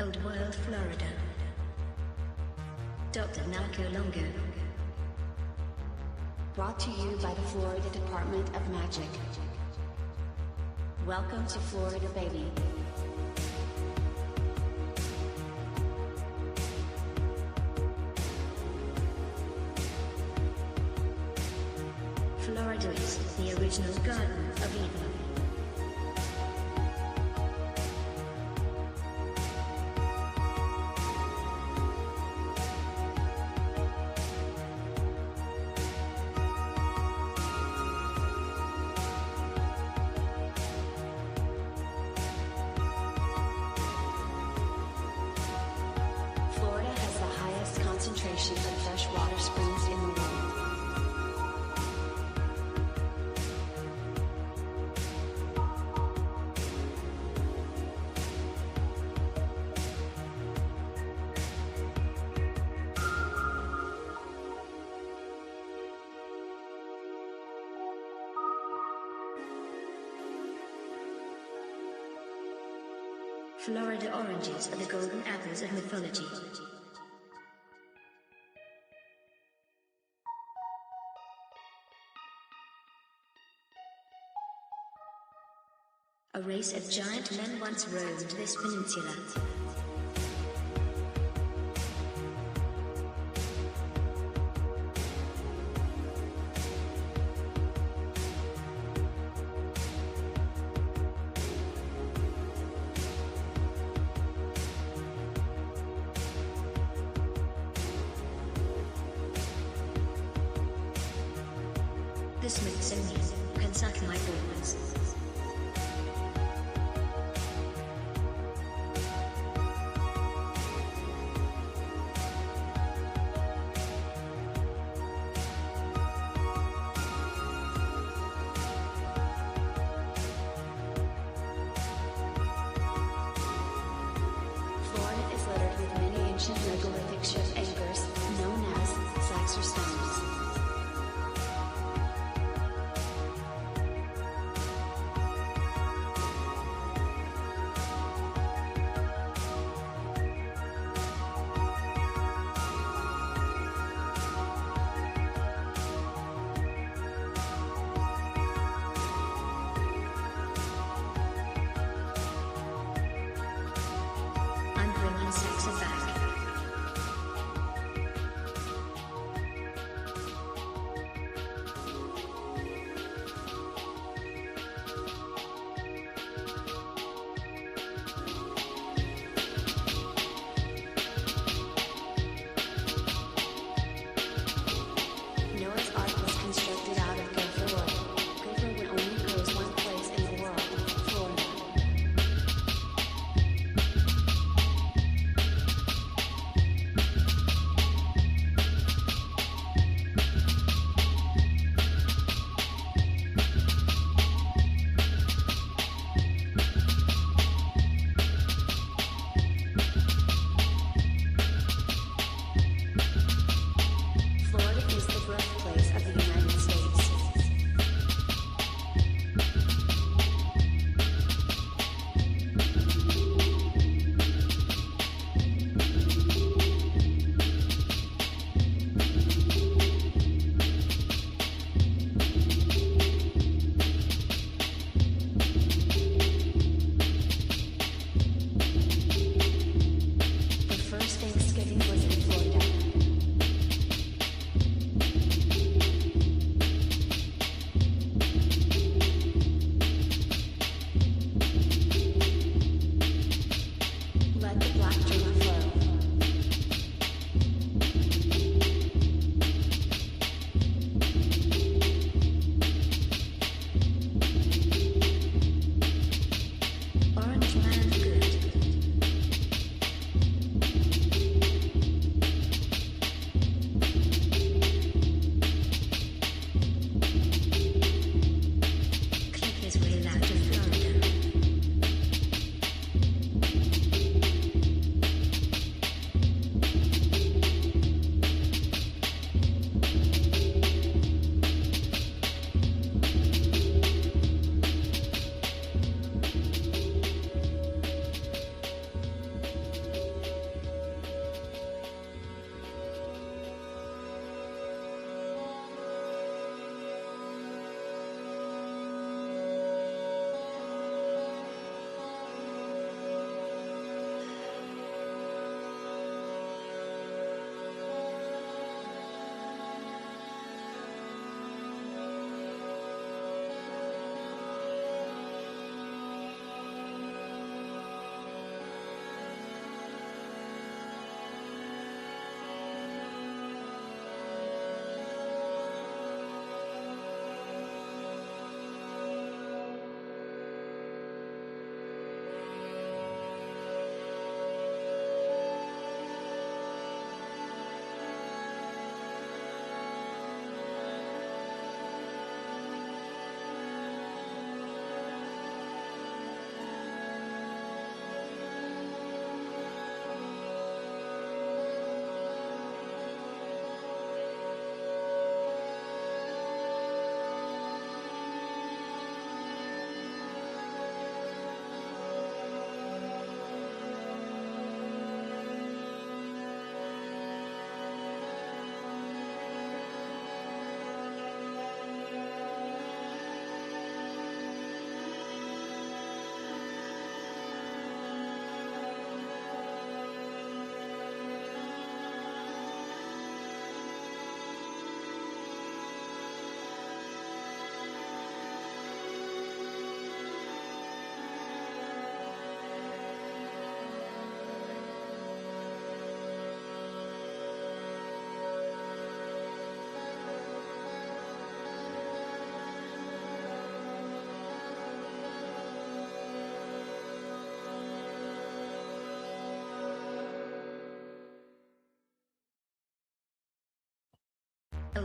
Old World, Florida. Dr. Narco Longo. Brought to you by the Florida Department of Magic. Welcome to Florida, baby. Florida is the original Garden of Eden. Concentration of freshwater springs in the world. Florida oranges are the golden apples of mythology. A race of giant men once roamed this peninsula. The Smithsonian can suck my balls. Megalithic ship anchors, known as Saxor stones. I'm bringing Saxor back. Noah's Ark was constructed out of gopher wood. Gopher wood only grows one place in the world, Florida. Florida is the birthplace of the United States. The first Thanksgiving was in Florida. Let the black drink flow. Orange man good. Click his way out of Florida.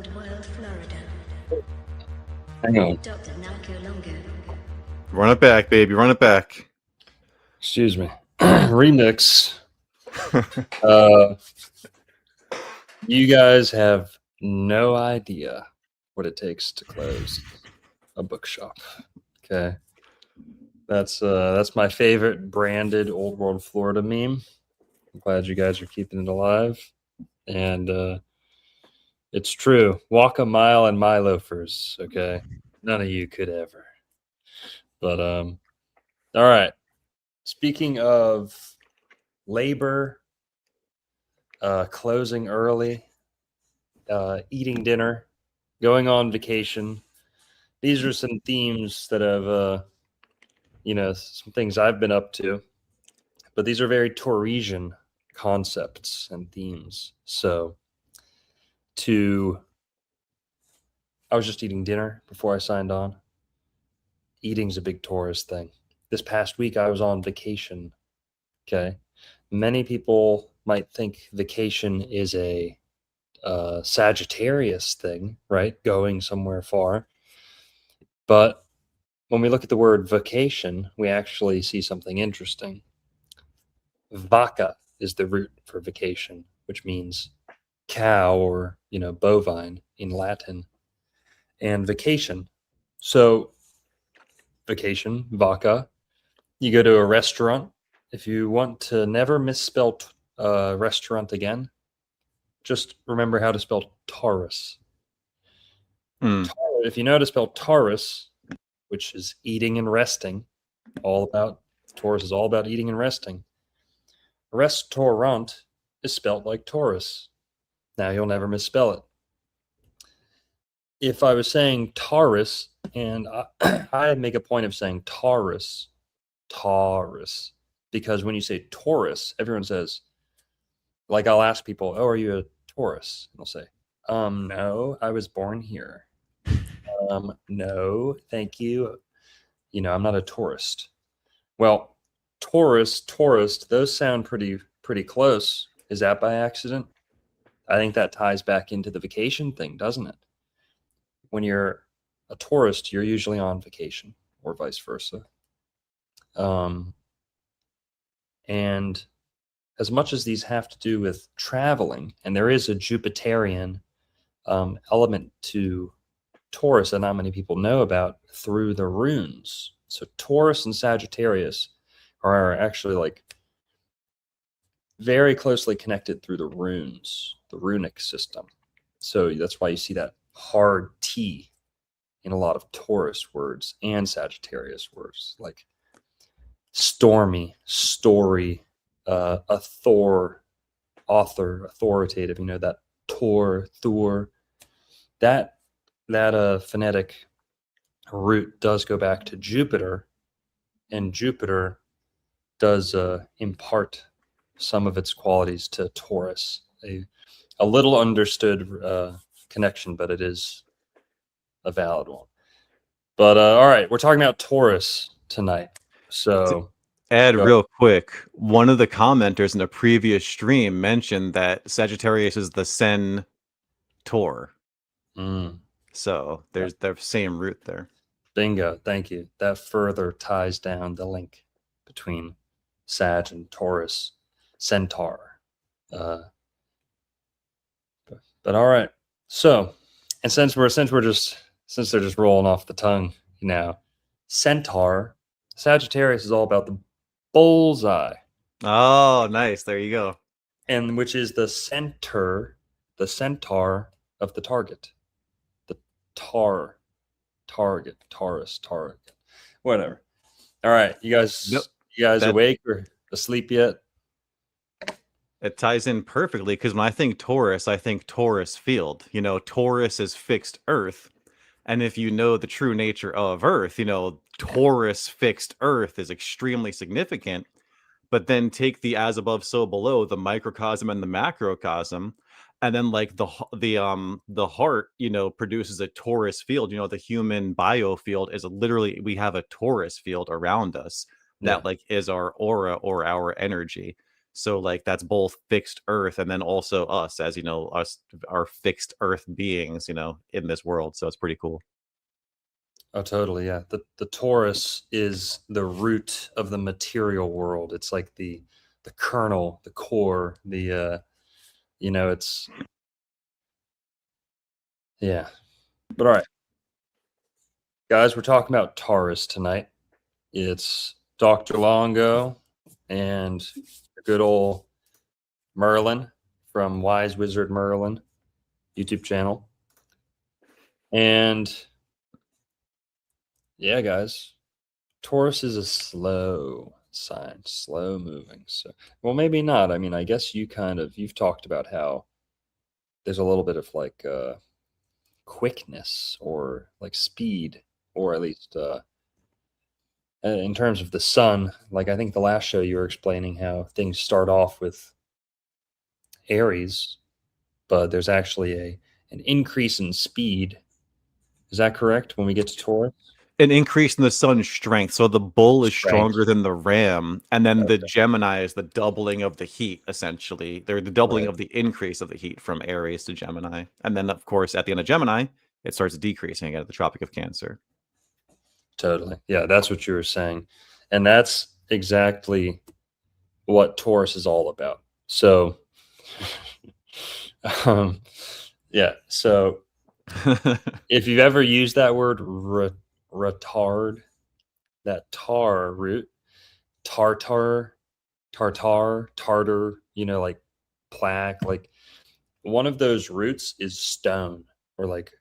Old World, Florida. Hang on. Dr. Narco Longo. Run it back, baby. Run it back. Excuse me. Remix. You guys have no idea what it takes to close a bookshop. Okay. That's my favorite branded Old World Florida meme. I'm glad you guys are keeping it alive. And it's true. Walk a mile in my loafers, okay? None of you could ever. But all right. Speaking of labor, closing early, eating dinner, going on vacation. These are some themes that have, some things I've been up to. But these are very Tauresian concepts and themes. So, I was just eating dinner before I signed on. Eating's a big Taurus thing. This past week, I was on vacation. Okay. Many people might think vacation is a Sagittarius thing, right? Going somewhere far. But when we look at the word vacation, we actually see something interesting. Vaca is the root for vacation, which means cow or, bovine in Latin. And vacation. So vacation, vaca. You go to a restaurant. If you want to never misspell restaurant again, just remember how to spell Taurus. If you know how to spell Taurus, which is eating and resting, Taurus is all about eating and resting. Restaurant is spelled like Taurus. Now you'll never misspell it. If I was saying Taurus, and I make a point of saying Taurus, because when you say Taurus, everyone says, like I'll ask people, oh, are you a Taurus? And they'll say, no, I was born here. No, thank you. I'm not a tourist. Well, Taurus, tourist, those sound pretty close. Is that by accident? I think that ties back into the vacation thing, doesn't it? When you're a tourist, you're usually on vacation, or vice versa. And as much as these have to do with traveling, and there is a Jupiterian element to Taurus that not many people know about through the runes. So Taurus and Sagittarius are actually like very closely connected through the runes, the runic system. So that's why you see that hard T in a lot of Taurus words and Sagittarius words, like stormy, story, author, authoritative, that Thor, that phonetic root does go back to Jupiter, and Jupiter does impart some of its qualities to Taurus. A little understood connection, but it is a valid one. But all right, we're talking about Taurus tonight. So Ed, real quick, one of the commenters in a previous stream mentioned that Sagittarius is the centaur. So there's the same root there. Bingo. Thank you. That further ties down the link between Sag and Taurus, centaur. But all right. So, and since they're just rolling off the tongue, centaur, Sagittarius is all about the bullseye. Oh, nice. There you go. And which is the centaur of the target. The target, Taurus, whatever. All right, you guys awake or asleep yet? It ties in perfectly because when I think Taurus field. Taurus is fixed Earth. And if you know the true nature of Earth, Taurus fixed Earth is extremely significant. But then take the as above, so below, the microcosm and the macrocosm, and then like the heart, produces a Taurus field. The human biofield is literally, we have a Taurus field around us that like is our aura or our energy. So like that's both fixed Earth and then also us, as you know, us are fixed Earth beings, in this world. So it's pretty cool. Oh, totally. Yeah. The Taurus is the root of the material world. It's like the kernel, the core, it's yeah. But all right, guys, we're talking about Taurus tonight. It's Dr. Longo and good old Merlin from Wise Wizard Merlin YouTube channel. And yeah, guys, Taurus is a slow sign, slow moving. So, well, maybe not. I mean, I guess you've talked about how there's a little bit of like quickness or like speed, or at least in terms of the sun. Like I think the last show you were explaining how things start off with Aries, but there's actually an increase in speed. Is that correct when we get to Taurus? An increase in the sun's strength. So the bull is Strength. stronger than the ram, and then the Okay. Gemini is the doubling of the heat, essentially. They're the doubling Right. of the increase of the heat from Aries to Gemini. And then, of course, at the end of Gemini, it starts decreasing again at the Tropic of Cancer. Totally. Yeah, that's what you were saying. And that's exactly what Taurus is all about. So, yeah. So, if you've ever used that word retard, that tar root, tartar, tartar, like plaque, like one of those roots is stone, or like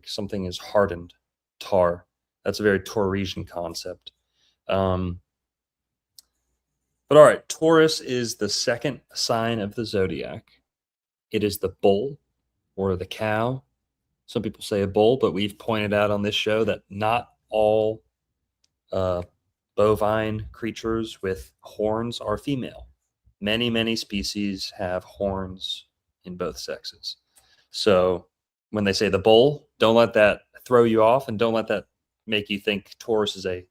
something is hardened, tar. That's a very Taurasian concept. But all right, Taurus is the second sign of the zodiac. It is the bull or the cow. Some people say a bull, but we've pointed out on this show that not all bovine creatures with horns are female. Many, many species have horns in both sexes. So when they say the bull, don't let that throw you off, and don't let that make you think Taurus is a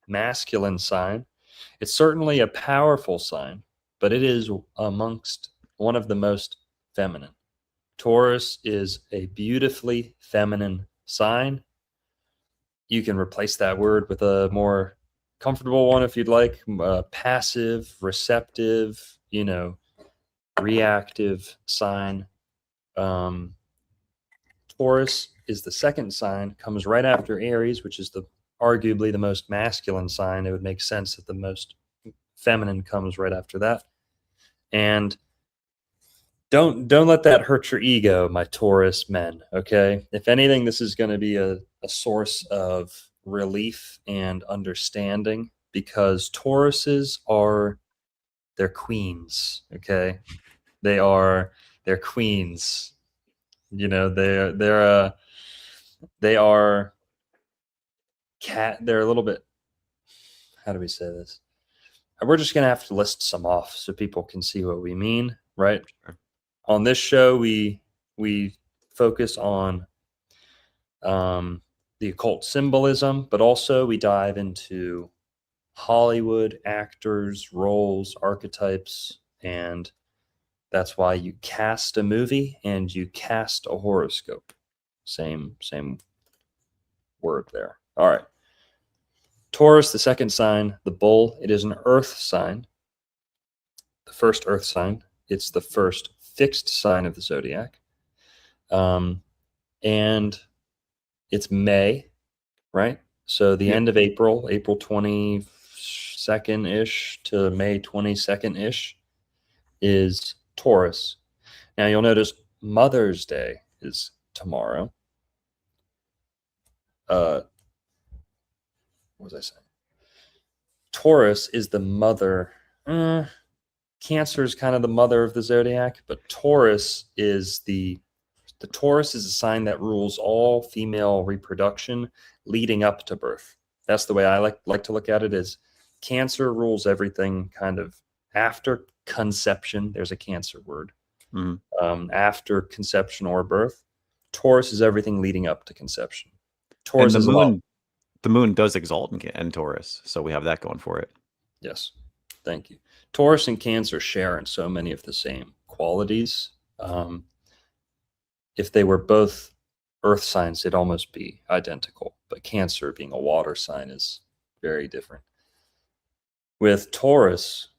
masculine sign. It's certainly a powerful sign, but it is amongst one of the most feminine. Taurus is a beautifully feminine sign. You can replace that word with a more comfortable one if you'd like. Passive, receptive, reactive sign. Taurus is the second sign, comes right after Aries, which is arguably the most masculine sign. It would make sense that the most feminine comes right after that. And don't let that hurt your ego, my Taurus men, okay? If anything, this is going to be a source of relief and understanding, because Tauruses they're queens, okay? They're queens. They're a little bit, how do we say this? We're just going to have to list some off so people can see what we mean, right? Sure. On this show, we focus on the occult symbolism, but also we dive into Hollywood actors, roles, archetypes, and that's why you cast a movie and you cast a horoscope. Same word there. All right. Taurus, the second sign, the bull. It is an earth sign. The first earth sign. It's the first fixed sign of the zodiac. And it's May, right? So the end of April 22nd-ish to May 22nd-ish is Taurus. Now you'll notice Mother's Day is tomorrow. What was I saying? Taurus is the mother. Cancer is kind of the mother of the zodiac, but Taurus is the Taurus is a sign that rules all female reproduction leading up to birth. That's the way I like to look at it. Is Cancer rules everything kind of after conception. There's a Cancer word. Mm-hmm. After conception or birth. Taurus is everything leading up to conception. Taurus is the moon does exalt in Taurus, so we have that going for it. Yes, thank you. Taurus and Cancer share in so many of the same qualities. If they were both earth signs, they'd almost be identical. But Cancer, being a water sign, is very different. With Taurus,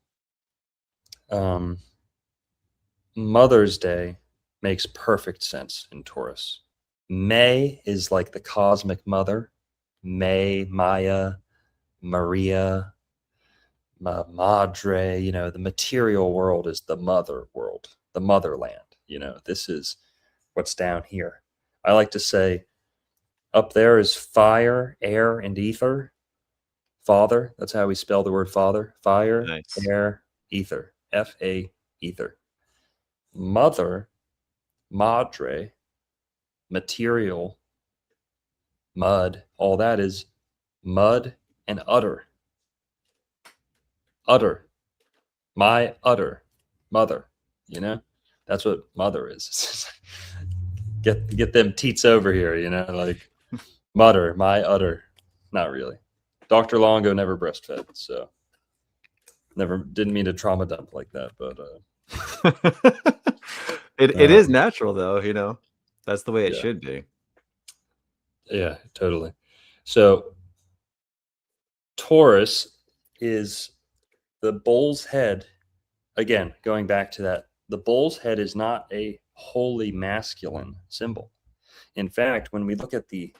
Mother's Day makes perfect sense in Taurus. May is like the cosmic mother. May, Maya, Maria, Madre, the material world is the mother world, the motherland. This is what's down here. I like to say up there is fire, air, and ether. Father, that's how we spell the word father. Fire, Nice. air, ether. F-A, ether. Mother, madre, material, mud, all that is mud and udder. Udder. My udder. Mother. That's what mother is. Get them teats over here, like mother, my udder. Not really. Dr. Longo never breastfed, so didn't mean to trauma dump like that, but it is natural though, that's the way it should be. Yeah, totally. So Taurus is the bull's head. Again, going back to that, the bull's head is not a wholly masculine symbol. In fact, when we look at the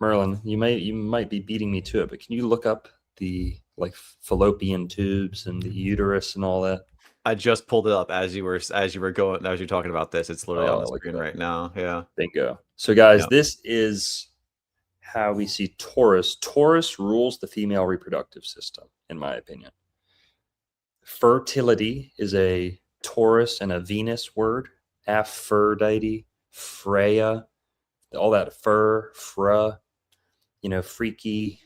Merlin, you might be beating me to it, but can you look up the fallopian tubes and the uterus and all that? I just pulled it up as you were talking about this. It's literally on the screen right now. Yeah. Bingo. So guys, this is how we see Taurus. Taurus rules the female reproductive system, in my opinion. Fertility is a Taurus and a Venus word. Aphrodite, Freya, all that fra, freaky,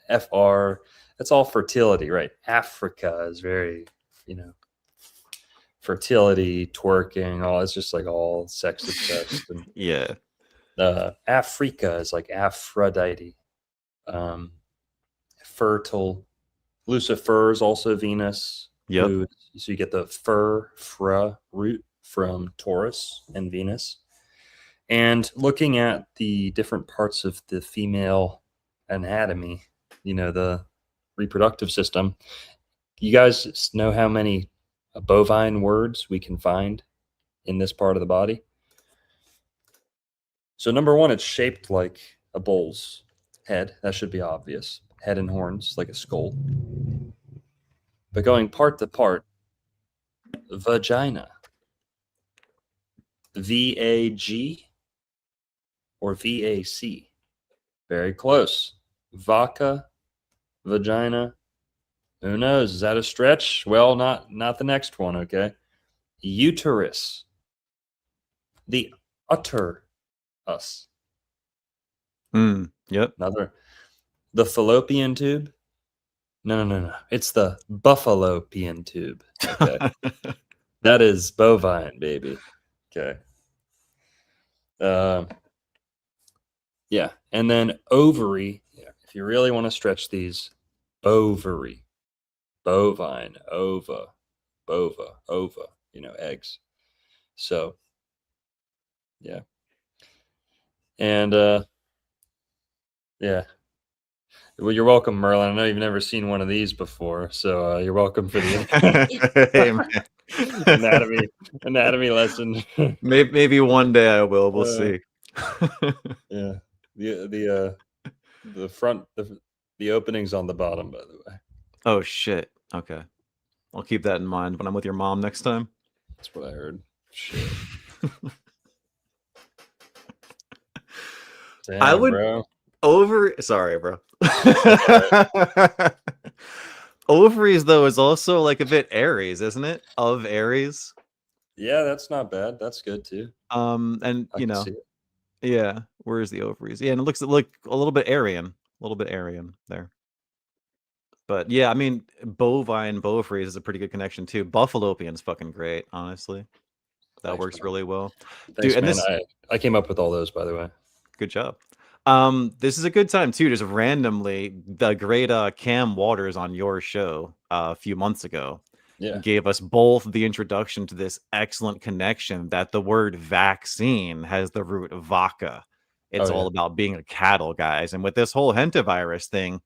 FR. That's all fertility, right? Africa is very, fertility, twerking, all. It's just like all sex obsessed. And, yeah. Africa is like Aphrodite. Fertile. Lucifer is also Venus. Yep. So you get the fra root from Taurus and Venus. And looking at the different parts of the female anatomy, the reproductive system, you guys know how many bovine words we can find in this part of the body? So number one, it's shaped like a bull's head. That should be obvious. Head and horns, like a skull. But going part to part, vagina. V-A-G or V-A-C. Very close. Vaca, vagina. Who knows? Is that a stretch? Well, not the next one, okay? Uterus. The utter us. Yep. The fallopian tube. No. It's the buffalopian tube. Okay. That is bovine, baby. Okay. Yeah. And then ovary. Yeah. If you really want to stretch these, ovary. Bovine, ova, eggs. So, yeah. And, yeah. Well, you're welcome, Merlin. I know you've never seen one of these before, so you're welcome for the hey, man. anatomy lesson. Maybe one day I will. We'll see. Yeah. The front, the opening's on the bottom, by the way. Oh shit. Okay. I'll keep that in mind when I'm with your mom next time. That's what I heard. Shit. Damn, I would bro. Sorry, bro. Ovaries though is also like a bit Aries, isn't it? Of Aries. Yeah, that's not bad. That's good too. And yeah. Where's the ovaries? Yeah, and it looks like a little bit Aryan there. But yeah, I mean, bovine bovary is a pretty good connection too. Buffalopian's fucking great, honestly. That works really well. Thanks, Dude, and man. I came up with all those, by the way. Good job. This is a good time too. Just randomly, the great Cam Waters on your show a few months ago Yeah. gave us both the introduction to this excellent connection that the word vaccine has the root vaca. It's Oh all yeah. about being a cattle, guys. And with this whole hentavirus thing,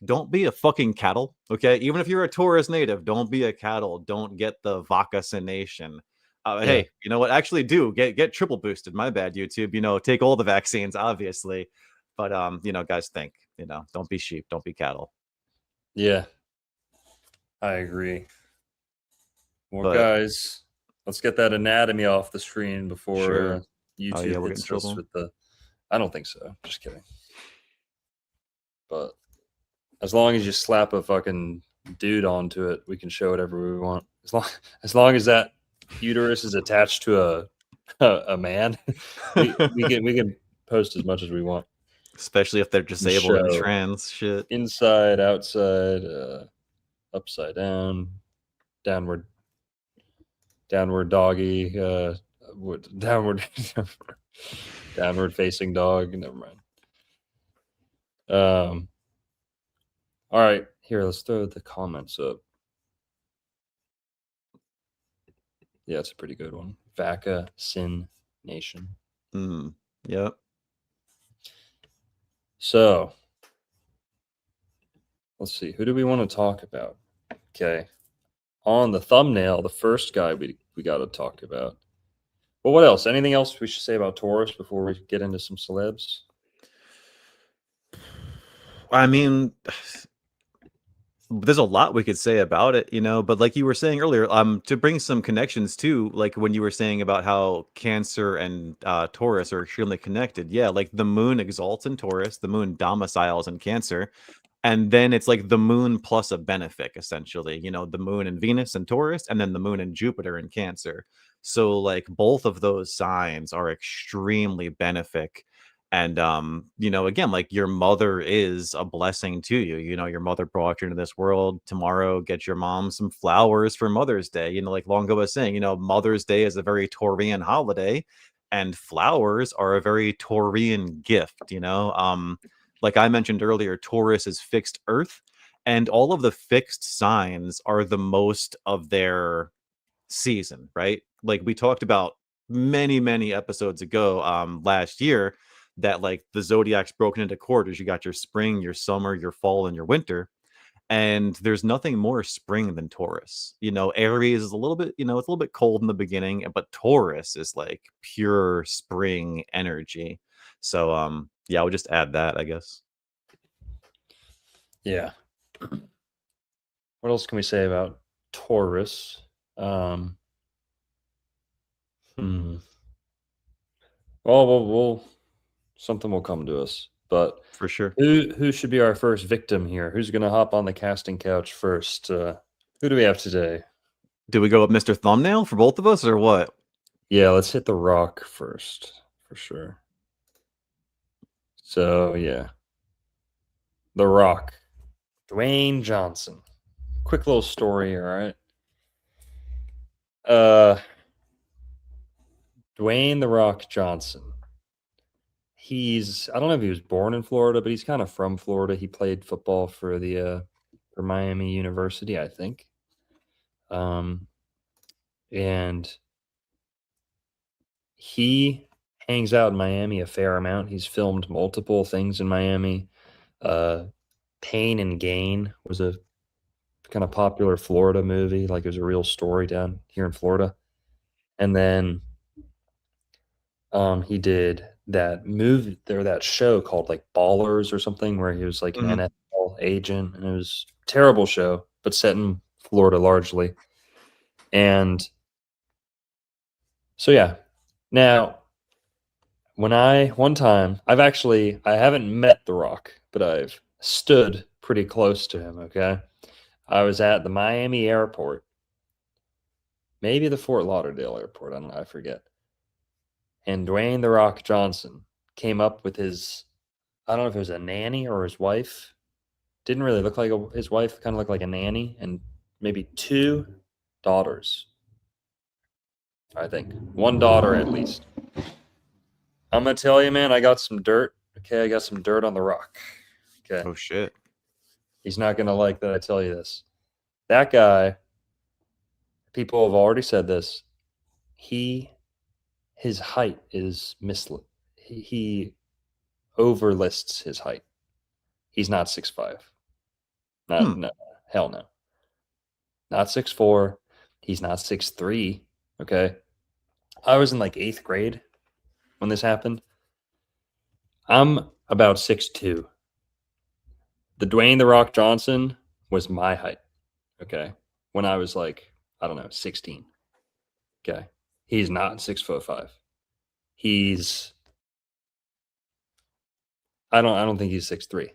don't be a fucking cattle, okay? Even if you're a Taurus native, don't be a cattle. Don't get the vaccination. Yeah. Hey, you know what? Actually, do get triple boosted. My bad, YouTube. You know, take all the vaccines, obviously, but you know, guys, think. You know, don't be sheep, don't be cattle. Yeah. I agree. Well, But guys, let's get that anatomy off the screen before sure. Oh yeah, YouTube we're getting hits us trouble. with the. I don't think so. Just kidding. But as long as you slap a fucking dude onto it, we can show whatever we want. As long as that uterus is attached to a man, we can post as much as we want. Especially if they're We can disabled and show trans shit. inside, outside, upside down, downward doggy, downward downward facing dog. Never mind. All right, here, let's throw the comments up. Yeah, it's a pretty good one. Vaca Sin Nation. Yep. So let's see. Who do we want to talk about? Okay. On the thumbnail, the first guy we got to talk about. Well, what else? Anything else we should say about Taurus before we get into some celebs? I mean, there's a lot we could say about it, you know, but like you were saying earlier, to bring some connections too, like when you were saying about how Cancer and Taurus are extremely connected. Yeah, like the moon exalts in Taurus, the moon domiciles in Cancer, and then it's like the moon plus a benefic, essentially, you know, the moon and Venus and Taurus, and then the moon and Jupiter in Cancer. So like both of those signs are extremely benefic. And you know, again, like your mother is a blessing to you. You know, your mother brought you into this world. Tomorrow, get your mom some flowers for Mother's Day. You know, like Longo was saying, you know, Mother's Day is a very Taurian holiday, and flowers are a very Taurian gift, you know. Like I mentioned earlier, Taurus is fixed earth, and all of the fixed signs are the most of their season, right? Like we talked about many episodes ago last year, that like the zodiac's broken into quarters. You got your spring, your summer, your fall, and your winter, and there's nothing more spring than Taurus. You know, Aries is a little bit, you know, it's a little bit cold in the beginning, but Taurus is like pure spring energy. So yeah, I would just add that, I guess. Yeah. What else can we say about Taurus? Well, something will come to us. But For sure. who should be our first victim here? Who's going to hop on the casting couch first? Who do we have today? Do we go with Mr. Thumbnail for both of us or what? Yeah, let's hit The Rock first, for sure. So, yeah. The Rock. Dwayne Johnson. Quick little story, all right? Dwayne The Rock Johnson. I don't know if he was born in Florida, but he's kind of from Florida. He played football for for Miami University, I think. And he hangs out in Miami a fair amount. He's filmed multiple things in Miami. Pain and Gain was a kind of popular Florida movie. Like it was a real story down here in Florida. And then he did that movie or that show called like Ballers or something where he was like an NFL agent, and it was a terrible show, but set in Florida largely. And so yeah. Now, one time I haven't met The Rock, but I've stood pretty close to him, okay? I was at the Miami airport, maybe the Fort Lauderdale airport, I forget. And Dwayne The Rock Johnson came up with I don't know if it was a nanny or his wife. Didn't really look like his wife, kind of looked like a nanny, and maybe 2 daughters. I think. 1 daughter at least. I'm gonna tell you, man. I got some dirt. Okay, I got some dirt on the rock. Okay, Oh shit. he's not gonna like that I tell you this. That guy. People have already said this. His height is mislead. He overlists his height. He's not 6'5". No, hell no. Not 6'4". He's not 6'3". Okay. I was in like 8th grade when this happened. I'm about 6'2". The Dwayne The Rock Johnson was my height. Okay. When I was like, I don't know, 16. Okay. He's not 6'5". I don't think he's 6'3".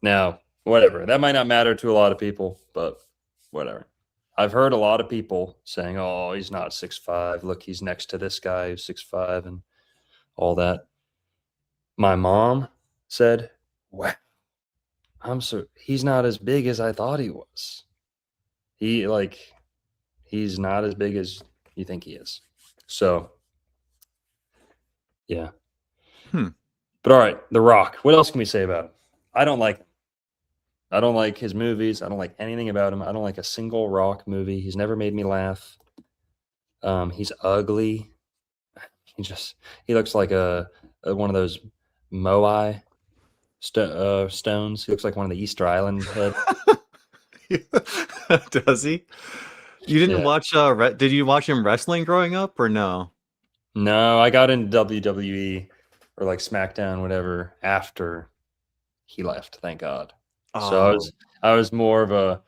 Now, whatever. That might not matter to a lot of people, but whatever. I've heard a lot of people saying, "Oh, he's not 6'5". Look, he's next to this guy who's 6'5", and all that. My mom said, "Wow, he's not as big as I thought he was. He's not as big as you think he is." So, yeah. But all right, The Rock. What else can we say about him? I don't like his movies. I don't like anything about him. I don't like a single Rock movie. He's never made me laugh. He's ugly. He looks like a one of those Moai stones. He looks like one of the Easter Island head. Does he? You didn't Yeah. watch did you watch him wrestling growing up or no? No, I got into WWE or like SmackDown, whatever, after he left. Thank God. So I was more of a,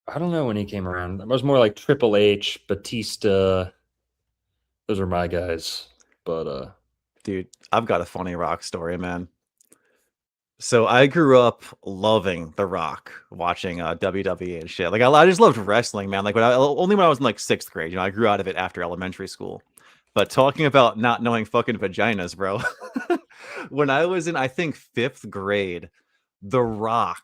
I don't know when he came around. I was more like Triple H, Batista. Those are my guys. But Dude, I've got a funny Rock story, man. So I grew up loving The Rock, watching WWE and shit. Like I just loved wrestling, man. Like only when I was in like 6th grade. I grew out of it after elementary school. But talking about not knowing fucking vaginas, bro. When I was in, I think 5th grade, The Rock.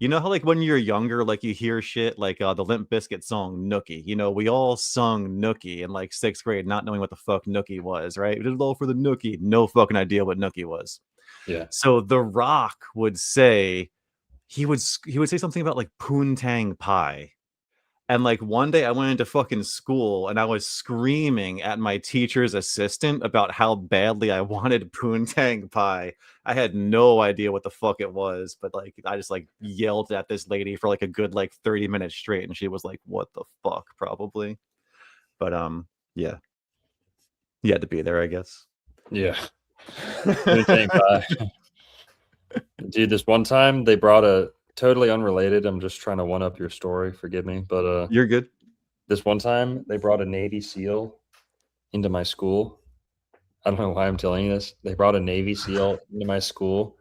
You know how like when you're younger, like you hear shit like the Limp Bizkit song Nookie. We all sung Nookie in like 6th grade, not knowing what the fuck Nookie was, right? We did it all for the Nookie. No fucking idea what Nookie was. yeah. So The Rock would say he would say something about like poontang pie. And like one day I went into fucking school and I was screaming at my teacher's assistant about how badly I wanted poontang pie. I had no idea what the fuck it was, but like I just like yelled at this lady for like a good like 30 minutes straight, and she was like, "What the fuck?" Probably. But yeah. You had to be there, I guess. Yeah. Dude, this one time they brought a totally unrelated. I'm just trying to one up your story. Forgive me, but You're good. this one time they brought a Navy SEAL into my school. I don't know why I'm telling you this. They brought a Navy SEAL into my school,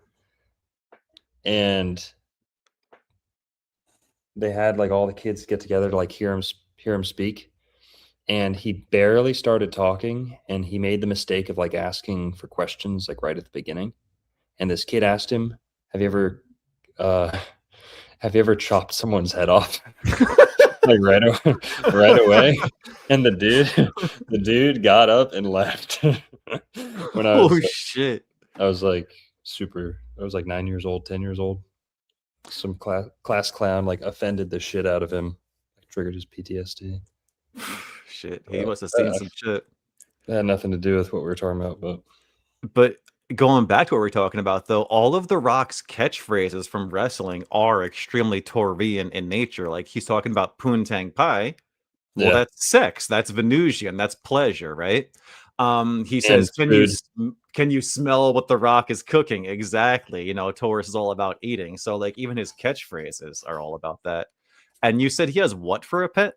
and they had like all the kids get together to like hear him speak. And he barely started talking, and he made the mistake of like asking for questions like right at the beginning. And this kid asked him, "Have you ever chopped someone's head off?" Like right away. And the dude got up and left. When I was shit. I was like 9 years old, 10 years old. Some class clown like offended the shit out of him, triggered his PTSD. Shit, he must have seen some shit. That had nothing to do with what we were talking about, But going back to what we're talking about, though, all of The Rock's catchphrases from wrestling are extremely Taurian in nature. Like he's talking about poontang pie. Well, yeah. that's sex. That's Venusian. That's pleasure, right? He And says, can you smell what The Rock is cooking? Exactly. Taurus is all about eating. So like even his catchphrases are all about that. And you said he has what for a pet?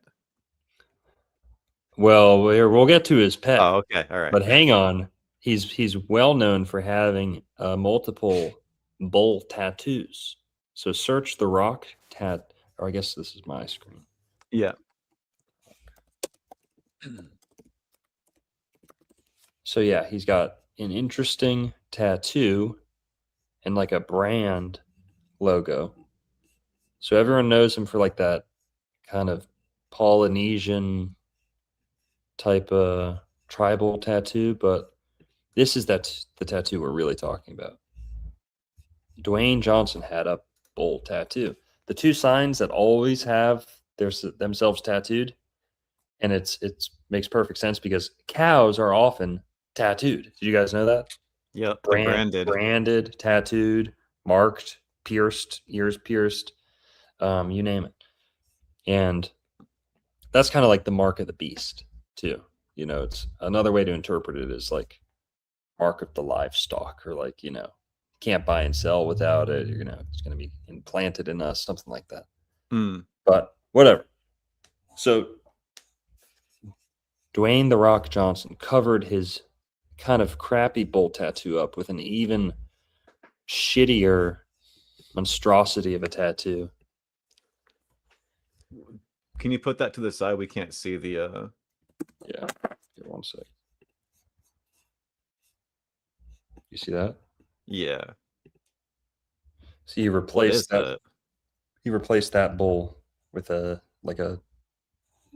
Well, we'll get to his pet. Oh, okay. All right. But hang on. He's well known for having multiple bull tattoos. So search The Rock or I guess this is my screen. Yeah. So yeah, he's got an interesting tattoo and like a brand logo. So everyone knows him for like that kind of Polynesian type of tribal tattoo, but This is the tattoo we're really talking about. Dwayne Johnson had a bull tattoo. The two signs that always have themselves tattooed, and it makes perfect sense because cows are often tattooed. Did you guys know that? Yep, branded. Branded, tattooed, marked, pierced, ears pierced, you name it. And that's kind of like the mark of the beast too. You know, it's another way to interpret it is like mark of the livestock, or like, you know, can't buy and sell without it. You're gonna, it's gonna be implanted in us, something like that. But whatever. So Dwayne "The Rock" Johnson covered his kind of crappy bull tattoo up with an even shittier monstrosity of a tattoo. Can you put that to the side? We can't see the Yeah. Give 1 sec. You see that? Yeah. So he replaced that. He replaced that bull with a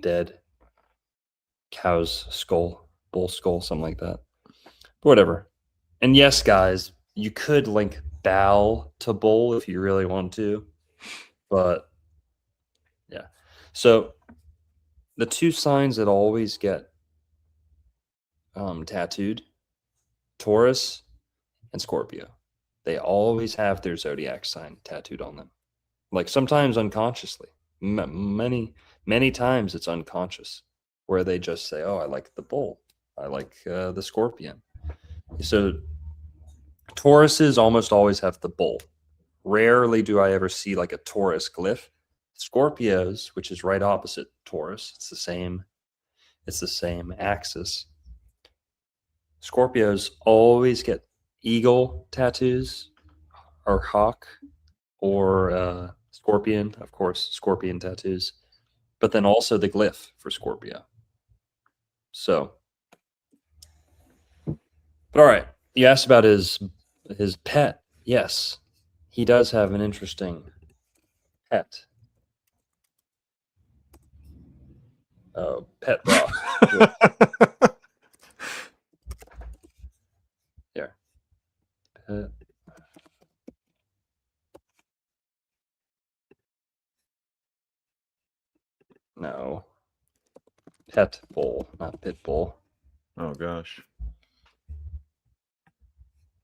dead cow's skull, bull skull, something like that. But whatever. And yes, guys, you could link Baal to bull if you really want to, but yeah. So the two signs that always get tattooed, Taurus and Scorpio, they always have their zodiac sign tattooed on them. Like sometimes unconsciously. Many times it's unconscious, where they just say, "Oh, I like the bull. I like the scorpion." So Tauruses almost always have the bull. Rarely do I ever see like a Taurus glyph. Scorpios, which is right opposite Taurus, it's the same axis. Scorpios always get eagle tattoos, or hawk, or scorpion, of course, scorpion tattoos, but then also the glyph for Scorpio. So, but all right, you asked about his pet. Yes, he does have an interesting pet. Oh, pet rock. There. Pet. No. Pet bull, not pit bull. Oh gosh.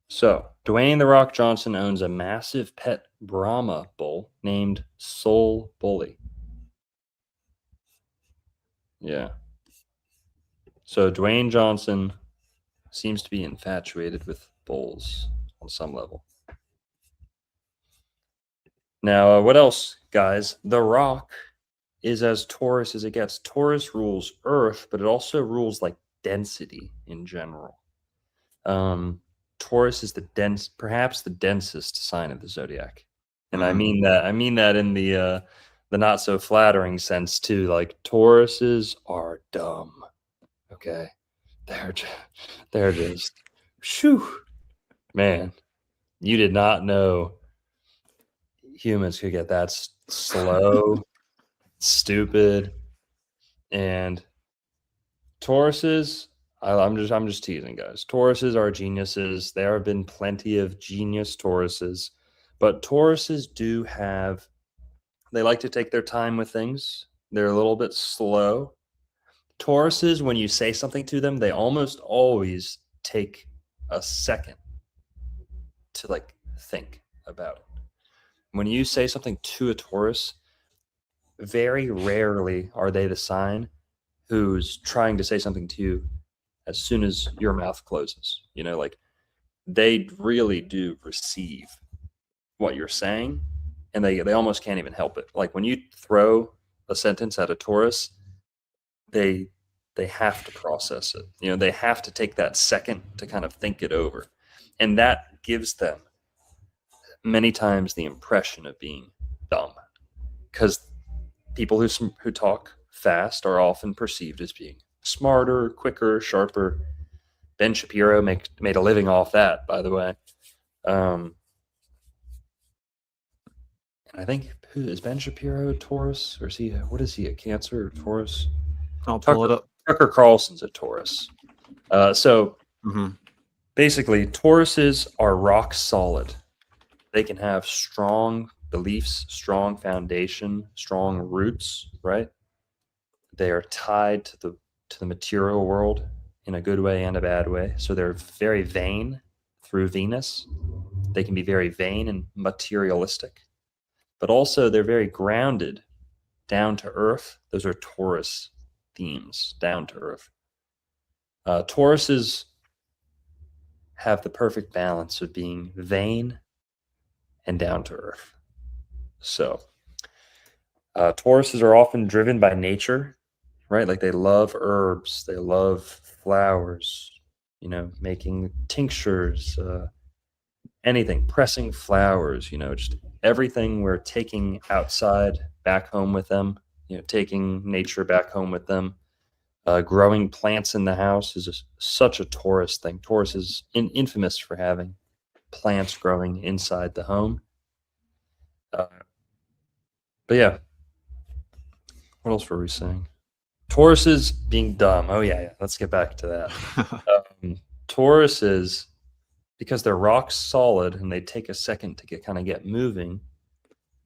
So, Dwayne "The Rock" Johnson owns a massive pet Brahma bull named Soul Bully. Yeah. So, Dwayne Johnson seems to be infatuated with bulls on some level. Now, what else, guys? The Rock is as Taurus as it gets. Taurus rules Earth, but it also rules like density in general. Taurus is perhaps the densest sign of the zodiac, and I mean that in the not so flattering sense too. Like Tauruses are dumb. Okay, they're just, shoo, man. You did not know humans could get that slow, stupid, and Tauruses. I'm just teasing, guys. Tauruses are geniuses. There have been plenty of genius Tauruses, but Tauruses they like to take their time with things. They're a little bit slow. Tauruses, when you say something to them, they almost always take a second to like think about it. When you say something to a Taurus, very rarely are they the sign who's trying to say something to you as soon as your mouth closes. You know, like they really do receive what you're saying, and they almost can't even help it. Like when you throw a sentence at a Taurus, they have to process it. You know, they have to take that second to kind of think it over. And that gives them many times the impression of being dumb, because people who talk fast are often perceived as being smarter, quicker, sharper. Ben Shapiro made a living off that, by the way. And I think, who is Ben Shapiro, a Taurus? Or is he, what is he, a Cancer or Taurus? I'll pull it up. Tucker Carlson's a Taurus. So Basically, Tauruses are rock solid. They can have strong beliefs, strong foundation, strong roots, right? They are tied to the material world in a good way and a bad way. So they're very vain through Venus. They can be very vain and materialistic, but also they're very grounded, down to earth. Those are Taurus themes, down to earth. Tauruses have the perfect balance of being vain and down to earth. So, Tauruses are often driven by nature, right? Like they love herbs, they love flowers, making tinctures, anything, pressing flowers, just everything we're taking outside back home with them, taking nature back home with them. Growing plants in the house is such a Taurus thing. Taurus is infamous for having plants growing inside the home. But yeah, what else were we saying? Tauruses being dumb. Oh yeah. Let's get back to that. Tauruses, because they're rock solid and they take a second to get moving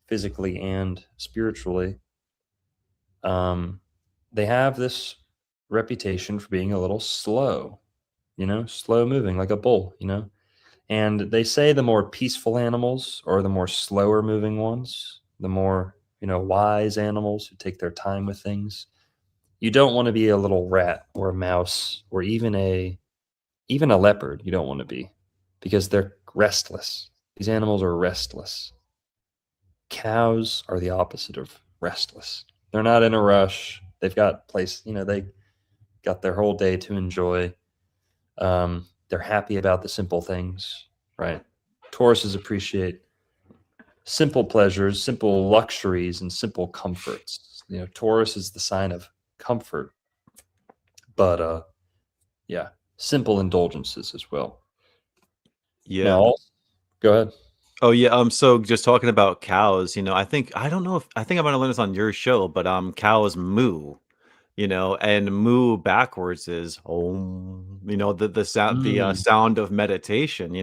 physically and spiritually. They have this reputation for being a little slow, slow moving like a bull, and they say the more peaceful animals or the more slower moving ones, the more, wise animals who take their time with things. You don't want to be a little rat or a mouse or even a leopard. You don't want to be, because they're restless. These animals are restless. Cows are the opposite of restless. They're not in a rush. They've got they got their whole day to enjoy. They're happy about the simple things, right? Tauruses appreciate simple pleasures, simple luxuries, and simple comforts. Taurus is the sign of comfort, but yeah, simple indulgences as well. Yeah. Now, go ahead. Oh yeah. So just talking about cows, I think I don't know if I think I'm gonna learn this on your show, but cows moo. And moo backwards is om, the sound, Mm. sound of meditation,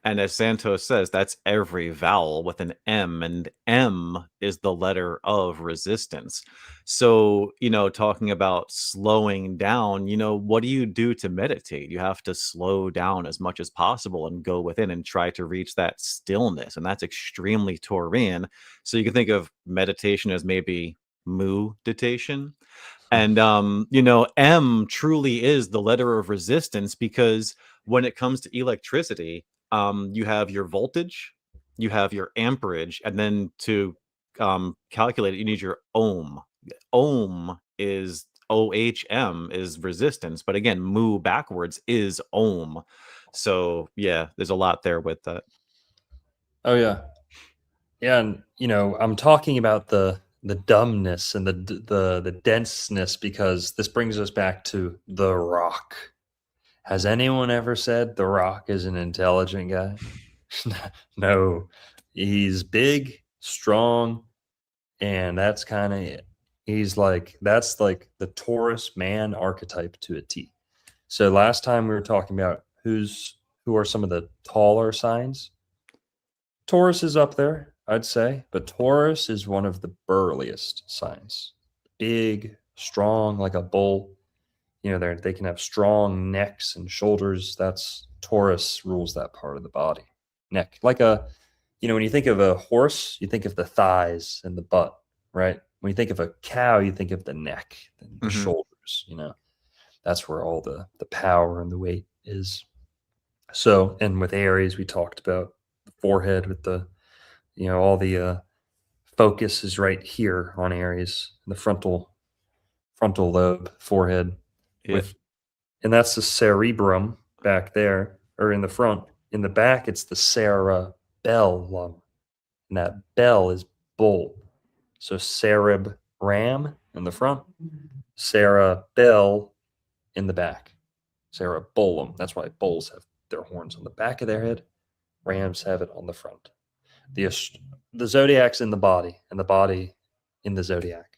and as Santos says, that's every vowel with an M, and M is the letter of resistance. So, talking about slowing down, what do you do to meditate? You have to slow down as much as possible and go within and try to reach that stillness, and that's extremely Taurian. So you can think of meditation as maybe moo-ditation. And M truly is the letter of resistance, because when it comes to electricity, you have your voltage, you have your amperage, and then to calculate it, you need your ohm. Ohm is OHM is resistance, but again, mu backwards is ohm. So yeah, there's a lot there with that. Oh yeah. Yeah, and I'm talking about the dumbness and the denseness, because this brings us back to The Rock. Has anyone ever said The Rock is an intelligent guy? No. He's big, strong, and that's kind of it. That's like the Taurus man archetype to a T. So last time we were talking about who are some of the taller signs. Taurus is up there, I'd say, but Taurus is one of the burliest signs. Big, strong, like a bull. They can have strong necks and shoulders. That's Taurus rules that part of the body. Neck, when you think of a horse, you think of the thighs and the butt, right? When you think of a cow, you think of the neck and the shoulders. That's where all the power and the weight is. So, and with Aries, we talked about the forehead with the, all the focus is right here on Aries, the frontal lobe, forehead, Yeah. and that's the cerebrum back there, or in the front. In the back, it's the cerebellum, and that bell is bull. So cerebram in the front, cerebell in the back, cerebellum. That's why bulls have their horns on the back of their head. Rams have it on the front. The zodiac's in the body, and the body in the zodiac.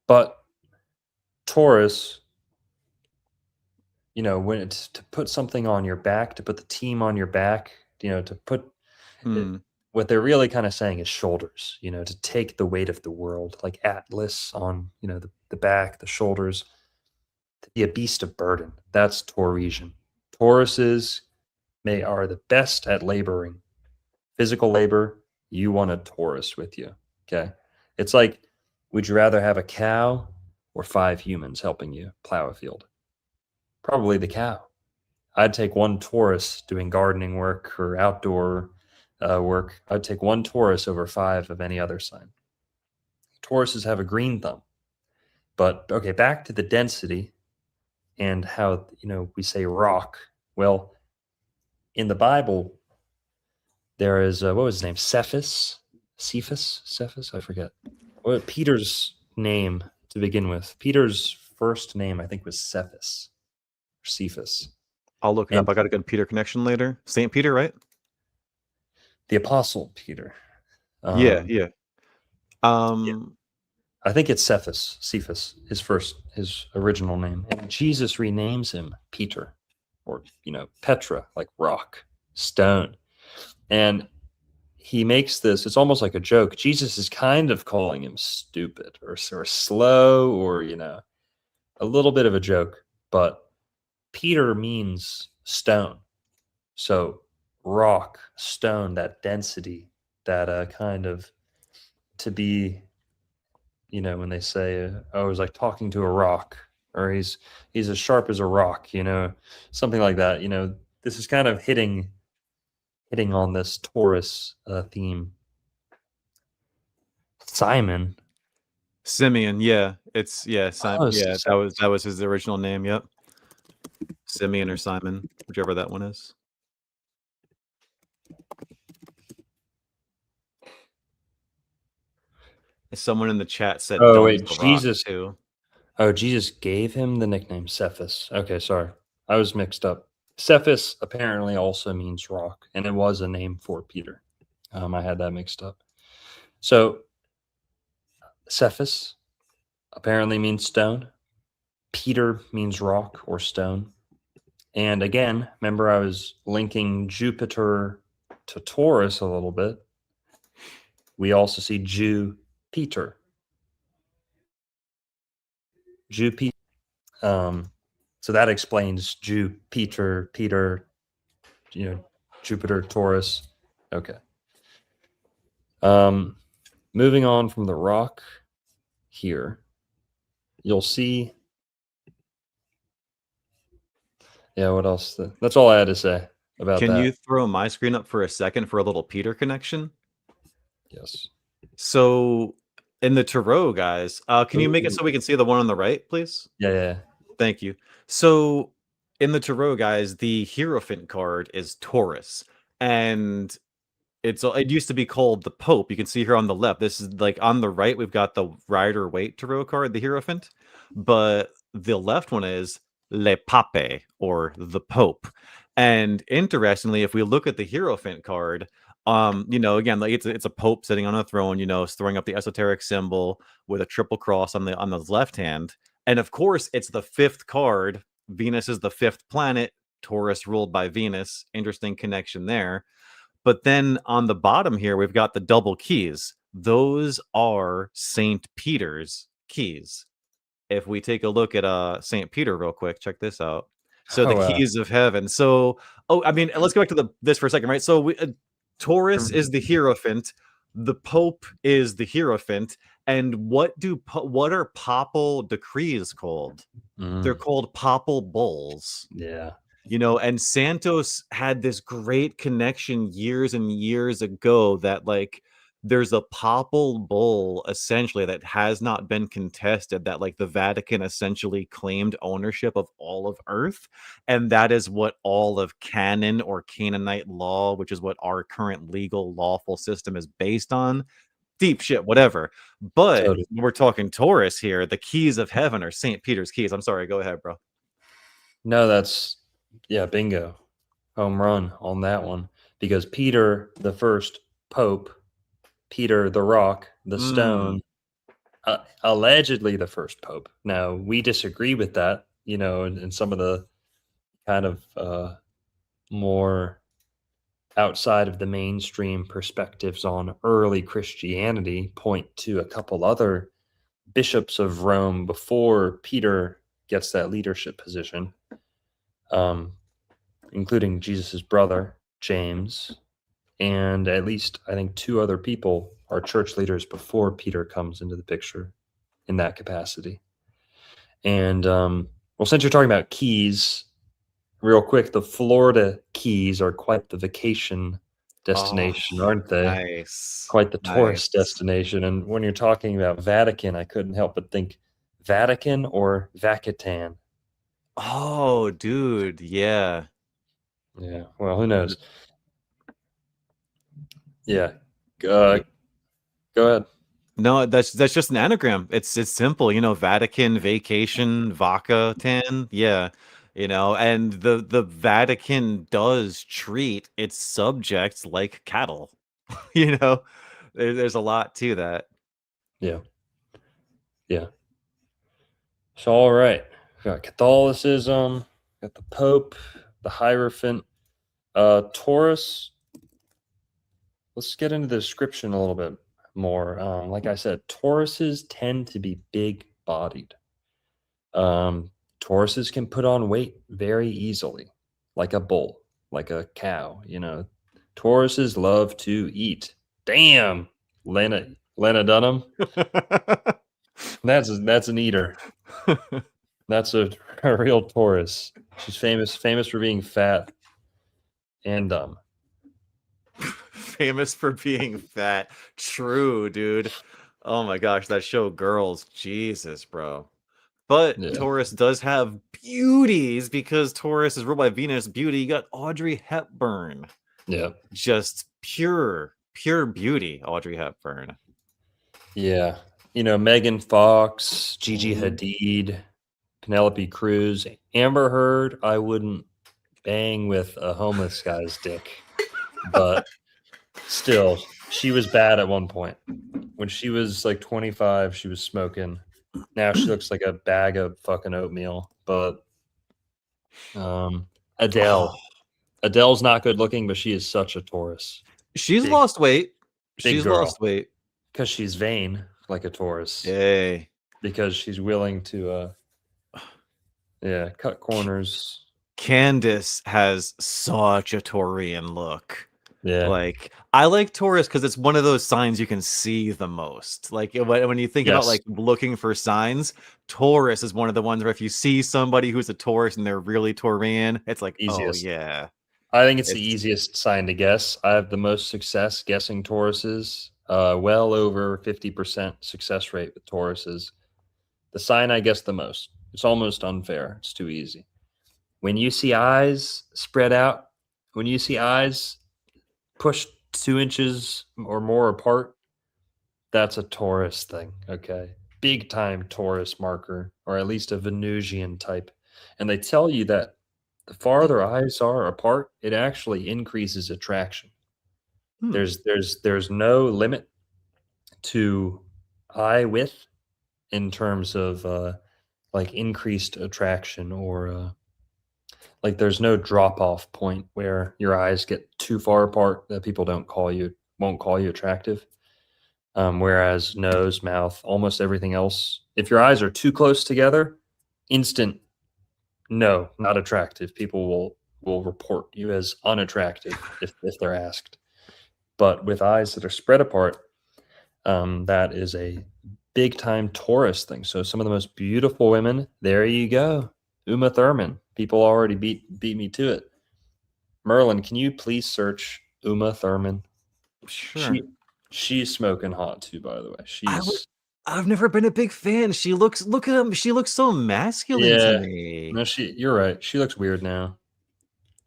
But Taurus when it's to put something on your back, to put the team on your back, to put what they're really kind of saying is shoulders, to take the weight of the world, like Atlas on, the back, the shoulders, to be a beast of burden. That's Tauresian. Tauruses are the best at laboring. Physical labor, you want a Taurus with you. Okay. It's like, would you rather have a cow or 5 humans helping you plow a field? Probably the cow. I'd take one Taurus doing gardening work or outdoor work. I'd take one Taurus over 5 of any other sign. Tauruses have a green thumb. But okay, back to the density and how, we say rock. Well, in the Bible, there is, what was his name? Cephas? I forget. What Peter's name to begin with. Peter's first name, I think, was Cephas. Or Cephas. I'll look it up. I got a good Peter connection later. St. Peter, right? The Apostle Peter. Yeah. Yeah. I think it's Cephas, his original name. And Jesus renames him Peter, or, Petra, like rock, stone. And he makes this, it's almost like a joke. Jesus is kind of calling him stupid or slow or, a little bit of a joke. But Peter means stone. So rock, stone, that density, that kind of to be, when they say, oh, it was like talking to a rock, or he's as sharp as a rock, something like that. This is kind of hitting on this Taurus theme. Simeon, yeah. It's Simon. Oh, Yeah, that was his original name. Yep. Simeon or Simon, whichever that one is. Someone in the chat said, "Oh wait, Jesus too." Oh, Jesus gave him the nickname Cephas. Okay, sorry, I was mixed up. Cephas apparently also means rock, and it was a name for Peter. I had that mixed up. So Cephas apparently means stone. Peter means rock or stone. And again, remember I was linking Jupiter to Taurus a little bit. We also see Jupiter. So that explains Peter, Jupiter, Taurus. Okay. Moving on from the rock here, you'll see. Yeah, what else? That's all I had to say about that. Can you throw my screen up for a second for a little Peter connection? Yes. So in the Tarot, guys, can you make it so we can see the one on the right, please? Yeah. Thank you. So in the Tarot, guys, the Hierophant card is Taurus, and it used to be called the Pope. You can see here on the left. This is like on the right, we've got the Rider-Waite Tarot card, the Hierophant, but the left one is Le Pape, or the Pope. And interestingly, if we look at the Hierophant card, again, like it's a pope sitting on a throne, throwing up the esoteric symbol with a triple cross on the left hand. And of course, it's the 5th card. Venus is the 5th planet. Taurus ruled by Venus. Interesting connection there. But then on the bottom here, we've got the double keys. Those are St. Peter's keys. If we take a look at St. Peter real quick, check this out. So the keys of heaven. So, let's go back to this for a second, right? So Taurus is the Hierophant. The Pope is the Hierophant. And what are papal decrees called? They're called papal bulls. Yeah. And Santos had this great connection years and years ago that like there's a papal bull essentially that has not been contested, that like the Vatican essentially claimed ownership of all of Earth. And that is what all of canon or Canaanite law, which is what our current legal lawful system is based on. Deep shit, whatever. But Totally. we're talking Taurus here. The keys of heaven are St. Peter's keys. I'm sorry. Go ahead, bro. No, bingo. Home run on that one. Because Peter, the first Pope, Peter the rock, the stone, allegedly the first Pope. Now, we disagree with that, in some of the kind of more outside of the mainstream perspectives on early Christianity point to a couple other bishops of Rome before Peter gets that leadership position, including Jesus's brother, James, and at least I think 2 other people are church leaders before Peter comes into the picture in that capacity. And well, since you're talking about keys, real quick, the Florida Keys are quite the vacation destination, aren't they? Nice. Quite the tourist Nice. destination. And when you're talking about Vatican, I couldn't help but think Vatican or Vatican. Oh, dude, yeah. Yeah, well, who knows? Yeah. Go ahead. No, that's just an anagram. It's simple, Vatican, vacation, vaca, tan. Yeah. And the Vatican does treat its subjects like cattle. There's a lot to that. Yeah. Yeah. So, all right. We got Catholicism, got the Pope, the Hierophant, Taurus. Let's get into the description a little bit more. Like I said, Tauruses tend to be big-bodied. Tauruses can put on weight very easily, like a bull, like a cow. Tauruses love to eat. Damn, Lena Dunham. That's an eater. That's a real Taurus. She's famous for being fat and dumb. Famous for being fat. True, dude. Oh my gosh, that show Girls. Jesus, bro. But Yeah. Taurus does have beauties because Taurus is ruled by Venus. Beauty. You got Audrey Hepburn. Yeah. Just pure beauty, Audrey Hepburn. Yeah. Megan Fox, Gigi Hadid, Penelope Cruz, Amber Heard, I wouldn't bang with a homeless guy's dick. But still, she was bad at one point. When she was like 25, she was smoking. Now she looks like a bag of fucking oatmeal. But Adele. Adele's not good looking, but she is such a Taurus. She's lost weight. She's girl. lost weight. Because she's vain, like a Taurus. Yay. Because she's willing to cut corners. Candace has such a Taurian look. Yeah. Like, I like Taurus because it's one of those signs you can see the most. Like, when you think about like looking for signs, Taurus is one of the ones where if you see somebody who's a Taurus and they're really Taurian, it's like, easiest. Oh yeah. I think it's the easiest sign to guess. I have the most success guessing Tauruses. Well over 50% success rate with Tauruses. The sign I guess the most. It's almost unfair. It's too easy. When you see eyes spread out, when you see eyes pushed 2 inches or more apart, that's a Taurus thing, okay? Big time Taurus marker, or at least a Venusian type. And they tell you that the farther eyes are apart, it actually increases attraction. There's no limit to eye width in terms of like increased attraction, or like there's no drop off point where your eyes get too far apart that people won't call you attractive. Whereas nose, mouth, almost everything else, if your eyes are too close together, instant no, not attractive. People will report you as unattractive if they're asked. But with eyes that are spread apart, that is a big time Taurus thing. So some of the most beautiful women, there you go. Uma Thurman. People already beat me to it. Merlin, can you please search Uma Thurman? Sure. She's smoking hot too, by the way. I've never been a big fan. Look at him. She looks so masculine to me. No, you're right. She looks weird now.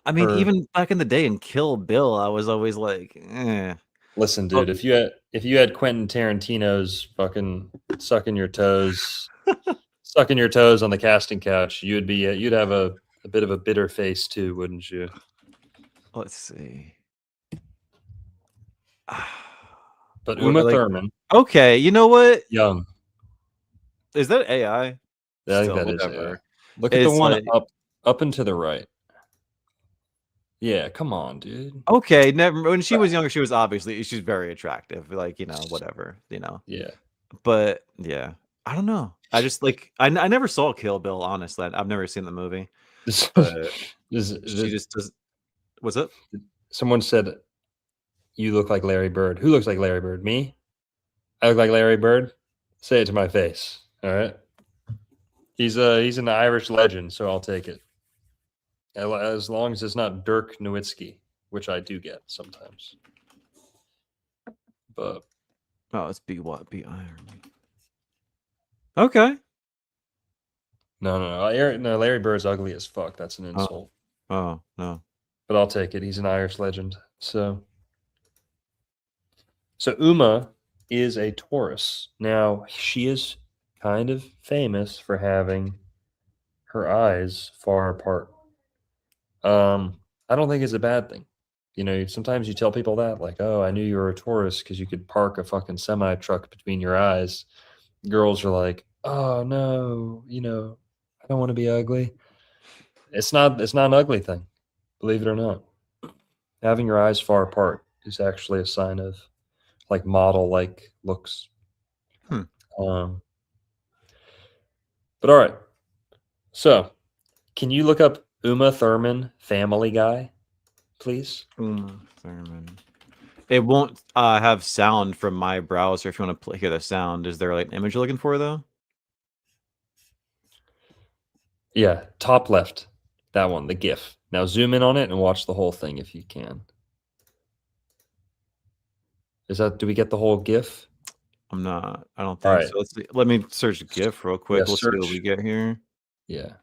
I mean, even back in the day in Kill Bill, I was always like, eh. Listen, dude, if you had Quentin Tarantino's fucking sucking your toes on the casting couch, you'd have a bit of a bitter face too, wouldn't you? Let's see. But Uma Thurman. Okay, you know what? Young. Is that AI? I think that is AI. Look at the one up and to the right. Yeah, come on, dude. Okay, never. When she was younger, she's very attractive. Like, whatever, Yeah. But yeah, I don't know. I just like I never saw Kill Bill. Honestly, I've never seen the movie, This, but she this, just does. What's up? someone said you look like Larry Bird. Who looks like Larry Bird? Me? I look like Larry Bird? Say it to my face. All right. He's an Irish legend, so I'll take it. As long as it's not Dirk Nowitzki, which I do get sometimes. But Oh, it's B what? B Iron. Okay. no, Larry Bird's ugly as fuck. That's an insult. Oh no. But I'll take it. He's an Irish legend. So Uma is a Taurus. Now, she is kind of famous for having her eyes far apart. I don't think it's a bad thing. Sometimes you tell people that, like, oh, I knew you were a Taurus because you could park a fucking semi truck between your eyes. Girls are like, oh no, I don't want to be ugly. It's not an ugly thing, believe it or not. Having your eyes far apart is actually a sign of like model like looks. Hmm. But all right. So can you look up Uma Thurman Family Guy, please? Uma Thurman. It won't have sound from my browser if you want to hear the sound. Is there like an image you're looking for though? Yeah, top left. That one, the GIF. Now zoom in on it and watch the whole thing if you can. Do we get the whole GIF? I don't think right. so. Let's see. Let me search GIF real quick. Yeah, We'll see what we get here. Yeah.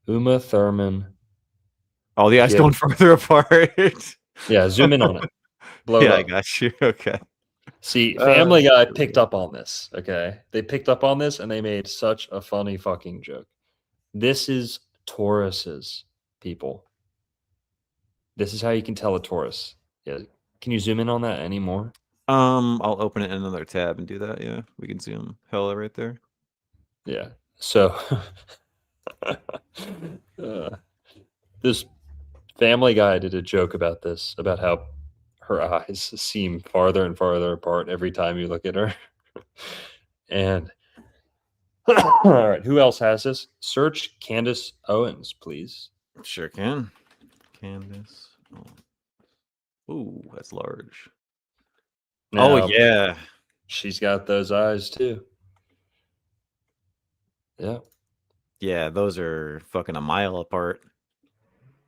Uma Thurman. Oh, the eyes GIF. going further apart. Yeah, zoom in on it. Blow it Yeah, up. I got you. Okay. See, Family Guy picked up on this, okay? They picked up on this and they made such a funny fucking joke. This is Tauruses, people. This is how you can tell a Taurus. Yeah. Can you zoom in on that anymore? I'll open it in another tab and do that. Yeah, we can zoom hella right there. Yeah. So this Family Guy did a joke about this, about how her eyes seem farther and farther apart every time you look at her. And all right, who else has this? Search Candace Owens, please. Sure can. Candace. Ooh, that's large. Now, yeah. she's got those eyes too. Yeah. Yeah, those are fucking a mile apart.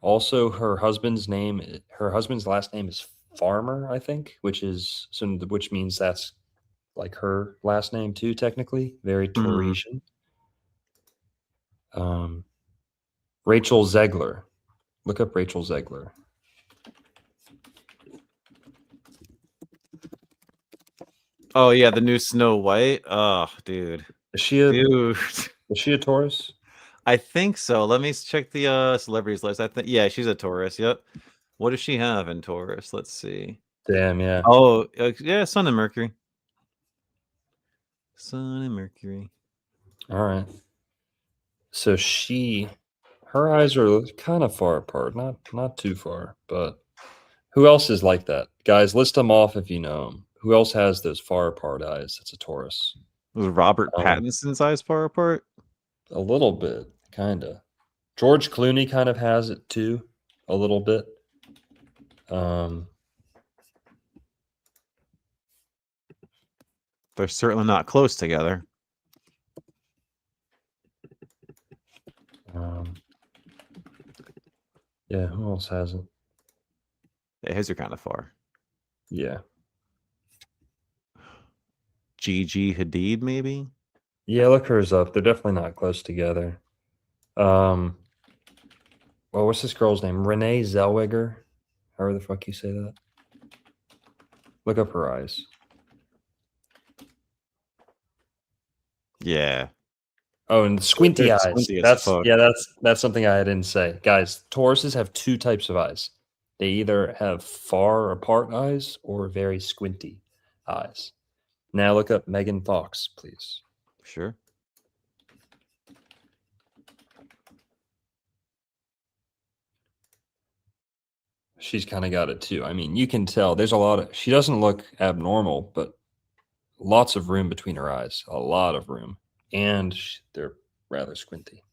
Also, her husband's last name is Farmer, I think, which means that's like her last name too, technically. Very Taurasian. Rachel Zegler. Look up Rachel Zegler. Oh yeah, the new Snow White. Oh, dude. Is she a Taurus? I think so. Let me check the celebrities list. Yeah, she's a Taurus. Yep. What does she have in Taurus? Let's see. Damn, yeah. Oh, yeah, Sun and Mercury. Sun and Mercury. All right. So her eyes are kind of far apart, not too far, but who else is like that? Guys, list them off if you know them. Who else has those far apart eyes? That's a Taurus. Was Robert Pattinson's eyes far apart? A little bit, kind of. George Clooney kind of has it too, a little bit. They're certainly not close together. Yeah, who else has it? Yeah, his are kind of far. Yeah. Gigi Hadid, maybe? Yeah, look hers up. They're definitely not close together. Well, what's this girl's name? Renee Zellweger? However the fuck you say that. Look up her eyes. Yeah. Oh, and squinty eyes. Squinty That's something I didn't say. Guys, Tauruses have two types of eyes. They either have far apart eyes or very squinty eyes. Now look up Megan Fox, please. Sure. She's kind of got it too. I mean, you can tell there's a lot of, she doesn't look abnormal, but lots of room between her eyes, a lot of room. And they're rather squinty.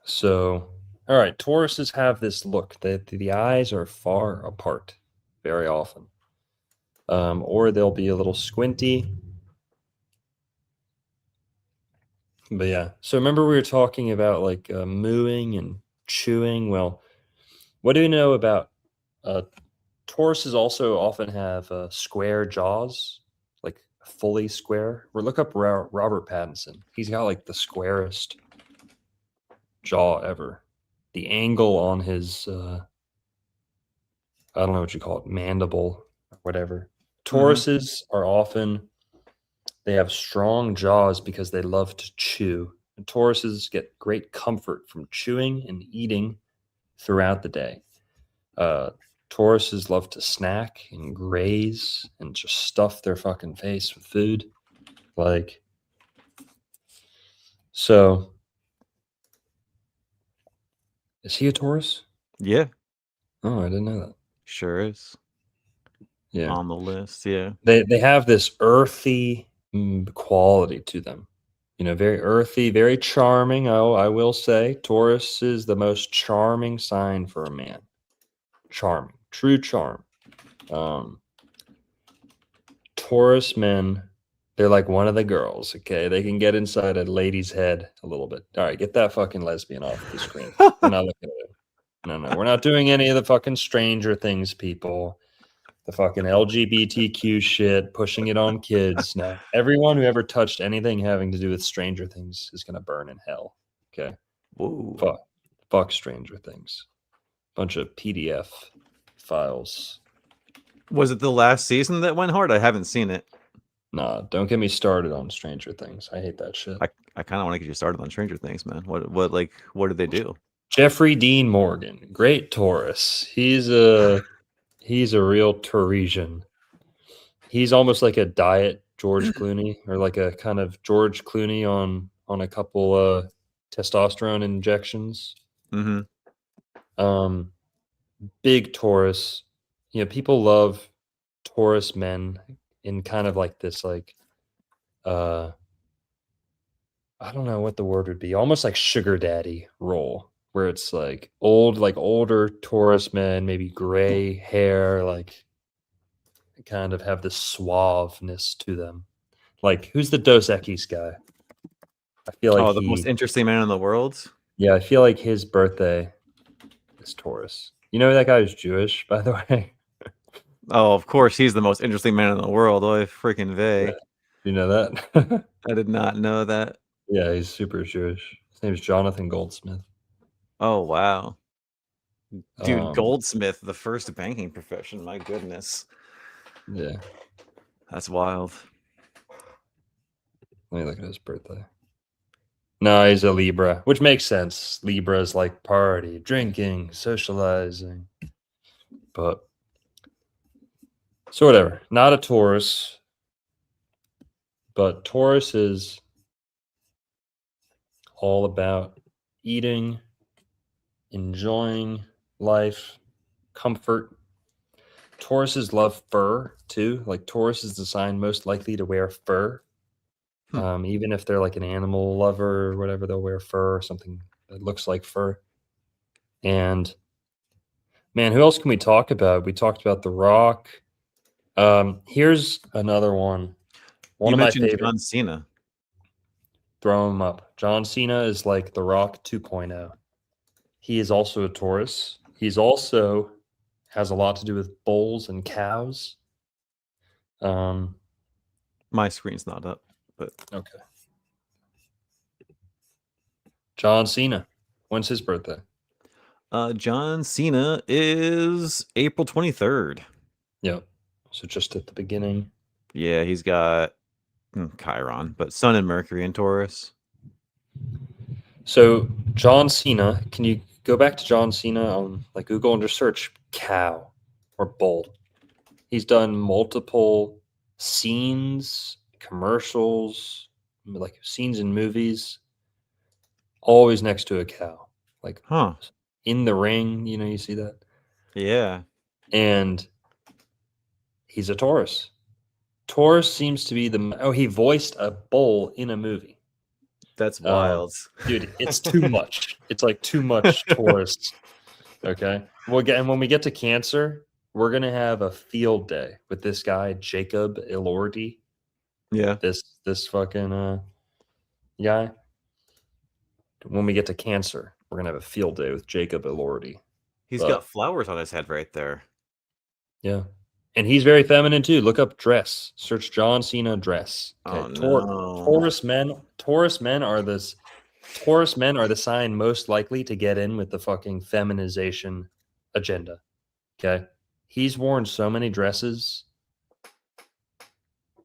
So, all right, Tauruses have this look that the eyes are far apart very often. Or they'll be a little squinty. But yeah, so remember we were talking about like mooing and chewing. Well, what do you know about Tauruses? Also often have square jaws, like fully square. Or look up Robert Pattinson. He's got like the squarest jaw ever. The angle on his I don't know what you call it, mandible or whatever. Tauruses are often, they have strong jaws because they love to chew. And Tauruses get great comfort from chewing and eating throughout the day. Tauruses love to snack and graze and just stuff their fucking face with food. Like, so, is he a Taurus? Yeah, Oh, I didn't know that. sure is. Yeah. On the list, yeah. They have this earthy quality to them. You know, very earthy, very charming. Oh, I will say, Taurus is the most charming sign for a man. Charming, true charm. Taurus men, they're like one of the girls. Okay, they can get inside a lady's head a little bit. All right, get that fucking lesbian off the screen. We're not looking at it. No, we're not doing any of the fucking Stranger Things people. The fucking LGBTQ shit, pushing it on kids. No, everyone who ever touched anything having to do with Stranger Things is gonna burn in hell. Okay, Whoa. fuck Stranger Things. Bunch of PDF files. Was it the last season that went hard? I haven't seen it. Nah, don't get me started on Stranger Things. I hate that shit. I kind of want to get you started on Stranger Things, man. What did they do? Jeffrey Dean Morgan, great Taurus. He's a real Tauresian. He's almost like a diet George Clooney, or like a kind of George Clooney on a couple testosterone injections. Mm-hmm. Big Taurus. You know, people love Taurus men in kind of like this, like I don't know what the word would be, almost like sugar daddy role, where it's like older Taurus men, maybe gray hair, like kind of have this suaveness to them. Like, who's the Dos Equis guy? I feel like the most interesting man in the world. Yeah, I feel like his birthday is Taurus. You know that guy is Jewish, by the way. Oh, of course, he's the most interesting man in the world. Oh, freaking vey. Yeah. You know that? I did not know that. Yeah, he's super Jewish. His name's Jonathan Goldsmith. Oh, wow. Dude, Goldsmith, the first banking profession. My goodness. Yeah. That's wild. Let me look at his birthday. No, he's a Libra, which makes sense. Libra is like party, drinking, socializing. But so whatever. Not a Taurus. But Taurus is all about eating, enjoying life, comfort. Tauruses love fur too. Like, Taurus is the sign most likely to wear fur. Even if they're like an animal lover or whatever, they'll wear fur or something that looks like fur. And man, who else can we talk about? We talked about The Rock. Here's another one. One of my favorites. John Cena. Throw him up. John Cena is like The Rock 2.0. He is also a Taurus. He's also has a lot to do with bulls and cows. My screen's not up, but okay. John Cena. When's his birthday? John Cena is April 23rd. Yep. So just at the beginning. Yeah, he's got Chiron, but Sun and Mercury in Taurus. So John Cena, can you go back to John Cena on like Google and just search cow or bull? He's done multiple scenes, commercials, like scenes in movies, always next to a cow. like Huh. in the ring. You know, you see that, Yeah. and he's a Taurus. Taurus seems to be he voiced a bull in a movie. That's wild. Dude, it's too much. It's like too much Taurus. Okay. And when we get to Cancer, we're gonna have a field day with this guy, Jacob Elordi. Yeah. This fucking guy. When we get to Cancer, we're gonna have a field day with Jacob Elordi. He's But got flowers on his head right there. yeah. And he's very feminine too. Look up dress. Search John Cena dress. Okay. Oh no. Taurus men are the sign most likely to get in with the fucking feminization agenda. Okay. He's worn so many dresses.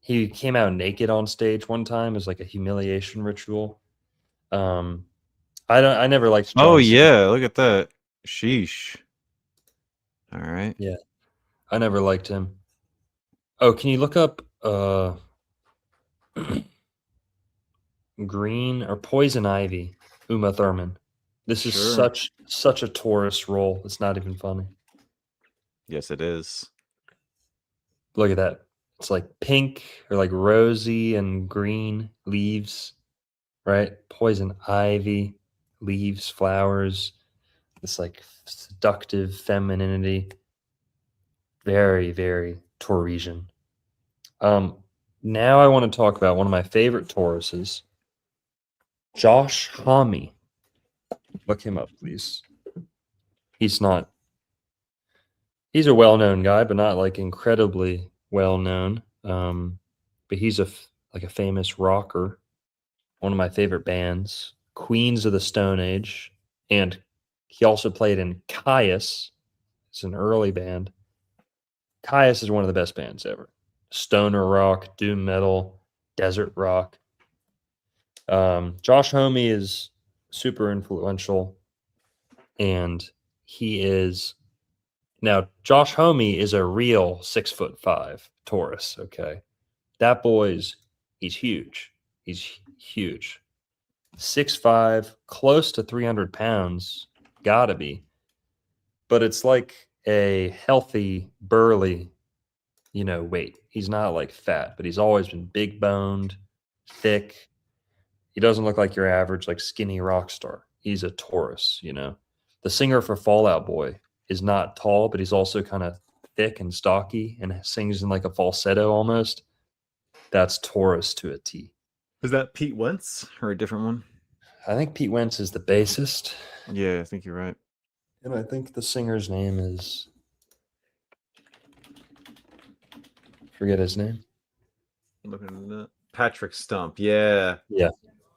He came out naked on stage one time as like a humiliation ritual. I never liked John Oh Cena. yeah, look at that. Sheesh. All right. Yeah. I never liked him. Oh, can you look up green or poison ivy, Uma Thurman? This is Sure. such a Taurus role. It's not even funny. Yes, it is. Look at that. It's like pink or like rosy and green leaves, right? Poison ivy, leaves, flowers. This like seductive femininity. Very, very Tauresian. Now I want to talk about one of my favorite Tauruses, Josh Homme. Look him up, please. He's a well-known guy, but not like incredibly well-known. But he's a famous rocker. One of my favorite bands, Queens of the Stone Age, and he also played in Caius. It's an early band. Caius is one of the best bands ever. Stoner rock, doom metal, desert rock. Josh Homme is super influential, and Josh Homme is a real 6'5" Taurus. Okay, that he's huge. He's huge. 6'5", close to 300 pounds, gotta be. But it's like a healthy, burly, weight. He's not like fat, but he's always been big boned, thick. He doesn't look like your average like skinny rock star. He's a Taurus, The singer for Fall Out Boy is not tall, but he's also kind of thick and stocky and sings in like a falsetto almost. That's Taurus to a T. Is that Pete Wentz or a different one? I think Pete Wentz is the bassist. Yeah, I think you're right. And I think the singer's name is... forget his name. I'm looking at that. Patrick Stump. Yeah. Yeah.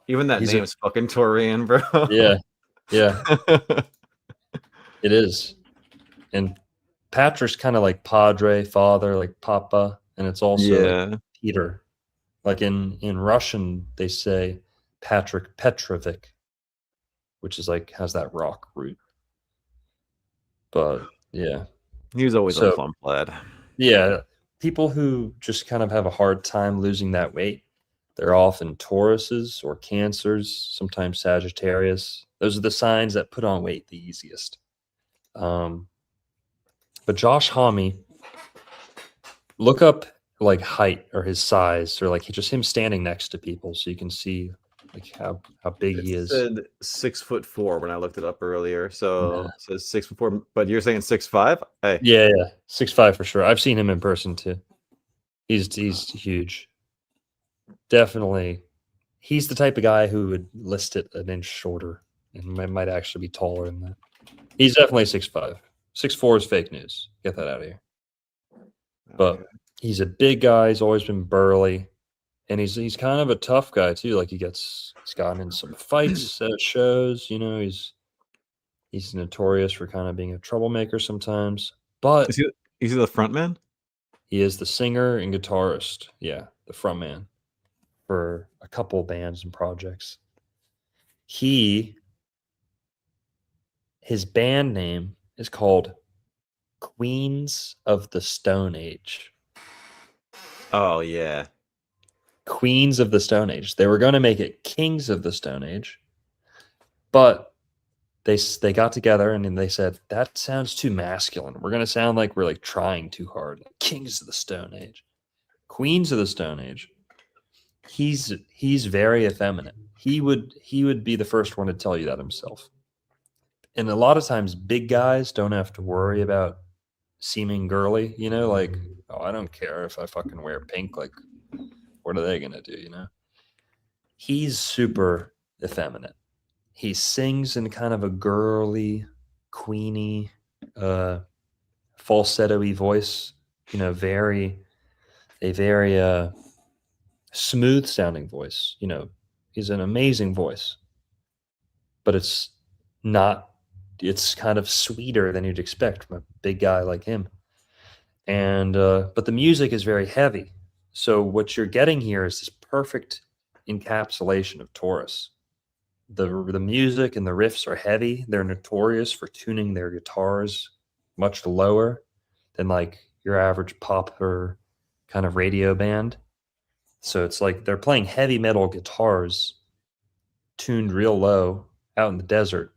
Even that name's fucking Taurian, bro. Yeah. Yeah. It is. And Patrick's kind of like Padre, father, like Papa. And it's also like Peter. Like in Russian, they say Patrick Petrovic, which is like, has that rock root. But yeah. He was always a plump lad. Yeah. People who just kind of have a hard time losing that weight, they're often Tauruses or Cancers, sometimes Sagittarius. Those are the signs that put on weight the easiest. But Josh Homme, look up like height or his size, or like just him standing next to people, so you can see like how big he is. It said 6'4" when I looked it up earlier. So it says 6'4", but you're saying 6'5"? Hey. Yeah, 6'5" for sure. I've seen him in person too. He's huge. Definitely, he's the type of guy who would list it an inch shorter and might actually be taller than that. He's definitely 6'5". 6'4" is fake news. Get that out of here. But he's a big guy. He's always been burly, and he's kind of a tough guy too. Like he's gotten in some fights at shows. He's notorious for kind of being a troublemaker sometimes. But is he the front man? He is the singer and guitarist. Yeah, the front man for a couple bands and projects. His band name is called Queens of the Stone Age. Oh, yeah. Queens of the Stone Age. They were going to make it Kings of the Stone Age, but they got together and then they said, that sounds too masculine. We're gonna sound like we're like trying too hard. Like kings of the Stone Age, queens of the Stone Age. He's very effeminate. He would be the first one to tell you that himself. And a lot of times big guys don't have to worry about seeming girly, you know, like, oh, I don't care if I fucking wear pink, like what are they gonna do, you know? He's super effeminate. He sings in kind of a girly, queeny, falsetto-y voice, you know, very smooth sounding voice. You know, he's an amazing voice, but it's kind of sweeter than you'd expect from a big guy like him. And but the music is very heavy. So what you're getting here is this perfect encapsulation of Taurus. The music and the riffs are heavy. They're notorious for tuning their guitars much lower than like your average pop or kind of radio band. So it's like they're playing heavy metal guitars tuned real low out in the desert.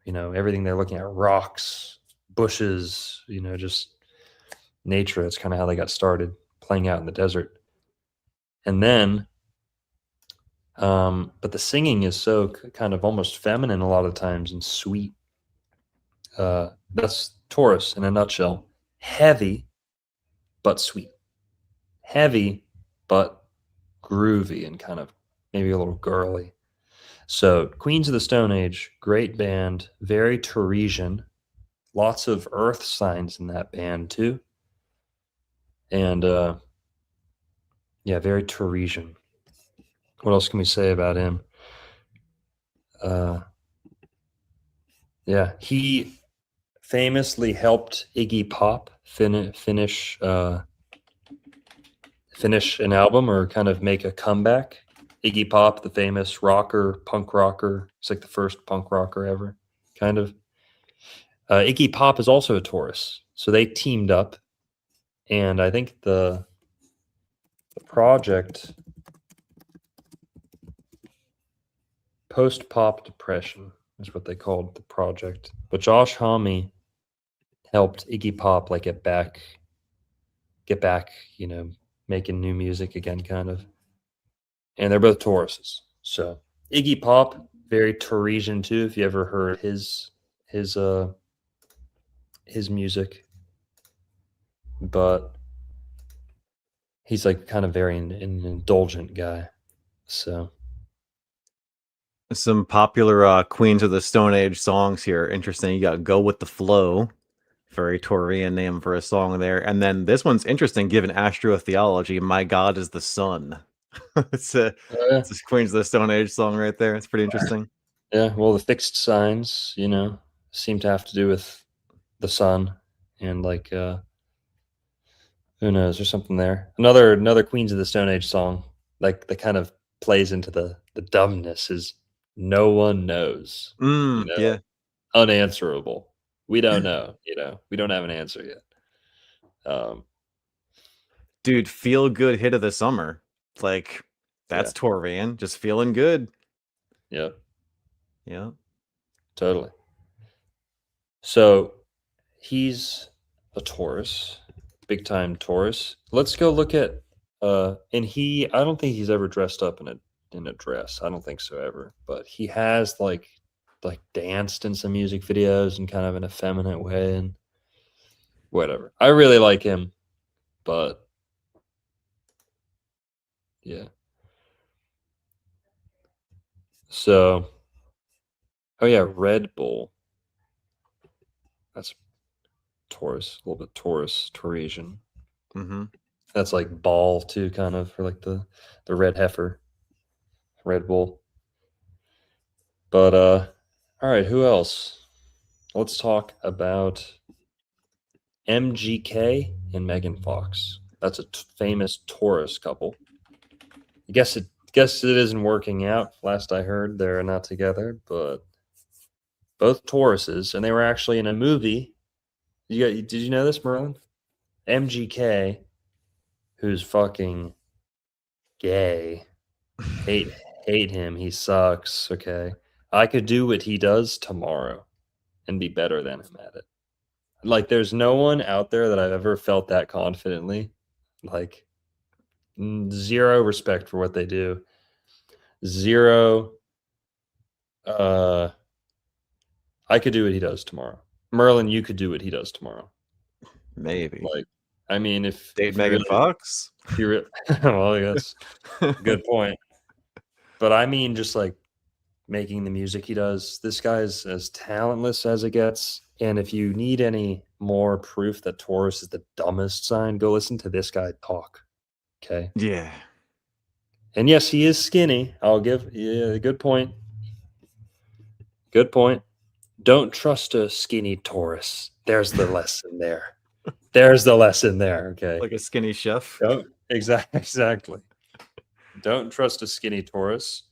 You know, everything they're looking at, rocks, bushes, you know, just nature. That's kind of how they got started, playing out in the desert. And then but the singing is so kind of almost feminine a lot of times and sweet. That's Taurus in a nutshell. Heavy, but sweet. Heavy, but groovy and kind of maybe a little girly. So Queens of the Stone Age, great band, very Tauresian. Lots of earth signs in that band too. And yeah, very Tauresian. What else can we say about him? Yeah, he famously helped Iggy Pop finish an album or kind of make a comeback. Iggy Pop, the famous rocker, punk rocker. It's like the first punk rocker ever, kind of. Iggy Pop is also a Taurus, so they teamed up, and I think the project Post-Pop Depression is what they called the project. But Josh Homme helped Iggy Pop like get back, you know, making new music again, kind of. And they're both Tauruses. So Iggy Pop, very Tauresian too. If you ever heard his music, but he's like kind of very an indulgent guy. So Some popular Queens of the Stone Age songs here. Interesting. You got Go With the Flow. Very Taurian name for a song there. And then this one's interesting given astrotheology. My God is the Sun. it's a Queens of the Stone Age song right there. It's pretty interesting. Yeah, well, the fixed signs, you know, seem to have to do with the sun and like who knows, there's something there. Another Queens of the Stone Age song, like that kind of plays into the dumbness is No One Knows. You know? Yeah. Unanswerable. We don't know, you know. We don't have an answer yet. Dude, feel good hit of the summer. Like that's Taurian, just feeling good. Yeah. Yeah. Totally. So he's a Taurus, big time Taurus. Let's go look at and I don't think he's ever dressed up in a dress. I don't think so ever. But he has like danced in some music videos in kind of an effeminate way and whatever. I really like him, but yeah. So oh yeah, Red Bull. That's Taurus, a little bit Taurasian. Mm-hmm. That's like ball too, kind of, for like the red heifer, Red Bull. But all right, who else? Let's talk about MGK and Megan Fox. That's a famous Taurus couple. I guess it isn't working out. Last I heard, they're not together, but both Tauruses, and they were actually in a movie. Did you know this, Merlin? MGK, who's fucking gay. Hate him. He sucks. Okay. I could do what he does tomorrow and be better than him at it. Like, there's no one out there that I've ever felt that confidently. Like, zero respect for what they do. Zero. I could do what he does tomorrow. Merlin, you could do what he does tomorrow. Maybe. Like, I mean, if Date if Megan Fox? if you well, I guess good point. But I mean, just like making the music he does. This guy's as talentless as it gets. And if you need any more proof that Taurus is the dumbest sign, go listen to this guy talk. Okay. Yeah. And yes, he is skinny. I'll give good point. Good point. Don't trust a skinny Taurus. There's the lesson there. There's the lesson there. Okay. Like a skinny chef. Don't, exactly. Don't trust a skinny Taurus.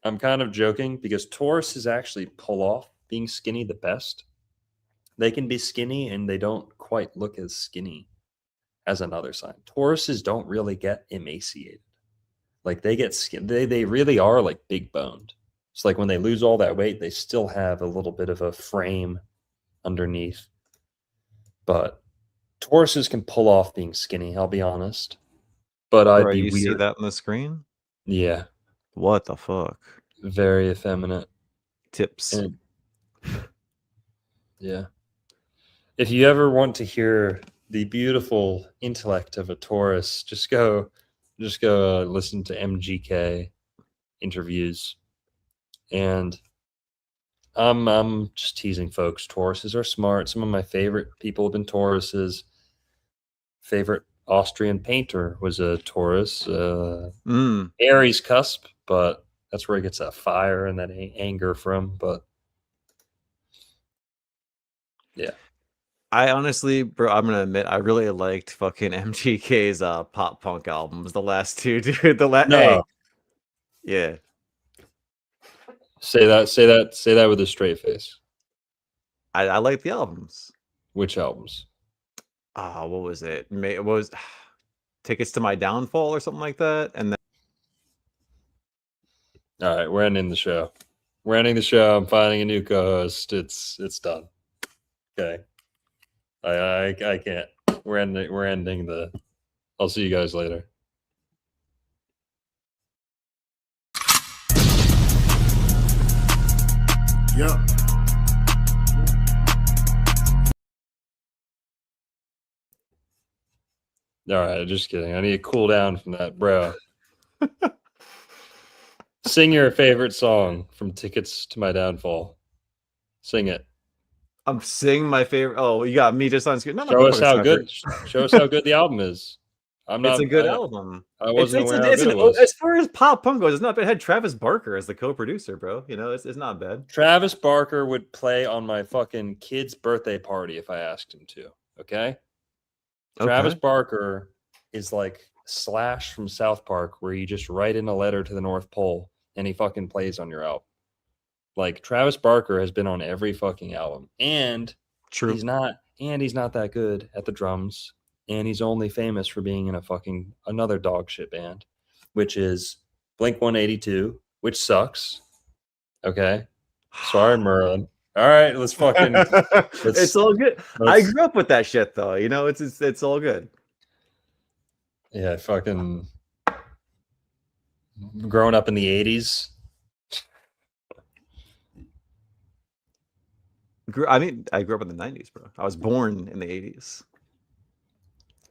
I'm kind of joking because Tauruses actually pull off being skinny the best. They can be skinny and they don't quite look as skinny as another sign. Tauruses don't really get emaciated. Like they get skin. They really are like big boned. It's like when they lose all that weight, they still have a little bit of a frame underneath. But Tauruses can pull off being skinny, I'll be honest. But I'd be you weird. See that on the screen? Yeah. What the fuck? Very effeminate. Tips. And, yeah. If you ever want to hear the beautiful intellect of a Taurus, just go listen to MGK interviews. And I'm just teasing folks. Tauruses are smart. Some of my favorite people have been Tauruses. Favorite Austrian painter was a Taurus. Aries cusp, but that's where he gets that fire and that anger from. But yeah. I honestly, bro, I'm gonna admit, I really liked fucking MGK's pop punk albums. The last two, dude. No. Yeah. Say that with a straight face. I like the albums. Which albums? What was it? It was Tickets to My Downfall or something like that. And then all right, we're ending the show. We're ending the show. I'm finding a new co-host. It's done. Okay. I can't. We're ending the. I'll see you guys later. Yep. All right, just kidding. I need to cool down from that, bro. Sing your favorite song from Tickets to My Downfall. Sing it. I'm singing my favorite. Oh, you got me just on screen. No, Show us how good. Show us how good the album is. It's a good album. I wasn't aware how good it was. As far as pop punk goes, it's not bad. It had Travis Barker as the co-producer, bro. You know, it's not bad. Travis Barker would play on my fucking kid's birthday party if I asked him to. Okay. Travis Barker is like Slash from South Park, where you just write in a letter to the North Pole and he fucking plays on your album. Like Travis Barker has been on every fucking album, and true, he's not that good at the drums, and he's only famous for being in another dog shit band, which is Blink-182, which sucks. Okay, sorry, Merlin. All right, let's fucking. It's all good. I grew up with that shit, though. You know, it's all good. Yeah, fucking growing up in the 80s. I grew up in the 90s, bro. I was born in the 80s.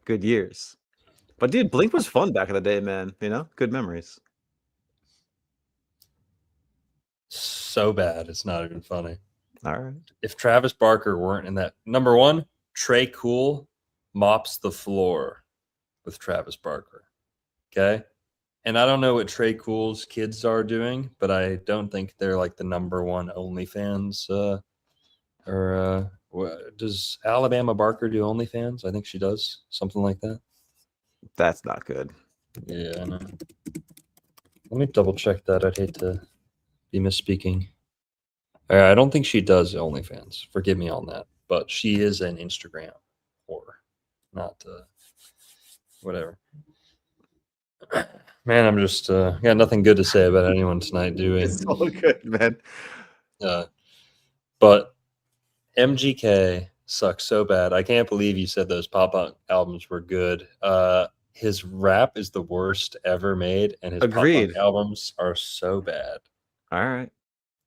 Good years. But dude, Blink was fun back in the day, man. You know, good memories. So bad, it's not even funny. All right. If Travis Barker weren't in that, number one, Trey Cool mops the floor with Travis Barker. Okay. And I don't know what Trey Cool's kids are doing, but I don't think they're like the number one OnlyFans. Does Alabama Barker do OnlyFans? I think she does. Something like that. That's not good. Yeah, I know. Let me double check that. I'd hate to be misspeaking. I don't think she does OnlyFans. Forgive me on that. But she is an Instagram whore. Not whatever. Man, I'm just got nothing good to say about anyone tonight, do we? It's all good, man. But MGK sucks so bad. I can't believe you said those pop punk albums were good. His rap is the worst ever made, and his pop punk Agreed. albums are so bad. All right.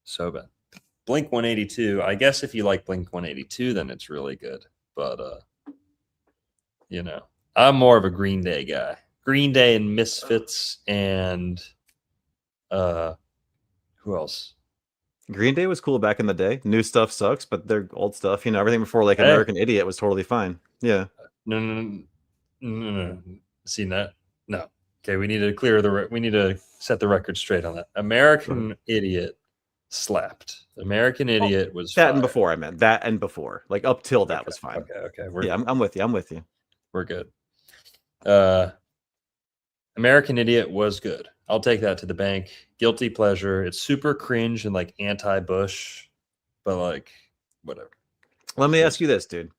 So bad. Blink 182. I guess if you like Blink 182, then it's really good. But you know, I'm more of a Green Day guy. Green Day and Misfits and who else? Green Day was cool back in the day. New stuff sucks, but their old stuff, everything before like Hey. American Idiot was totally fine. Yeah. No. See that? No. Okay, we need to we need to set the record straight on that. American Idiot slapped. American Idiot was That fire. and before, I meant that and before. Like up till that was fine. Okay. I'm with you. I'm with you. We're good. American Idiot was good. I'll take that to the bank. Guilty pleasure. It's super cringe and like anti-Bush, but like whatever. Let me ask you this, dude.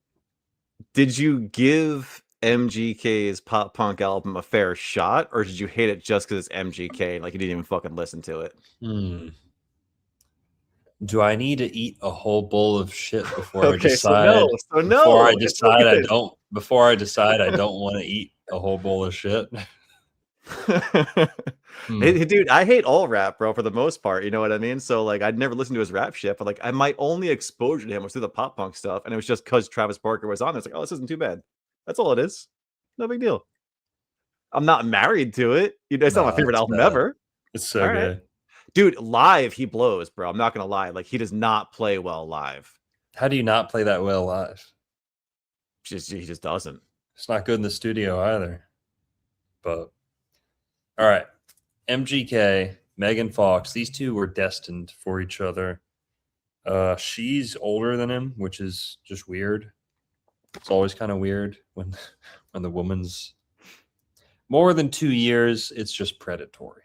Did you give MGK's pop punk album a fair shot, or did you hate it just because it's MGK and like you didn't even fucking listen to it? Do I need to eat a whole bowl of shit before I Okay, decide? so no. Before I it's decide I good. don't. Before I decide I don't want to eat a whole bowl of shit. Hey, dude, I hate all rap, bro, for the most part. You know what I mean? So like, I'd never listened to his rap shit, but like, my only exposure to him was through the pop punk stuff, and it was just because Travis Barker was on. It's like, oh, this isn't too bad. That's all it is. No big deal. I'm not married to it. It's not my favorite album ever. It's so All good. right. Dude, live he blows, bro. I'm not gonna lie. Like, he does not play well live. How do you not play that well live? He just doesn't. It's not good in the studio either. But all right. MGK, Megan Fox, these two were destined for each other. She's older than him, which is just weird. It's always kind of weird when the woman's more than 2 years. It's just predatory.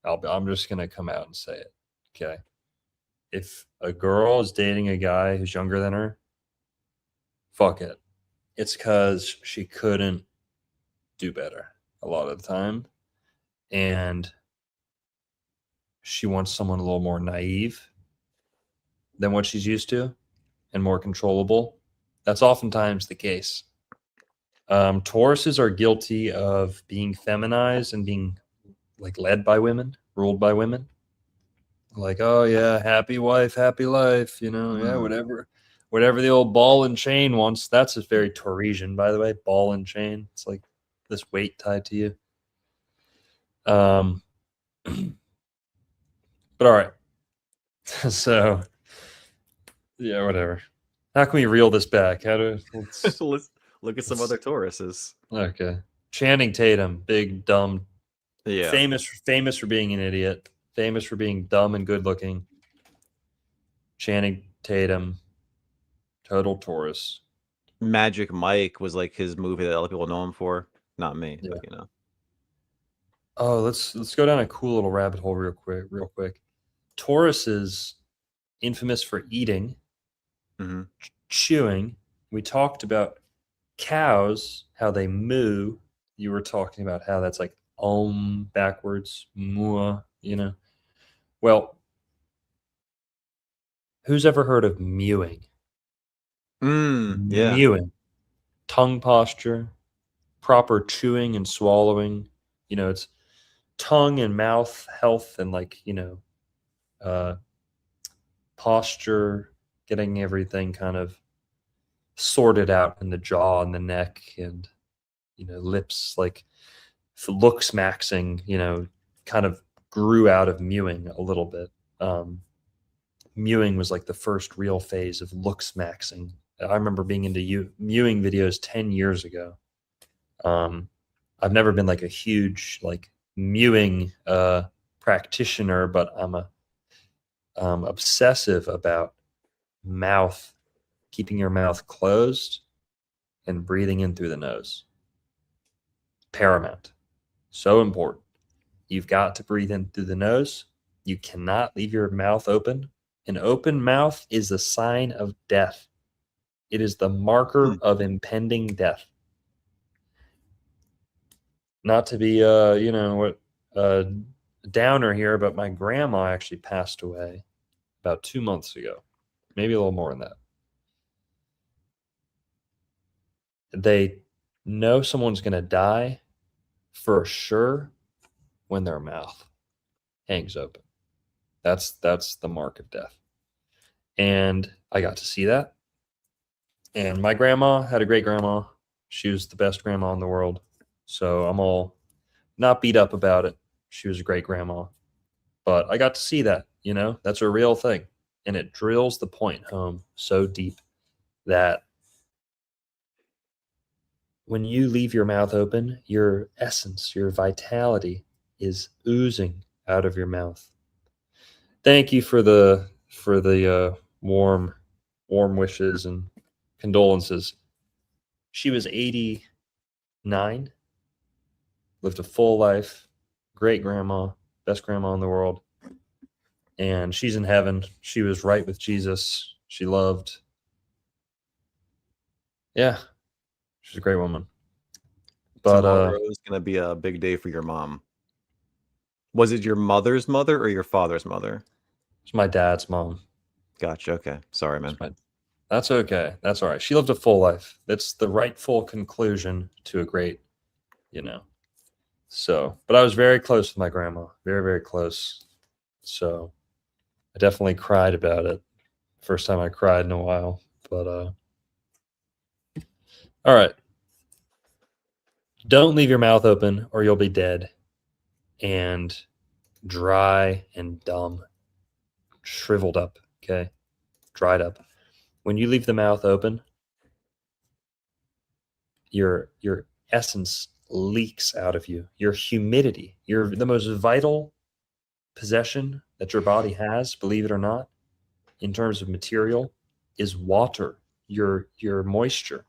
I'm just gonna come out and say it. Okay. If a girl is dating a guy who's younger than her, fuck it. It's because she couldn't do better a lot of the time. And she wants someone a little more naive than what she's used to and more controllable. That's oftentimes the case. Tauruses are guilty of being feminized and being like led by women, ruled by women. Like, oh yeah, happy wife, happy life, yeah, whatever the old ball and chain wants. That's a very Tauresian, by the way, ball and chain. It's like this weight tied to you. But all right. So yeah, whatever. How can we reel this back? Let's look at some other Tauruses. Okay. Channing Tatum, big dumb, Yeah. famous for being an idiot, famous for being dumb and good looking. Channing Tatum, total Taurus. Magic Mike was like his movie that other people know him for. Not me, Yeah. but Oh, let's go down a cool little rabbit hole real quick. Taurus is infamous for eating, chewing. We talked about cows, how they moo. You were talking about how that's like backwards, mua, Well, who's ever heard of mewing? Yeah. Mewing. Tongue posture, proper chewing and swallowing. It's tongue and mouth health and like, posture, getting everything kind of sorted out in the jaw and the neck and, lips, like looks maxing, kind of grew out of mewing a little bit. Mewing was like the first real phase of looks maxing. I remember being into mewing videos 10 years ago. I've never been like a huge like mewing practitioner, but I'm obsessive about keeping your mouth closed and breathing in through the nose. Paramount. So important. You've got to breathe in through the nose. You cannot leave your mouth open. An open mouth is a sign of death. It is the marker of impending death. Not to be downer here, but my grandma actually passed away about 2 months ago, maybe a little more than that. They know someone's going to die for sure when their mouth hangs open. That's the mark of death. And I got to see that. And my grandma had a great grandma. She was the best grandma in the world. So I'm all not beat up about it. She was a great grandma. But I got to see that, you know, that's a real thing. And it drills the point home so deep that when you leave your mouth open, your essence, your vitality is oozing out of your mouth. Thank you for the warm wishes and condolences. She was 89, lived a full life, great grandma, best grandma in the world. And she's in heaven. She was right with Jesus. She loved. Yeah, she's a great woman. But tomorrow is going to be a big day for your mom. Was it your mother's mother or your father's mother? it's my dad's mom. Gotcha. Okay. Sorry, man. That's okay. That's all right. She lived a full life. That's the rightful conclusion to a great, you know. So, but I was very close with my grandma. Very, very close. So I definitely cried about it. First time I cried in a while. But all right. Don't leave your mouth open or you'll be dead and dry and dumb, shriveled up, okay? Dried up. When you leave the mouth open, your essence leaks out of you. Your humidity, the most vital possession that your body has, believe it or not, in terms of material, is water, your moisture.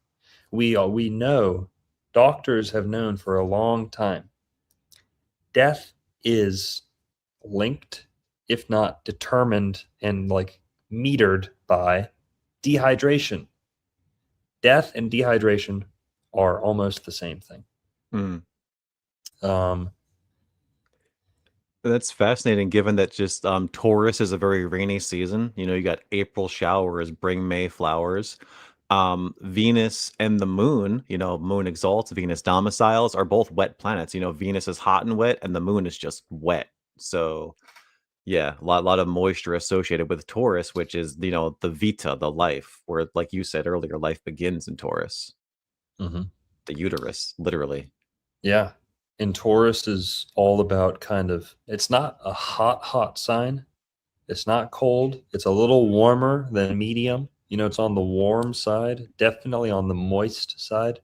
We know, doctors have known for a long time, death is linked, if not determined and like metered by dehydration. Death and dehydration are almost the same thing. That's fascinating, given that just Taurus is a very rainy season. You know, you got April showers bring May flowers. Venus and the moon, you know, moon exalts, Venus domiciles, are both wet planets. You know, Venus is hot and wet, and the moon is just wet. So, yeah, a lot of moisture associated with Taurus, which is, you know, the vita, the life, where, like you said earlier, life begins in Taurus. Mm-hmm. The uterus, literally. Yeah. And Taurus is all about kind of, it's not a hot sign. It's not cold. It's a little warmer than medium. You know, it's on the warm side, definitely on the moist side.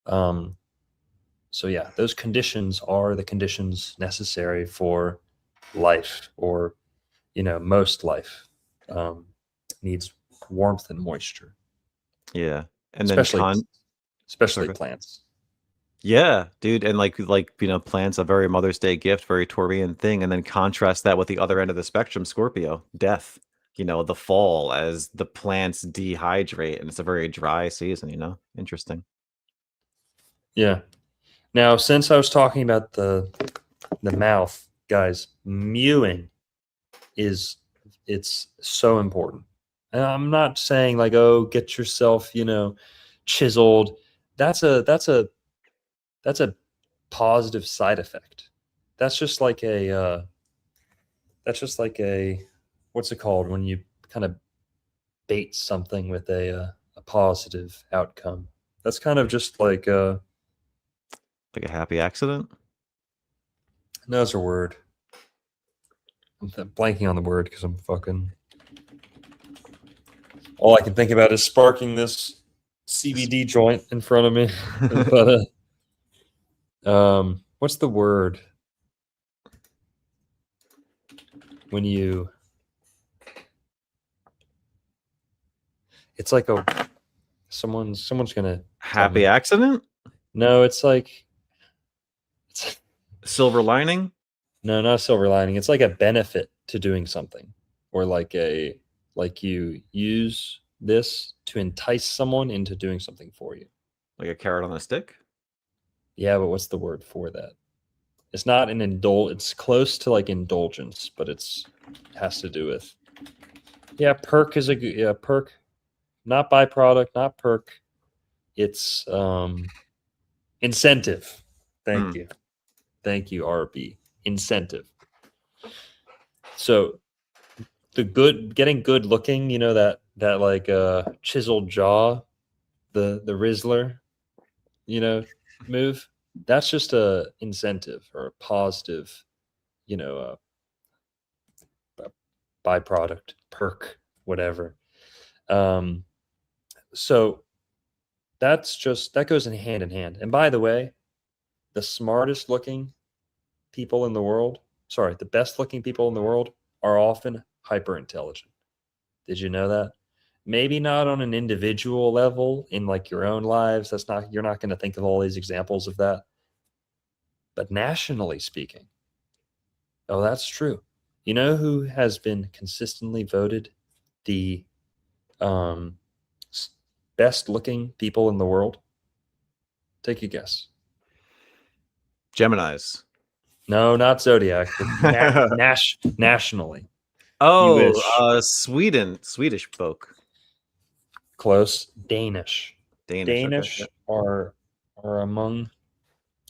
So yeah, those conditions are the conditions necessary for life, or, you know, most life needs warmth and moisture. Yeah. And Especially then especially plants. Yeah, dude, and like you know, plants a very Mother's Day gift, very Taurian thing, and then contrast that with the other end of the spectrum, Scorpio, death. You know, the fall as the plants dehydrate, and it's a very dry season. You know, interesting. Yeah. Now, since I was talking about the mouth, guys, mewing it's so important. And I'm not saying like, oh, get yourself, you know, chiseled. That's a positive side effect. That's just like a what's it called when you kind of bait something with a positive outcome. That's kind of just like a happy accident. No, it's a word. I'm blanking on the word because I'm fucking. All I can think about is sparking this CBD joint in front of me. But what's the word when you? It's like someone's gonna happy accident. No, it's like it's silver lining. No, not a silver lining. It's like a benefit to doing something, or like you use this to entice someone into doing something for you. Like a carrot on a stick? Yeah, but what's the word for that? It's not an it's close to like indulgence, but it has to do with Yeah, perk is a good, yeah, perk, not byproduct, not perk. It's incentive. Thank you. Thank you, RB. Incentive. So getting good looking, that like chiseled jaw, the Rizzler, move. That's just a incentive or a positive, uh, byproduct, perk, whatever. Um, so that goes in hand in hand. And by the way, the smartest looking people in the world, sorry, the best looking people in the world are often hyper intelligent. Did you know that? Maybe not on an individual level in like your own lives. You're not going to think of all these examples of that. But nationally speaking, oh, that's true. You know who has been consistently voted the um, best looking people in the world? Take a guess. Geminis. No, not Zodiac, but nationally. You wish. Swedish folk. Close. Danish. Danish. Okay. Danish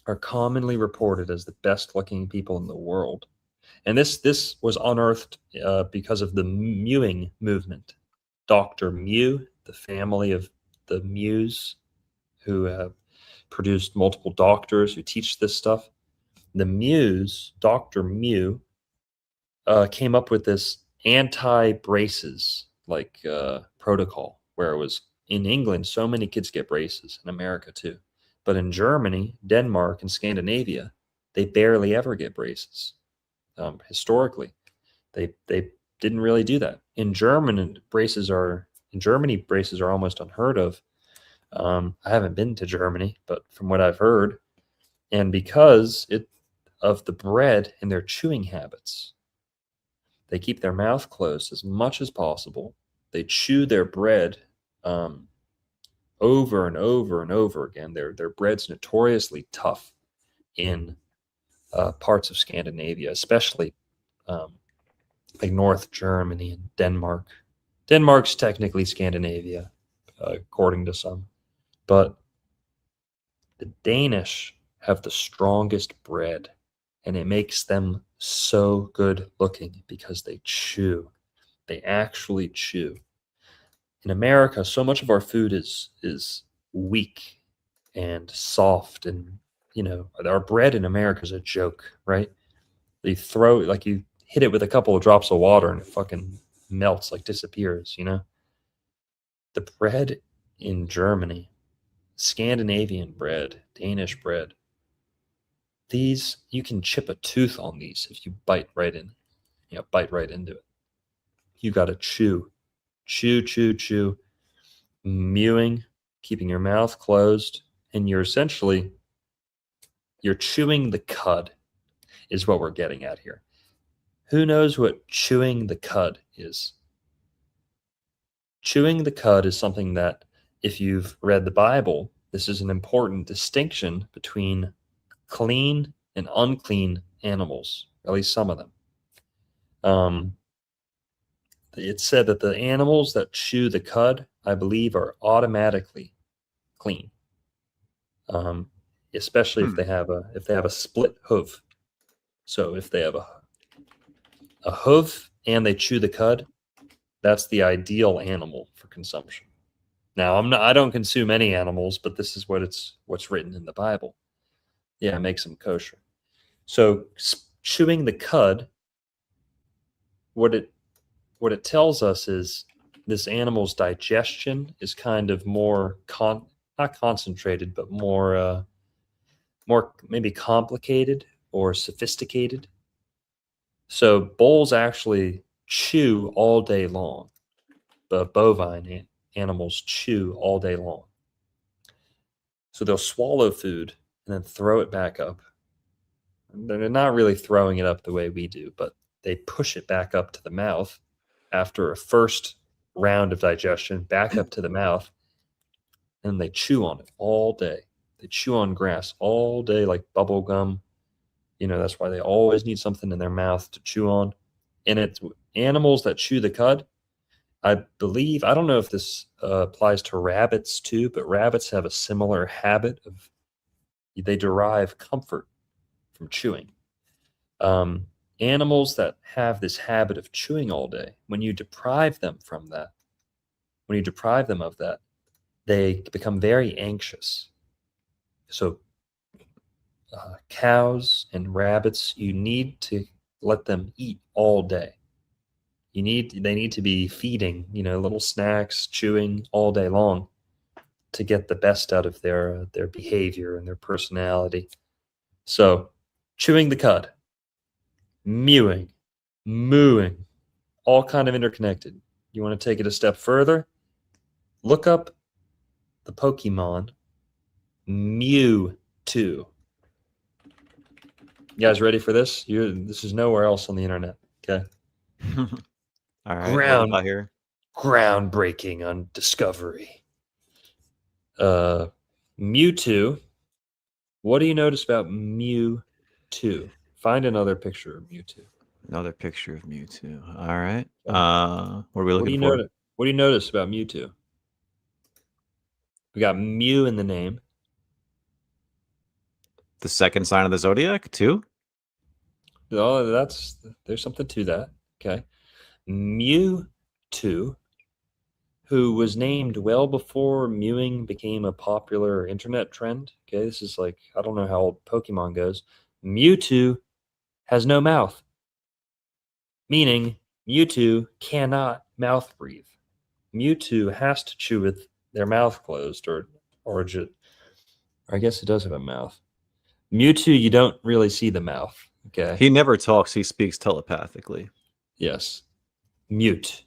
are commonly reported as the best looking people in the world. And this was unearthed because of the Mewing movement. Dr. Mew, the family of the Mews, who have produced multiple doctors who teach this stuff. The Mews, Dr. Mew, came up with this anti-braces protocol, where it was in England, so many kids get braces, in America too. But in Germany, Denmark, and Scandinavia, they barely ever get braces. Historically, they didn't really do that. In Germany, braces are almost unheard of. I haven't been to Germany, but from what I've heard, and because of the bread and their chewing habits, they keep their mouth closed as much as possible. They chew their bread over and over and over again. Their bread's notoriously tough in parts of Scandinavia, especially like North Germany and Denmark. Denmark's technically Scandinavia, according to some, but the Danish have the strongest bread, and it makes them so good looking because they chew. They actually chew. In America, so much of our food is weak and soft, and our bread in America is a joke, right? You hit it with a couple of drops of water and it fucking melts, like disappears. The bread in Germany, Scandinavian bread, Danish bread, these, you can chip a tooth on these if you bite right into it. You got to chew, mewing, keeping your mouth closed, and you're chewing the cud is what we're getting at here. Who knows what chewing the cud is? Chewing the cud is something that, if you've read the Bible, this is an important distinction between clean and unclean animals, at least some of them. It's said that the animals that chew the cud, I believe, are automatically clean, especially if they have a split hoof. So if they have a hoof and they chew the cud, that's the ideal animal for consumption. Now, I don't consume any animals, but this is what's written in the Bible. Yeah, it makes them kosher. So chewing the cud, what it tells us is this animal's digestion is kind of more not concentrated, but more maybe complicated or sophisticated. So bulls actually chew all day long, but bovine animals chew all day long. So they'll swallow food and then throw it back up. They're not really throwing it up the way we do, but they push it back up to the mouth after a first round of digestion, back up to the mouth, and they chew on it all day. They chew on grass all day like bubble gum. That's why they always need something in their mouth to chew on. And it's animals that chew the cud, I believe, I don't know if this applies to rabbits too, but rabbits have a similar habit of, they derive comfort from chewing. Animals that have this habit of chewing all day, when you deprive them from that, when you deprive them of that, they become very anxious. So cows and rabbits, you need to let them eat all day. They need to be feeding, little snacks, chewing all day long to get the best out of their behavior and their personality. So, chewing the cud, mewing, mooing, all kind of interconnected. You want to take it a step further? Look up the Pokemon Mewtwo. You guys ready for this? This is nowhere else on the internet. Okay. All right. What about here? Groundbreaking on Discovery. Mewtwo. What do you notice about Mewtwo? Find another picture of Mewtwo. Another picture of Mewtwo. All right. What are we looking for? What do you notice about Mewtwo? We got Mew in the name. The second sign of the Zodiac, too? Oh, there's something to that. Okay. Mewtwo, who was named well before mewing became a popular internet trend. Okay, this is like, I don't know how old Pokemon goes. Mewtwo has no mouth, meaning Mewtwo cannot mouth breathe. Mewtwo has to chew with their mouth closed, or I guess it does have a mouth. Mewtwo, you don't really see the mouth. Okay. He never talks. He speaks telepathically. Yes. Mewtwo,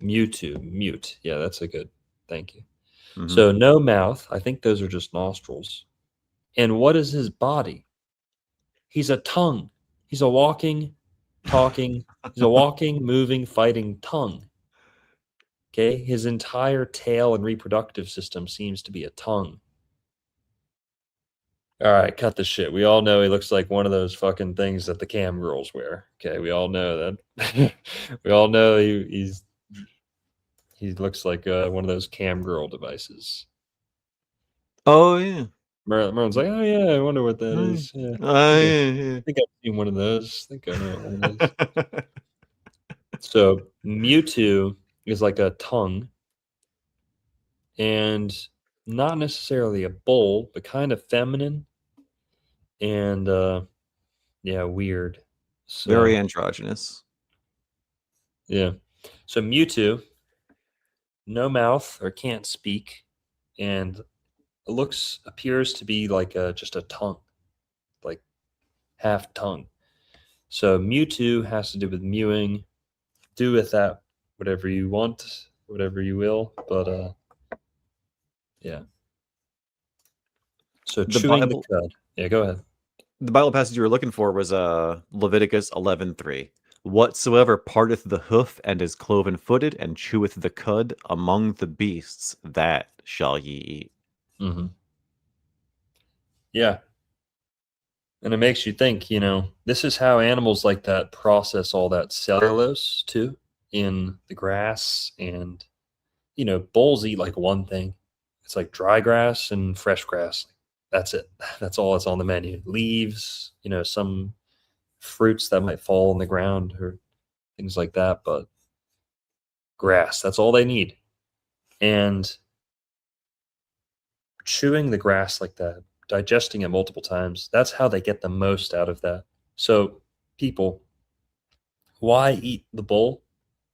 mute. Yeah, that's a good. Thank you. Mm-hmm. So no mouth. I think those are just nostrils. And what is his body? He's a tongue. He's a walking, talking. He's a walking, moving, fighting tongue. Okay, his entire tail and reproductive system seems to be a tongue. All right, cut the shit. We all know he looks like one of those fucking things that the cam girls wear. Okay, we all know that. We all know he looks like one of those cam girl devices. Oh yeah. Merlin's like, oh yeah, I wonder what that is. Yeah. Yeah. I think I've seen one of those. I think I know what one is. So Mewtwo is like a tongue, and not necessarily a bull, but kind of feminine, and weird. So, very androgynous. Yeah. So Mewtwo, no mouth or can't speak, and appears to be like just a tongue, like half tongue. So Mewtwo has to do with mewing. Do with that whatever you want, whatever you will. But yeah. So chewing the cud. Yeah, go ahead. The Bible passage you were looking for was Leviticus 11:3. Whatsoever parteth the hoof and is cloven-footed and cheweth the cud among the beasts, that shall ye eat. Mm-hmm. Yeah. And it makes you think, this is how animals like that process all that cellulose too in the grass. And, bulls eat like one thing. It's like dry grass and fresh grass. That's it. That's all that's on the menu. Leaves, some fruits that might fall on the ground or things like that. But grass, that's all they need. And chewing the grass like that, digesting it multiple times, that's how they get the most out of that. So people, why eat the bull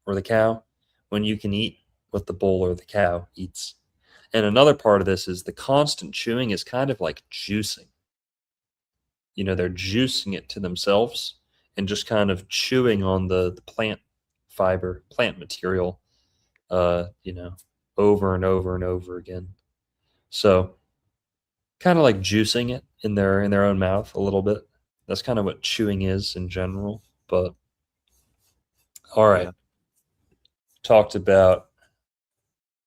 or the cow when you can eat what the bull or the cow eats? And another part of this is the constant chewing is kind of like juicing. They're juicing it to themselves and just kind of chewing on the plant fiber, plant material, over and over and over again. So kind of like juicing it in their own mouth a little bit. That's kind of what chewing is in general. But all right. Yeah. Talked about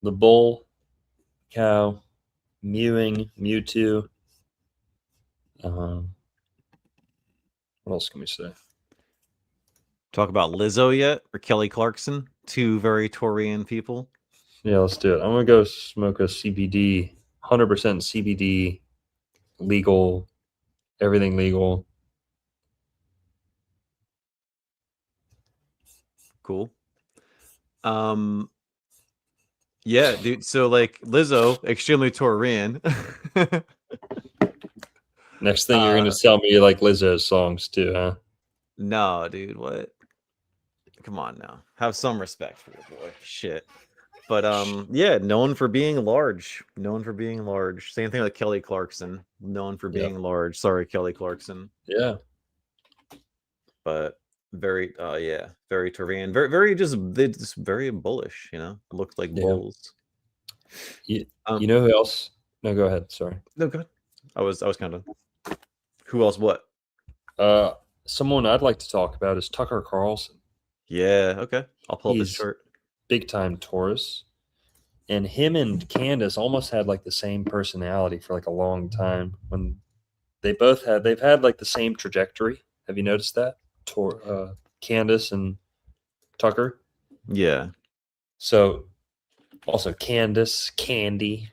the bull, cow, mewing, Mewtwo. What else can we say? Talk about Lizzo yet, or Kelly Clarkson? two very Taurian people? Yeah, let's do it. I'm gonna go smoke a CBD, 100% CBD, legal, everything legal. Cool. Yeah, dude. So like Lizzo, extremely Taurian. Next thing you're gonna tell me you like Lizzo's songs too, huh? No, dude. What? Come on now. Have some respect for your boy. Shit. But yeah, known for being large. Known for being large. Same thing like Kelly Clarkson. Known for being large. Sorry, Kelly Clarkson. Yeah. But very yeah, very Taurian. Very they just very bullish, you know. Looked like bulls. You know who else? No, go ahead. Sorry. No, go ahead. I was kind of. Who else? What? Someone I'd like to talk about is Tucker Carlson. Yeah. Okay. I'll pull up his He's chart. big time Taurus, and him and Candace almost had like the same personality for like a long time. When they've had like the same trajectory. Have you noticed that? Candace and Tucker. Yeah. So also Candace, Candy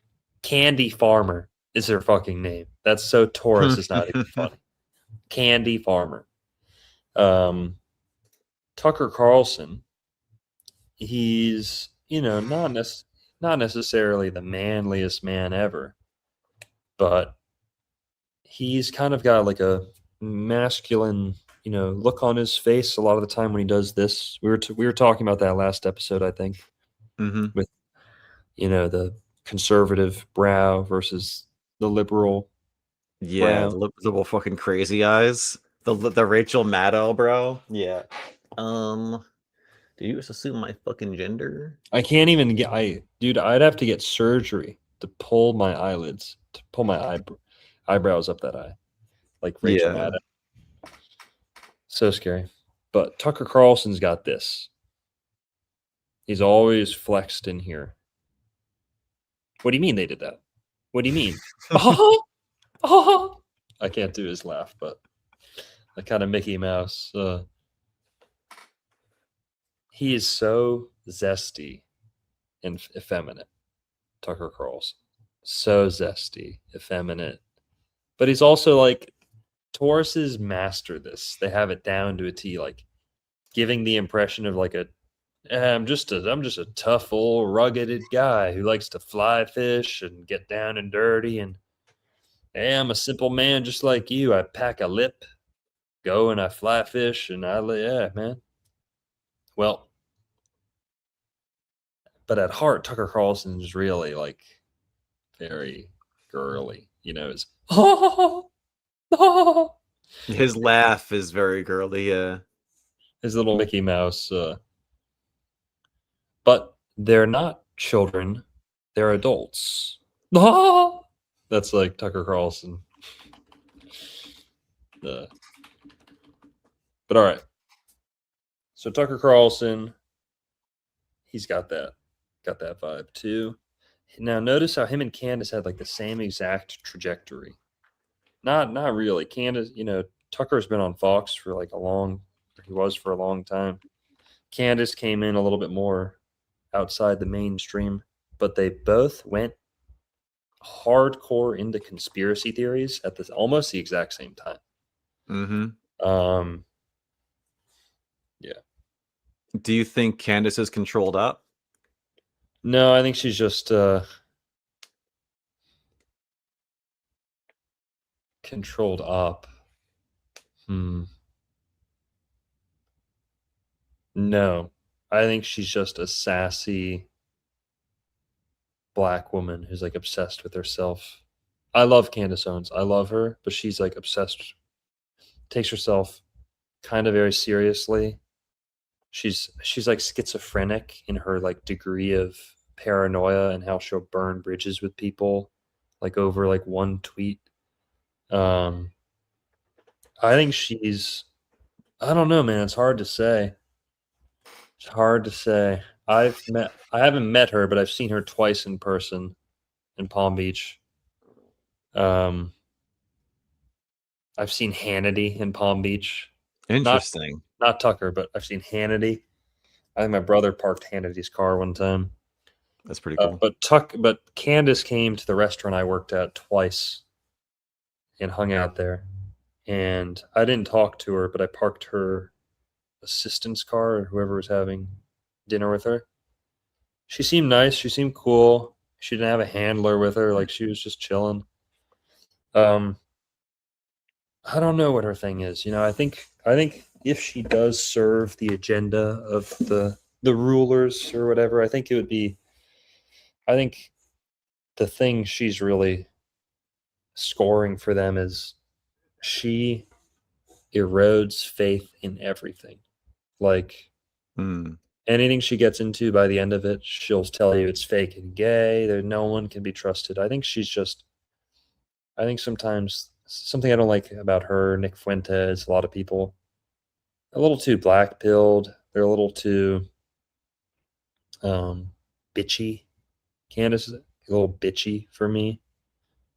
Farmer is her fucking name. That's so Taurus is not even funny. Candy Farmer. Tucker Carlson, he's, not necessarily the manliest man ever, but he's kind of got like a masculine, look on his face a lot of the time when he does this. We were talking about that last episode, I think, with the conservative brow versus the liberal. Yeah, brow. the liberal fucking crazy eyes. The Rachel Maddow, bro. Yeah. Do you just assume my fucking gender? I can't even dude, I'd have to get surgery to pull my eyelids, to pull my eyebrows up that eye. Like Rachel Maddow. So scary. But Tucker Carlson's got this. He's always flexed in here. What do you mean they did that? What do you mean? I can't do his laugh, but the kind of Mickey Mouse. He is so zesty and effeminate, Tucker Carlson. So zesty, effeminate. But he's also like, Tauruses master this. They have it down to a T, like giving the impression of like I'm just a tough old rugged guy who likes to fly fish and get down and dirty, and hey, I'm a simple man just like you. I pack a lip, go and I fly fish, and yeah, man. Well, but at heart, Tucker Carlson is really like very girly. Is his laugh is very girly. Yeah, his little Mickey Mouse. But they're not children; they're adults. That's like Tucker Carlson. But all right. So Tucker Carlson, he's got that vibe too. Now notice how him and Candace had like the same exact trajectory. Not really. Candace, Tucker's been on Fox for like he was for a long time. Candace came in a little bit more outside the mainstream, but they both went hardcore into conspiracy theories at almost the exact same time. Yeah. Do you think Candace is controlled up? No, I think she's just controlled up. No, I think she's just a sassy Black woman who's like obsessed with herself. I love Candace Owens. I love her, but she's like obsessed. Takes herself kind of very seriously. She's like schizophrenic in her like degree of paranoia and how she'll burn bridges with people like over like one tweet. I think I don't know, man. It's hard to say. It's hard to say. I haven't met her, but I've seen her twice in person in Palm Beach. I've seen Hannity in Palm Beach. Interesting. Not Tucker, but I've seen Hannity. I think my brother parked Hannity's car one time. That's pretty cool. But Candace came to the restaurant I worked at twice and hung out there. And I didn't talk to her, but I parked her assistant's car or whoever was having dinner with her. She seemed nice. She seemed cool. She didn't have a handler with her. Like she was just chilling. Um, I don't know what her thing is. I think if she does serve the agenda of the rulers or whatever, I think it would be. I think the thing she's really scoring for them is she erodes faith in everything. Like anything she gets into, by the end of it, she'll tell you it's fake and gay. There, no one can be trusted. I think she's just. I think sometimes something I don't like about her, Nick Fuentes, a lot of people, a little too black pilled. They're a little too bitchy. Candace is a little bitchy for me.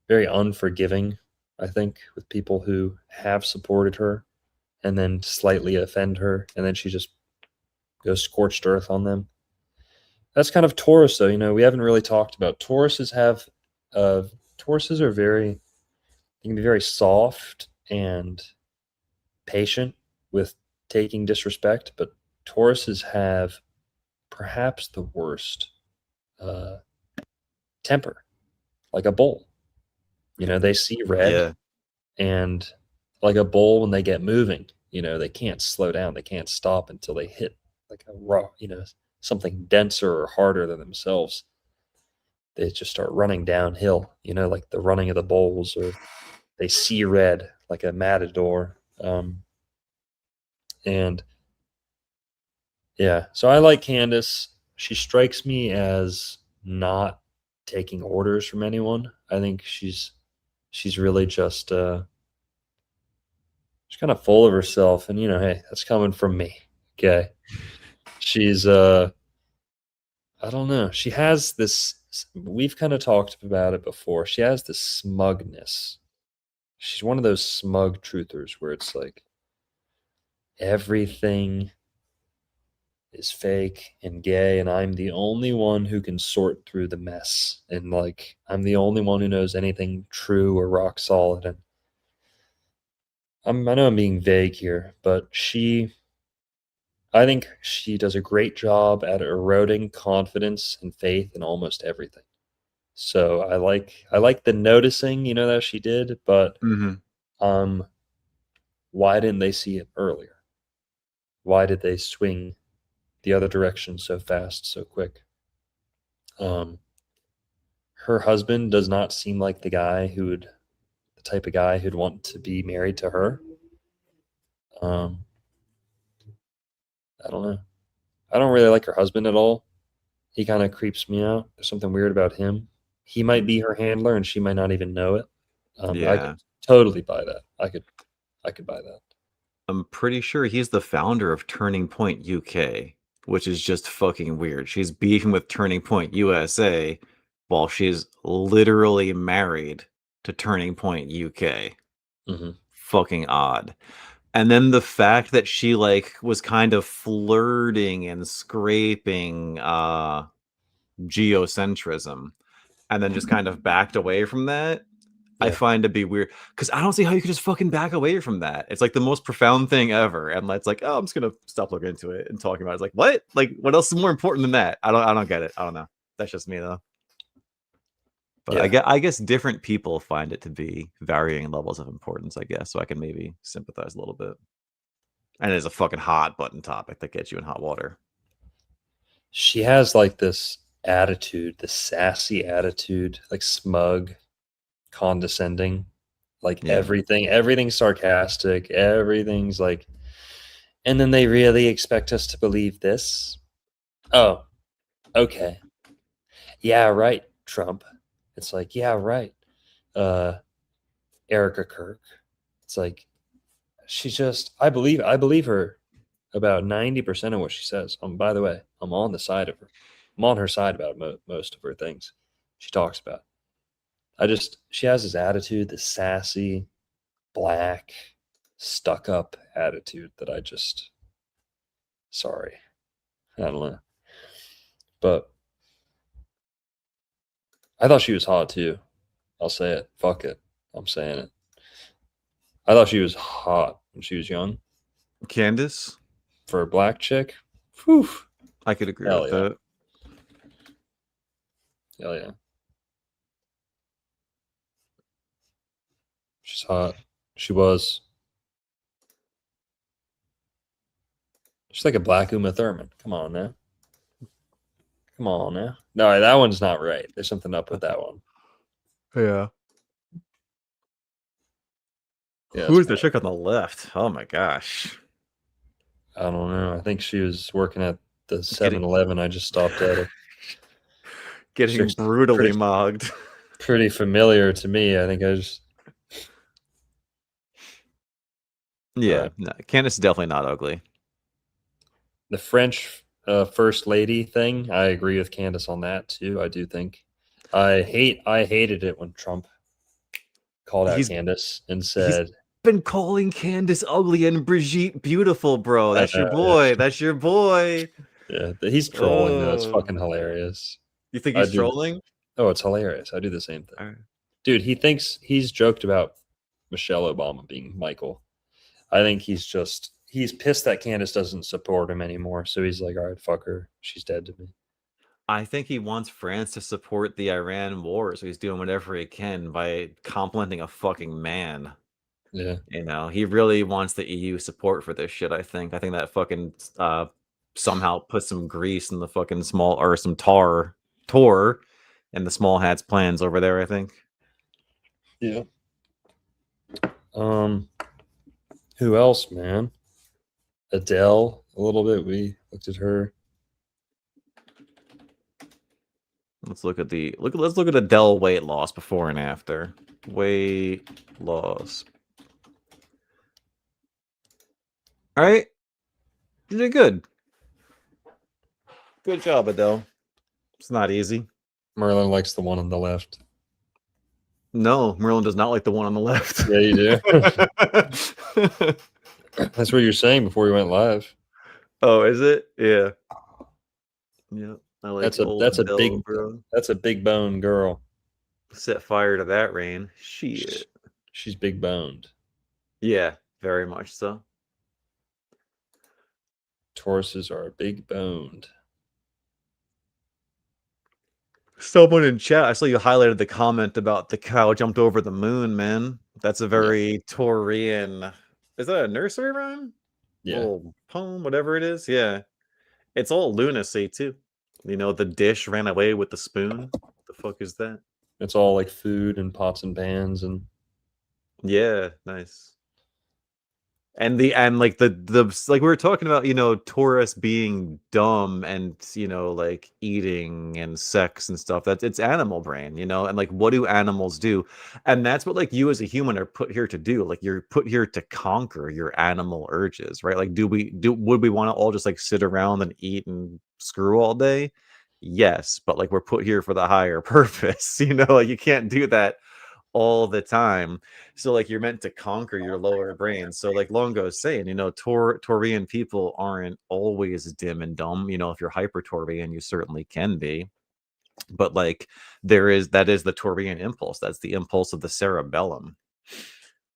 Very unforgiving, I think, with people who have supported her and then slightly offend her, and then she just goes scorched earth on them. That's kind of Taurus, though. We haven't really talked about Tauruses. Tauruses are very. They can be very soft and patient with taking disrespect, but Tauruses have perhaps the worst temper, like a bull. They see red, Yeah. and like a bull, when they get moving, they can't slow down. They can't stop until they hit like a rock, something denser or harder than themselves. They just start running downhill, like the running of the bulls, or they see red like a matador. And yeah, so I like Candace. She strikes me as not taking orders from anyone. I think she's really just she's kind of full of herself, and hey, that's coming from me. Okay. She's I don't know. She has this, we've kind of talked about it before. She has this smugness. She's one of those smug truthers where it's like everything is fake and gay, and I'm the only one who can sort through the mess, and like I'm the only one who knows anything true or rock solid. And I know I'm being vague here, but I think she does a great job at eroding confidence and faith in almost everything. So I like the noticing, that she did, but why didn't they see it earlier? Why did they swing the other direction so fast, so quick? Her husband does not seem like the type of guy who'd want to be married to her. I don't know. I don't really like her husband at all. He kind of creeps me out. There's something weird about him. He might be her handler, and she might not even know it. I could totally buy that. I could buy that. I'm pretty sure he's the founder of Turning Point UK, which is just fucking weird. She's beefing with Turning Point USA while she's literally married to Turning Point UK. Fucking odd. And then the fact that she was kind of flirting and scraping geocentrism and then just kind of backed away from that, I find to be weird, because I don't see how you could just fucking back away from that. It's like the most profound thing ever, and it's like, oh, I'm just gonna stop looking into it and talking about it. It's like, what? Like, what else is more important than that? I don't get it. I don't know. That's just me though. But I guess different people find it to be varying levels of importance, I guess. So I can maybe sympathize a little bit. And it's a fucking hot button topic that gets you in hot water. She has like this attitude, this sassy attitude, like smug, condescending, like everything's sarcastic, everything's like, and then they really expect us to believe this. Oh, okay. Yeah, right, Trump. It's like, yeah, right. Erica Kirk. It's like, I believe her about 90% of what she says. By the way, I'm on the side of her. I'm on her side about most of her things she talks about. She has this attitude, this sassy, black, stuck up attitude that sorry. I don't know. But I thought she was hot too. I'll say it. Fuck it. I'm saying it. I thought she was hot when she was young. Candace, For a black chick, whew. I could agree Hell with yeah. that. Hell yeah. She's hot. She was. She's like a black Uma Thurman. Come on now. Come on now. No, that one's not right. There's something up with that one. Yeah. Yeah, Who's that's the chick on the left? Oh my gosh. I don't know. I think she was working at the Getting- 7-Eleven. I just stopped at it. Getting Chick's brutally pretty- mugged. Pretty familiar to me. I think I just. Yeah, Right. no, Candace is definitely not ugly. The French first lady thing, I agree with Candace on that too. I do think I hated it when Trump called out He's- Candace and said, Been calling Candace ugly and Brigitte beautiful, bro. I That's your know, boy. That's your boy. "Yeah, he's trolling though. It's Oh. fucking hilarious." You think I he's do. trolling? Oh, it's hilarious. I do the same thing, Alright. dude. He thinks he's joked about Michelle Obama being Michael. I think he's pissed that Candace doesn't support him anymore. So he's like, all right, fuck her. She's dead to me. I think he wants France to support the Iran war, so he's doing whatever he can by complimenting a fucking man. Yeah. You know, he really wants the EU support for this shit, I think. I think that fucking somehow put some grease in the fucking some tar in the small hat's plans over there, I think. Yeah. Who else, man? Adele, a little bit. We looked at her. Let's look at Adele weight loss before and after. Weight loss. All right. You did good. Good job, Adele. It's not easy. Merlin likes the one on the left. No, Merlin does not like the one on the left. Yeah, you do. That's what you're saying before we went live. Oh, is it? Yeah. Yeah. I like That's old a Adele, big bro. That's a big bone girl. Set fire to that rain. Shit. She's big boned. Yeah, very much so. Tauruses are big boned. Someone in chat, I saw you highlighted the comment about the cow jumped over the moon, man. That's a very Taurian. Is that a nursery rhyme? Yeah. Little poem, whatever it is. Yeah. It's all lunacy, too. You know, the dish ran away with the spoon. The fuck is that? It's all like food and pots and pans and Yeah, nice. And like like we were talking about, you know, Taurus being dumb and, you know, like eating and sex and stuff. It's animal brain, you know, and like what do animals do? And that's what like you as a human are put here to do. Like you're put here to conquer your animal urges, right? Like would we want to all just like sit around and eat and screw all day? Yes, but like we're put here for the higher purpose, you know, like you can't do that all the time. So like you're meant to conquer your lower brain. So like Longo is saying, you know, Taurian people aren't always dim and dumb. You know, if you're hyper Taurian, you certainly can be. But like that is the Taurian impulse. That's the impulse of the cerebellum.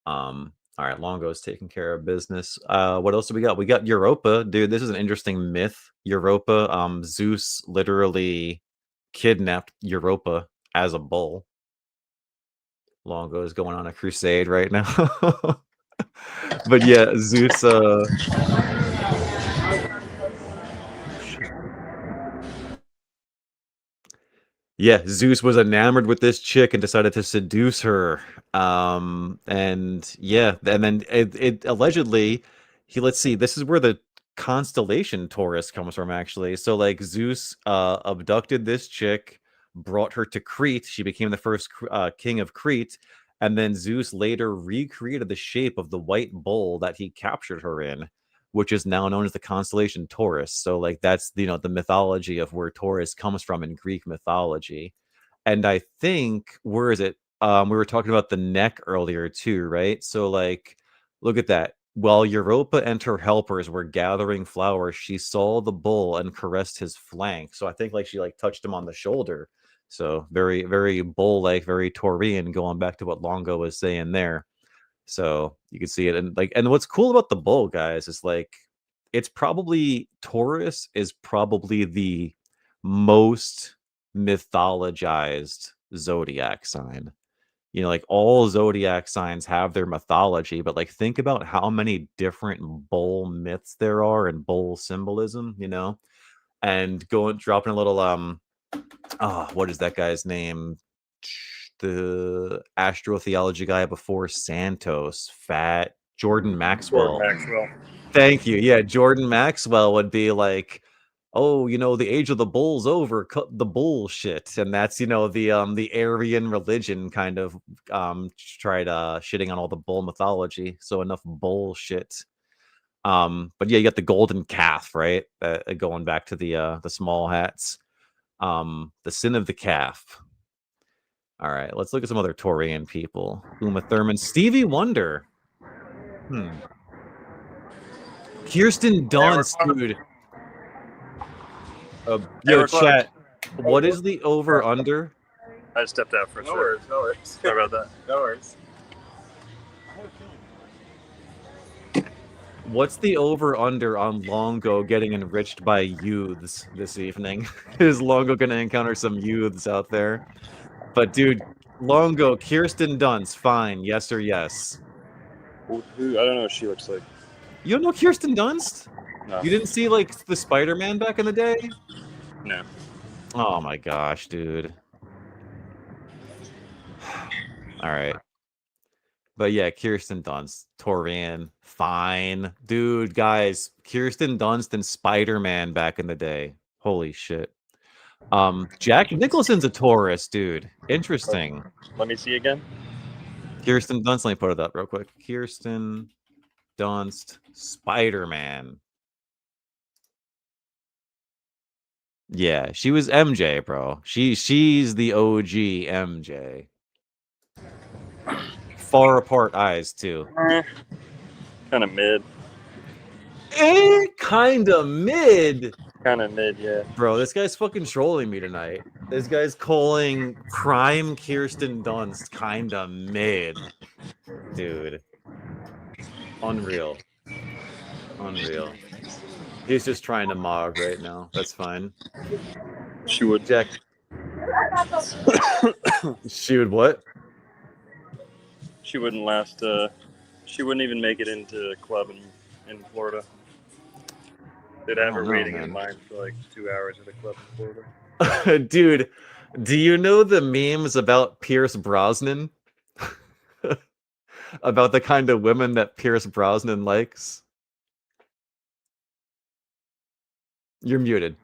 All right, Longo's taking care of business. What else do we got? We got Europa, dude. This is an interesting myth. Europa, Zeus literally kidnapped Europa as a bull. Longo is going on a crusade right now. But yeah, Zeus yeah, Zeus was enamored with this chick and decided to seduce her. And yeah, and then it allegedly let's see, this is where the constellation Taurus comes from actually. So like Zeus abducted this chick, brought her to Crete. She became the first king of Crete. And then Zeus later recreated the shape of the white bull that he captured her in, which is now known as the constellation Taurus. So like that's, you know, the mythology of where Taurus comes from in Greek mythology. And I think, where is it? We were talking about the neck earlier too, right? So like, look at that. While Europa and her helpers were gathering flowers, she saw the bull and caressed his flank. So I think like she like touched him on the shoulder. So very, very bull-like, very Taurian, going back to what Longo was saying there. So you can see it. And like, and what's cool about the bull, guys, is like it's probably Taurus is probably the most mythologized zodiac sign. You know, like all zodiac signs have their mythology, but like think about how many different bull myths there are and bull symbolism, you know? And going dropping a little what is that guy's name? The astrotheology guy before Santos, fat Jordan Maxwell. Thank you. Yeah, Jordan Maxwell would be like, "Oh, you know, the age of the bull's over. Cut the bullshit." And that's, you know, the Aryan religion kind of tried shitting on all the bull mythology. So enough bullshit. But yeah, you got the golden calf, right? Going back to the small hats. The sin of the calf. All right, let's look at some other Taurian people. Uma Thurman, Stevie Wonder. Kirsten Dunst, dude. Yo, chat. What is the over under? I stepped out for a second. No worries. Sorry about that. No worries. What's the over under on Longo getting enriched by youths this evening? Is Longo gonna encounter some youths out there? But dude, Longo, Kirsten Dunst, fine, yes or yes? Who? I don't know what she looks like. You don't know Kirsten Dunst? No. You didn't see like the Spider-Man back in the day? No. Oh my gosh, dude. All right. But yeah, Kirsten Dunst, Taurian, fine. Dude, guys, Kirsten Dunst and Spider-Man back in the day. Holy shit. Jack Nicholson's a Taurus, dude. Interesting. Let me see again. Kirsten Dunst, let me put it up real quick. Kirsten Dunst, Spider-Man. Yeah, she was MJ, bro. She's the OG MJ. Far apart eyes, too. Kind of mid. Kind of mid. Kind of mid, yeah. Bro, this guy's fucking trolling me tonight. This guy's calling prime Kirsten Dunst kind of mid. Dude. Unreal. Unreal. He's just trying to mog right now. That's fine. She would. Jack. She would what? She wouldn't last. She wouldn't even make it into a club in Florida. They'd have her waiting in line for like 2 hours at a club in Florida. Dude, do you know the memes about Pierce Brosnan? About the kind of women that Pierce Brosnan likes? You're muted.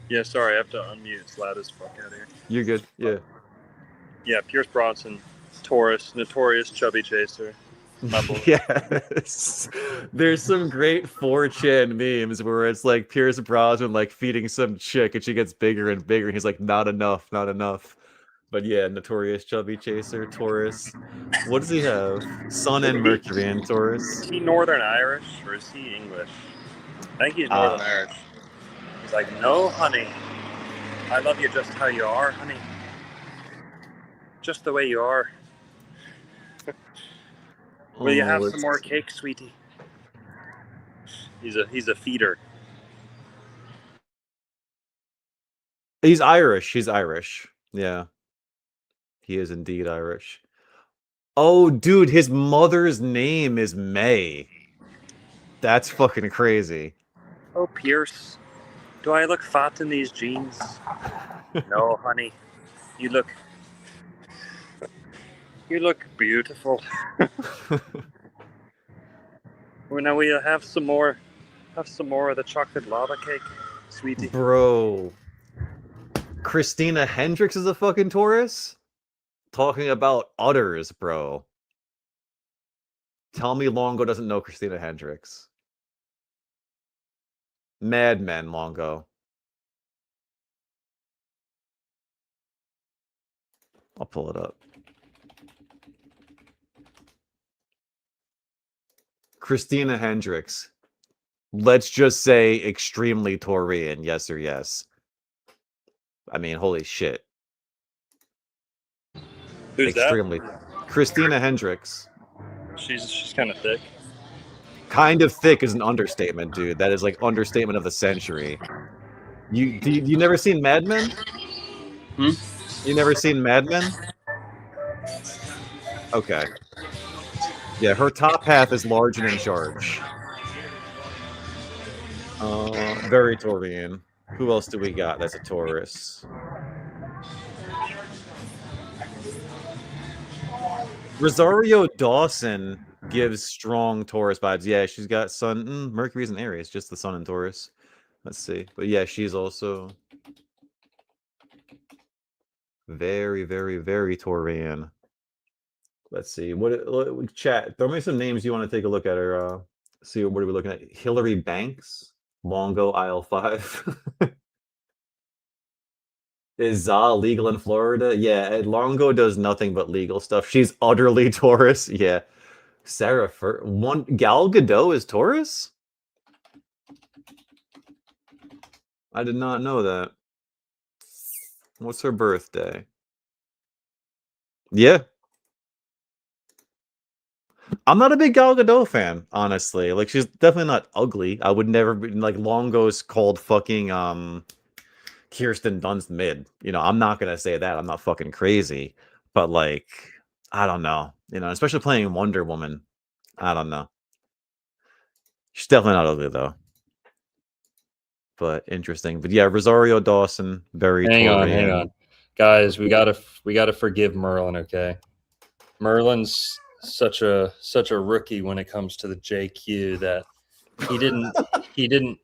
Yeah, sorry, I have to unmute. It's loud as fuck out here. You're good. Yeah. Yeah, Pierce Brosnan, Taurus, notorious chubby chaser. My boy. Yes. There's some great 4chan memes where it's like Pierce Brosnan like feeding some chick and she gets bigger and bigger and he's like, not enough, not enough. But yeah, notorious chubby chaser, Taurus. What does he have? Sun and Mercury in Taurus. Is he Northern Irish or is he English? I think he's Northern Irish. He's like, no, honey. I love you just how you are, honey. Just the way you are. Will you have some more cake, sweetie? He's a feeder. He's Irish. He's Irish. Yeah. He is indeed Irish. Oh, dude, his mother's name is May. That's fucking crazy. Oh, Pierce. Do I look fat in these jeans? No, honey. You look beautiful. Well, now we'll have some more of the chocolate lava cake, sweetie. Bro. Christina Hendricks is a fucking Taurus? Talking about udders, bro. Tell me Longo doesn't know Christina Hendricks. Mad Men, Longo. I'll pull it up. Christina Hendricks. Let's just say extremely Taurian, yes or yes. I mean, holy shit. Who's Extremely. Christina Hendricks. She's kind of thick. Kind of thick is an understatement, dude. That is like understatement of the century. You never seen Mad Men? You never seen Mad Men? Okay. Yeah, her top half is large and in charge. Very Taurian. Who else do we got that's a Taurus? Rosario Dawson gives strong Taurus vibes. Yeah, she's got Sun. Mercury's in Aries, just the Sun in Taurus. Let's see. But yeah, she's also very, very, very Taurian. Let's see. What chat? Throw me some names you want to take a look at, or see what are we looking at? Hillary Banks, Longo, Isle 5. Is Za legal in Florida? Yeah, Longo does nothing but legal stuff. She's utterly Taurus. Yeah. Gal Gadot is Taurus? I did not know that. What's her birthday? Yeah. I'm not a big Gal Gadot fan, honestly. Like, she's definitely not ugly. I would never be like Longo's called fucking Kirsten Dunst mid. You know, I'm not gonna say that. I'm not fucking crazy. But like, I don't know. You know, especially playing Wonder Woman. I don't know. She's definitely not ugly though. But interesting. But yeah, Rosario Dawson, very hang Taurian. on. Guys, we gotta forgive Merlin, okay? Merlin's such a rookie when it comes to the JQ that he didn't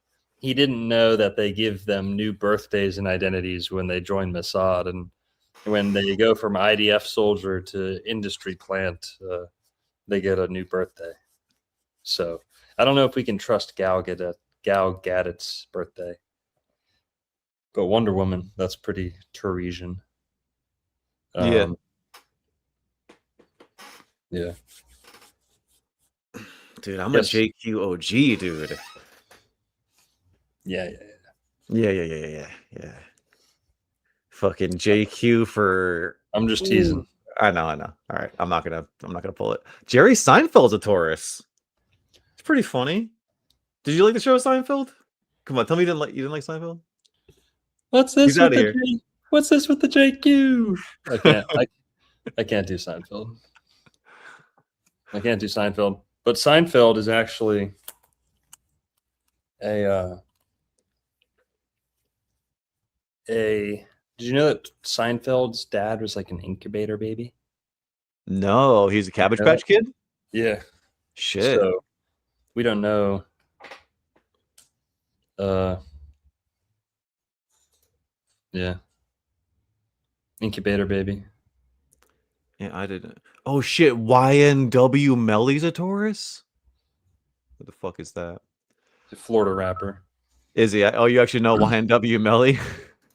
know that they give them new birthdays and identities when they join Mossad, and when they go from IDF soldier to industry plant, they get a new birthday. So I don't know if we can trust Gal Gadot's birthday, but Wonder Woman, that's pretty Taurasian. Yeah. Yeah. Dude, I'm a JQ OG, dude. Yeah. Yeah. Fucking JQ for. I'm just teasing. I know. All right, I'm not gonna pull it. Jerry Seinfeld's a Taurus. It's pretty funny. Did you like the show Seinfeld? Come on, tell me you didn't like Seinfeld. What's this with here. What's this with the JQ? I can't do Seinfeld. I can't do Seinfeld. But Seinfeld is actually did you know that Seinfeld's dad was like an incubator baby? No, he's a Cabbage Patch Kid? Yeah. Shit. So we don't know. Yeah. Incubator baby. Yeah, I didn't. Oh shit, YNW Melly's a Taurus? What the fuck is that? The Florida rapper. Is he? Oh, you actually know YNW Melly?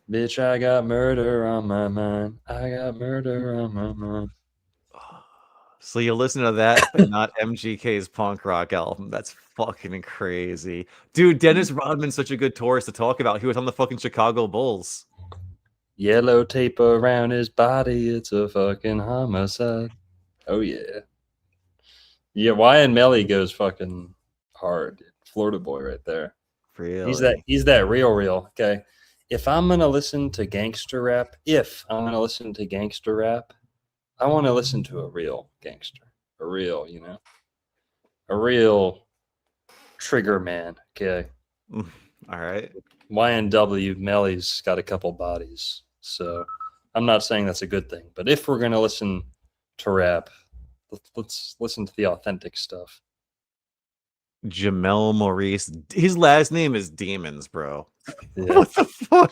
Bitch, I got murder on my mind. I got murder on my mind. So you listen to that, but not MGK's punk rock album. That's fucking crazy. Dude, Dennis Rodman's such a good Taurus to talk about. He was on the fucking Chicago Bulls. Yellow tape around his body. It's a fucking homicide. Oh, yeah. Yeah, YN Melly goes fucking hard. Dude. Florida boy right there. Really? He's that real. Okay. If I'm going to listen to gangster rap, I want to listen to a real gangster. A real, a real trigger man. Okay. All right. YNW Melly's got a couple bodies. So I'm not saying that's a good thing. But if we're going to listen to rap, let's listen to the authentic stuff. Jamel Maurice. His last name is Demons, bro. Yeah. What the fuck?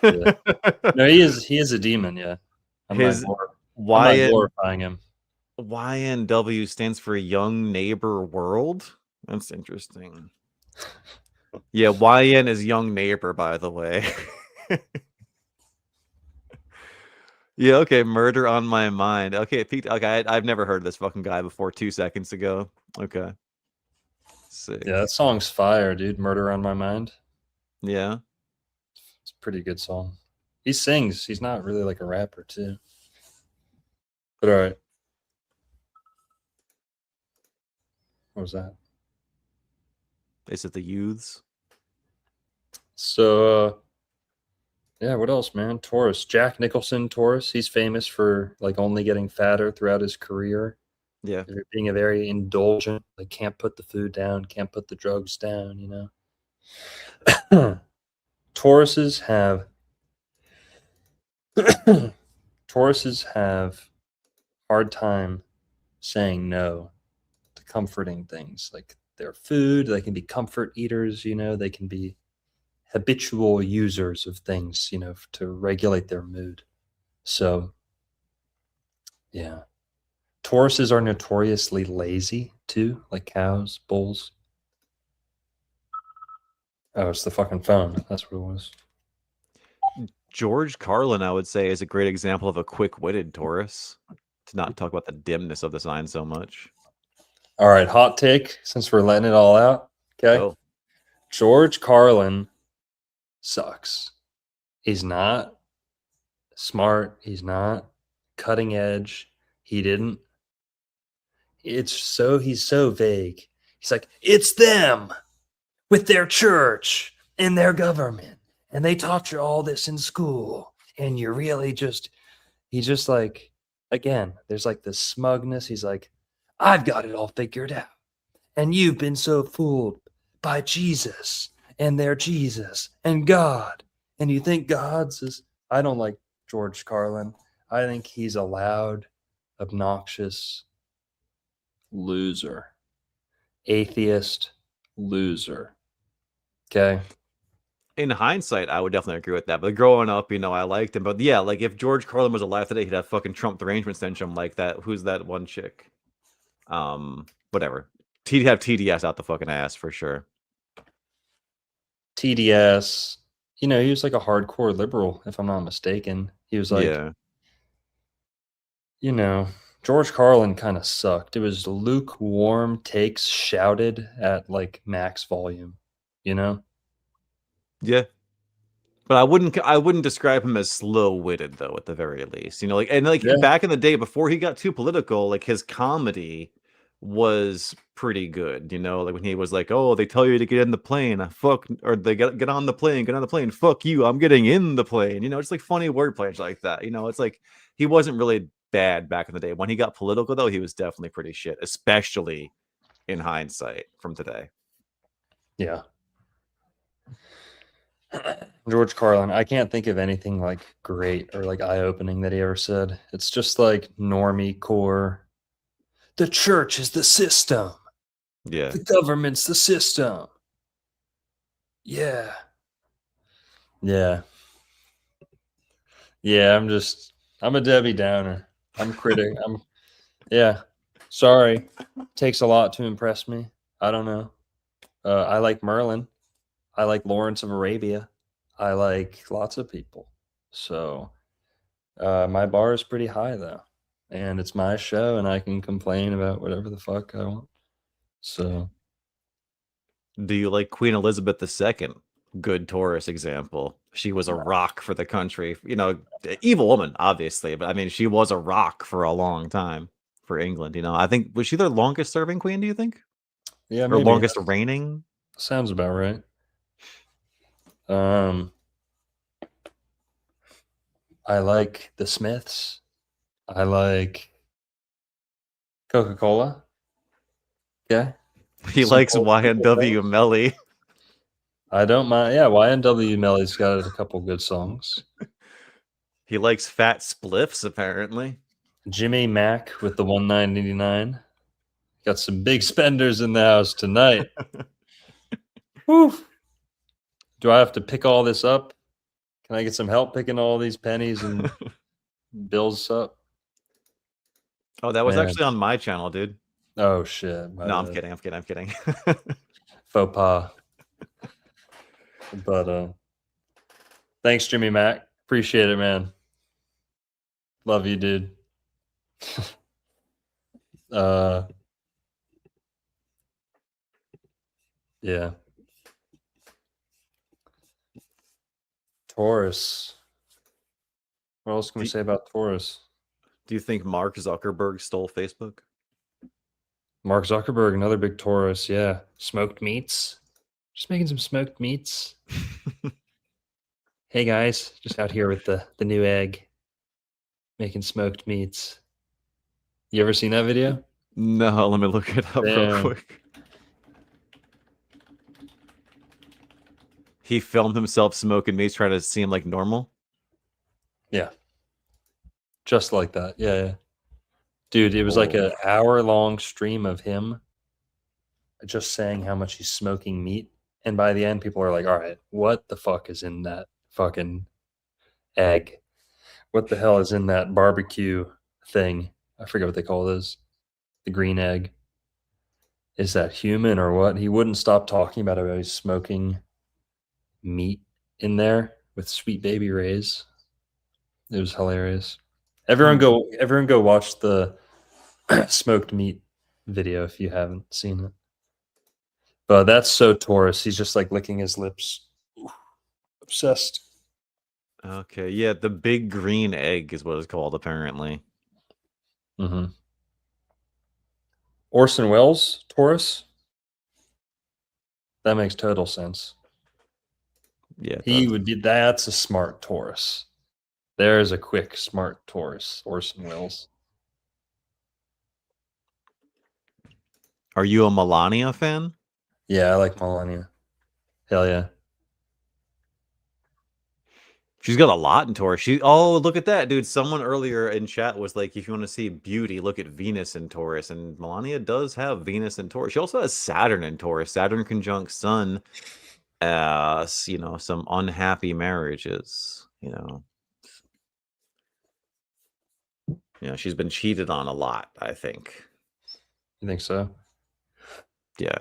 Yeah. No, he is a demon, yeah. I'm not glorifying him. YNW stands for Young Neighbor World. That's interesting. Yeah, YN is Young Neighbor, by the way. Yeah, okay, Murder on My Mind. Okay, Pete. Okay, I've never heard of this fucking guy before 2 seconds ago. Okay. Sick. Yeah, that song's fire, dude. Murder on My Mind. Yeah. It's a pretty good song. He sings. He's not really like a rapper, too. But all right. What was that? Is it the youths? So, yeah, what else, man? Taurus. Jack Nicholson, Taurus. He's famous for like only getting fatter throughout his career. Yeah. Being a very indulgent, like can't put the food down, can't put the drugs down, you know. Tauruses have Tauruses have hard time saying no to comforting things like their food. They can be comfort eaters, you know, they can be habitual users of things, you know, to regulate their mood. So, yeah. Tauruses are notoriously lazy too, like cows, bulls. Oh, it's the fucking phone. That's what it was. George Carlin, I would say, is a great example of a quick-witted Taurus. To not talk about the dimness of the sign so much. All right, hot take, since we're letting it all out. Okay. Go. George Carlin sucks. He's not smart. He's not cutting edge. He's so vague. He's like, it's them with their church and their government. And they taught you all this in school. And you really he's just like, again, there's like this smugness. He's like, I've got it all figured out. And you've been so fooled by Jesus and their Jesus and God. And you think God's is, I don't like George Carlin. I think he's a loud, obnoxious loser, atheist loser. Okay. In hindsight, I would definitely agree with that. But growing up, you know, I liked him. But yeah, like if George Carlin was alive today, he'd have fucking Trump derangement syndrome like that. Who's that one chick? Whatever. He'd have TDS out the fucking ass for sure. TDS, you know, he was like a hardcore liberal, if I'm not mistaken. He was like, Yeah. you know, George Carlin kind of sucked. It was lukewarm takes shouted at like max volume, you know? Yeah. But I wouldn't describe him as slow-witted though, at the very least. You know, like, and like Yeah. back in the day before he got too political, like his comedy was pretty good. You know, like when he was like, "Oh, they tell you to get in the plane, fuck," or they get on the plane, fuck you, I'm getting in the plane. You know, it's like funny wordplay like that. You know, it's like he wasn't really bad back in the day. When he got political though, he was definitely pretty shit, especially in hindsight from today. Yeah. George Carlin, I can't think of anything like great or like eye-opening that he ever said. It's just like normie core. The church is the system. Yeah. The government's the system. Yeah. Yeah. Yeah, I'm a Debbie Downer. Yeah. Sorry. Takes a lot to impress me. I don't know. I like Merlin. I like Lawrence of Arabia. I like lots of people. So my bar is pretty high though. And it's my show and I can complain about whatever the fuck I want. So Do you like Queen Elizabeth II? Good Taurus example. She was a rock for the country. You know, evil woman, obviously, but I mean, she was a rock for a long time for England. You know, I think was she their longest serving queen? Do you think? yeah, Or maybe longest reigning? sounds about right. I like the Smiths. I like Coca-Cola. Okay. He likes YNW Melly. I don't mind. Yeah, YNW Melly's got a couple good songs. He likes fat spliffs, apparently. Jimmy Mack with the 1999. Got some big spenders in the house tonight. Woo. Do I have to pick all this up? Can I get some help picking all these pennies and bills up? Oh, that was Man. actually on my channel, dude. Oh shit. No, I'm kidding. Faux pas. But thanks, Jimmy Mack. Appreciate it, man. Love you, dude. Yeah. Taurus. What else can we say about Taurus? Do you think Mark Zuckerberg stole Facebook? Mark Zuckerberg, another big Taurus. Yeah. Smoked meats. Just making some smoked meats. Hey guys, just out here with the new egg, making smoked meats. You ever seen that video? No, let me look it up real quick. He filmed himself smoking meats, trying to seem like normal. Yeah. Just like that. Yeah. Dude, it was like an hour-long stream of him just saying how much he's smoking meat. And by the end, people are like, all right, what the fuck is in that fucking egg? What the hell is in that barbecue thing? I forget what they call those. The green egg. Is that human or what? He wouldn't stop talking about how he's smoking meat in there with Sweet Baby Ray's. It was hilarious. Everyone go watch the smoked meat video if you haven't seen it. But that's so Taurus. He's just like licking his lips. Obsessed. Okay, yeah, the big green egg is what it's called, apparently. Mm-hmm. Orson Welles, Taurus. That makes total sense. Yeah, he would be. That's a smart Taurus. There's a quick, smart Taurus, Orson Welles. Are you a Melania fan? Yeah, I like Melania. Hell yeah. She's got a lot in Taurus. Oh, look at that, dude. Someone earlier in chat was like, if you want to see beauty, look at Venus in Taurus. And Melania does have Venus in Taurus. She also has Saturn in Taurus. Saturn conjunct Sun. Some unhappy marriages, she's been cheated on a lot, I think. You think so? Yeah.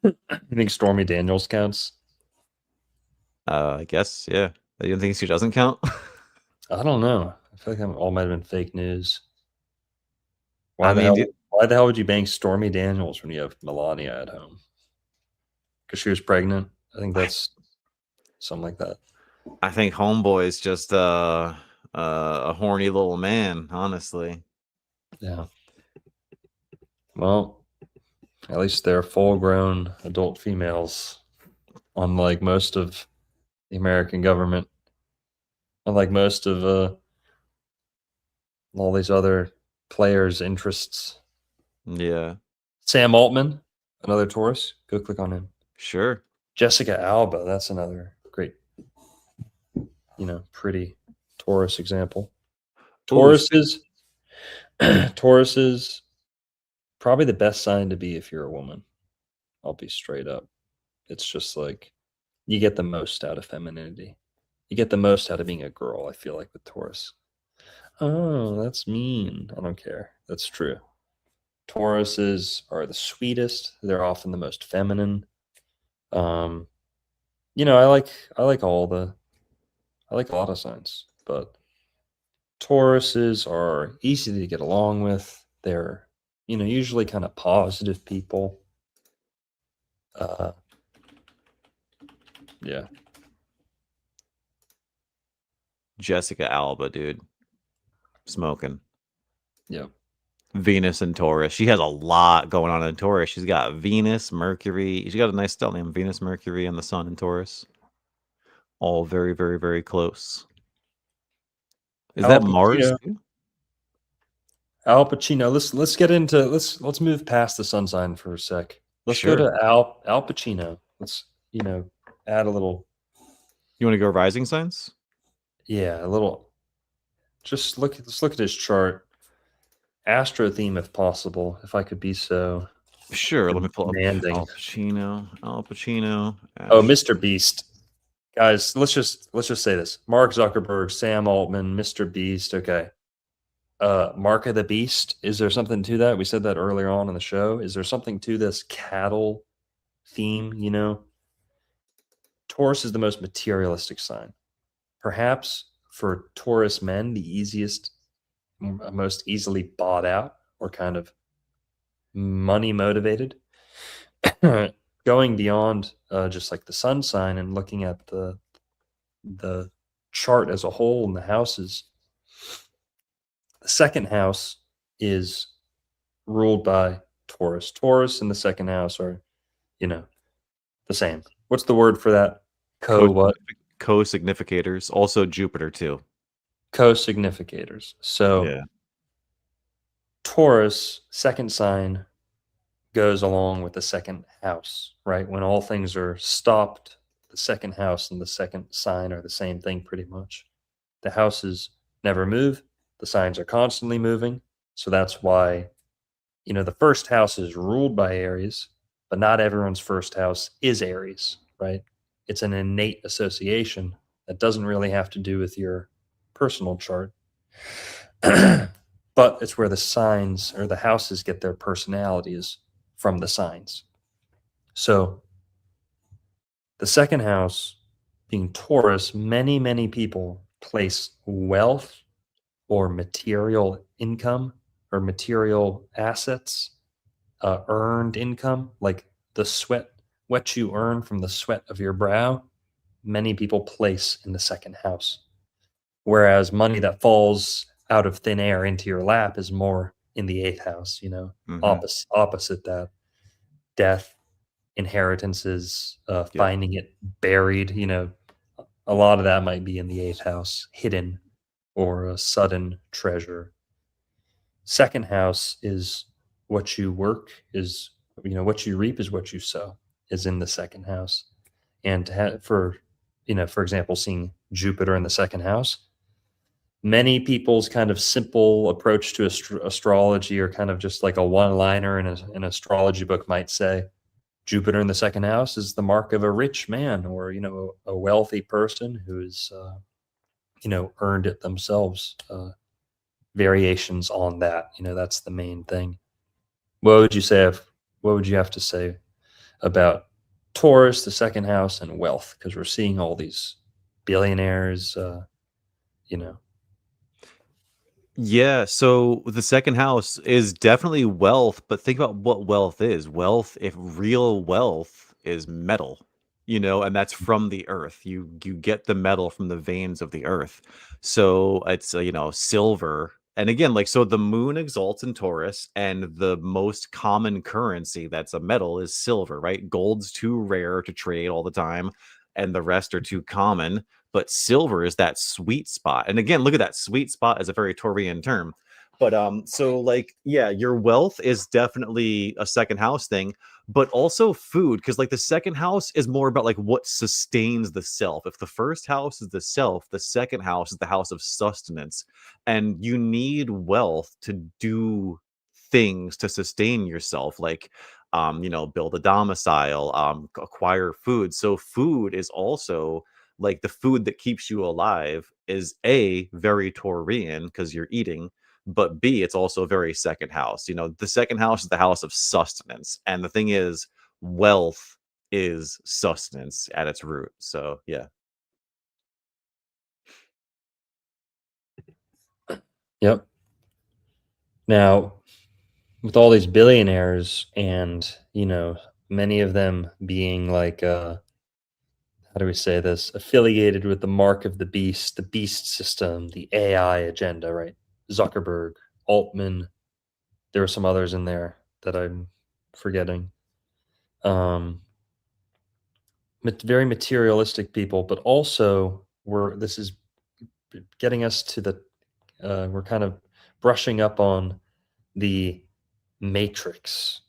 You think Stormy Daniels counts? I guess, yeah. You think she doesn't count? I don't know. I feel like that all might have been fake news. Why the hell would you bang Stormy Daniels when you have Melania at home? Because she was pregnant? I think that's something like that. I think Homeboy is just a horny little man, honestly. Yeah. Well, at least they're full-grown adult females, unlike most of the American government, unlike most of all these other players' interests. Yeah. Sam Altman, another Taurus. Go click on him. Sure. Jessica Alba, that's another great, pretty Taurus example. Taurus is probably the best sign to be if you're a woman. I'll be straight up. It's just like you get the most out of femininity. You get the most out of being a girl, I feel like, with Taurus. Oh, that's mean. I don't care. That's true. Tauruses are the sweetest. They're often the most feminine. I like a lot of signs, but Tauruses are easy to get along with. They're, usually kind of positive people. Yeah. Jessica Alba, dude. Smoking. Yep. Venus and Taurus. She has a lot going on in Taurus. She's got Venus, Mercury. She's got a nice stellium. Venus, Mercury, and the Sun in Taurus. All very, very, very close. Is that Mars? Al Pacino. Let's get into let's move past the sun sign for a sec. Let's go to Al Pacino. Let's add a little. You want to go rising signs? Yeah, a little. Let's look at his chart. Astro theme, if possible, if I could be so. Sure. Let me pull up Al Pacino. Oh, Mr. Beast. Guys, let's just say this. Mark Zuckerberg, Sam Altman, Mr. Beast. Okay. Mark of the Beast. Is there something to that? We said that earlier on in the show. Is there something to this cattle theme, Taurus is the most materialistic sign. Perhaps for Taurus men, the easiest, most easily bought out or kind of money motivated going beyond just like the sun sign and looking at the chart as a whole and the houses, the second house is ruled by Taurus. Taurus and the second house are, the same. What's the word for that? Co-significators. Also Jupiter too. Co-significators. So Yeah. Taurus, second sign, goes along with the second house, right? When all things are stopped, the second house and the second sign are the same thing pretty much. The houses never move. The signs are constantly moving. So that's why, the first house is ruled by Aries, but not everyone's first house is Aries, right? It's an innate association that doesn't really have to do with your personal chart. But it's where the signs or the houses get their personalities from the signs. So the second house being Taurus, many, many people place wealth or material income or material assets, earned income, like the sweat, what you earn from the sweat of your brow, many people place in the second house. Whereas money that falls out of thin air into your lap is more in the eighth house, opposite that. Death, inheritances, finding it buried, a lot of that might be in the eighth house, hidden or a sudden treasure. Second house is what you work, is, what you reap is what you sow, is in the second house. And for example, seeing Jupiter in the second house, many people's kind of simple approach to astrology, or kind of just like a one-liner in an astrology book might say, Jupiter in the second house is the mark of a rich man, or, a wealthy person who's, earned it themselves. Variations on that, that's the main thing. What would you have to say about Taurus, the second house, and wealth? Because we're seeing all these billionaires, Yeah, so the second house is definitely wealth, but think about what wealth is. Wealth, if real wealth is metal, and that's from the earth. You get the metal from the veins of the earth. So it's silver. And again, like, so the moon exalts in Taurus, and the most common currency that's a metal is silver, right? Gold's too rare to trade all the time, and the rest are too common. But silver is that sweet spot. And again, look at that, sweet spot is a very Taurian term. But so like, yeah, your wealth is definitely a second house thing, but also food, because like the second house is more about like what sustains the self. If the first house is the self, the second house is the house of sustenance. And you need wealth to do things to sustain yourself, like build a domicile, acquire food. So food is also like the food that keeps you alive is A, very Taurian because you're eating, but B, it's also very second house. The second house is the house of sustenance. And the thing is, wealth is sustenance at its root. So, yeah. Yep. Now, with all these billionaires and, many of them being like, how do we say this, affiliated with the mark of the beast system, the AI agenda, right? Zuckerberg, Altman, there are some others in there that I'm forgetting. Very materialistic people, but also this is getting us to we're kind of brushing up on the matrix,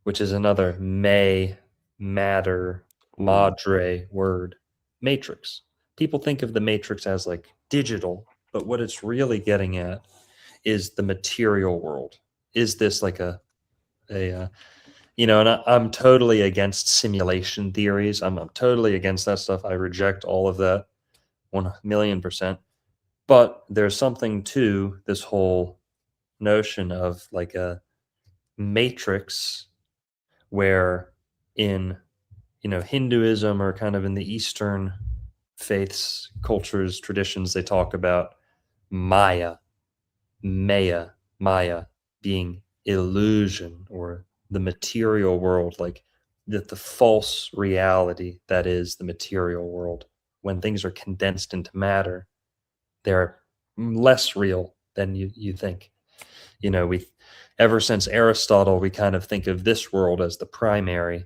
which is another madre word, matrix. People think of the matrix as like digital, but what it's really getting at is the material world. Is this like and I'm totally against simulation theories. I'm totally against that stuff. I reject all of that 1,000,000%. But there's something to this whole notion of like a matrix where in Hinduism, or kind of in the Eastern faiths, cultures, traditions, they talk about Maya being illusion, or the material world, like that the false reality that is the material world, when things are condensed into matter, they're less real than you think. You know, we ever since Aristotle, we kind of think of this world as the primary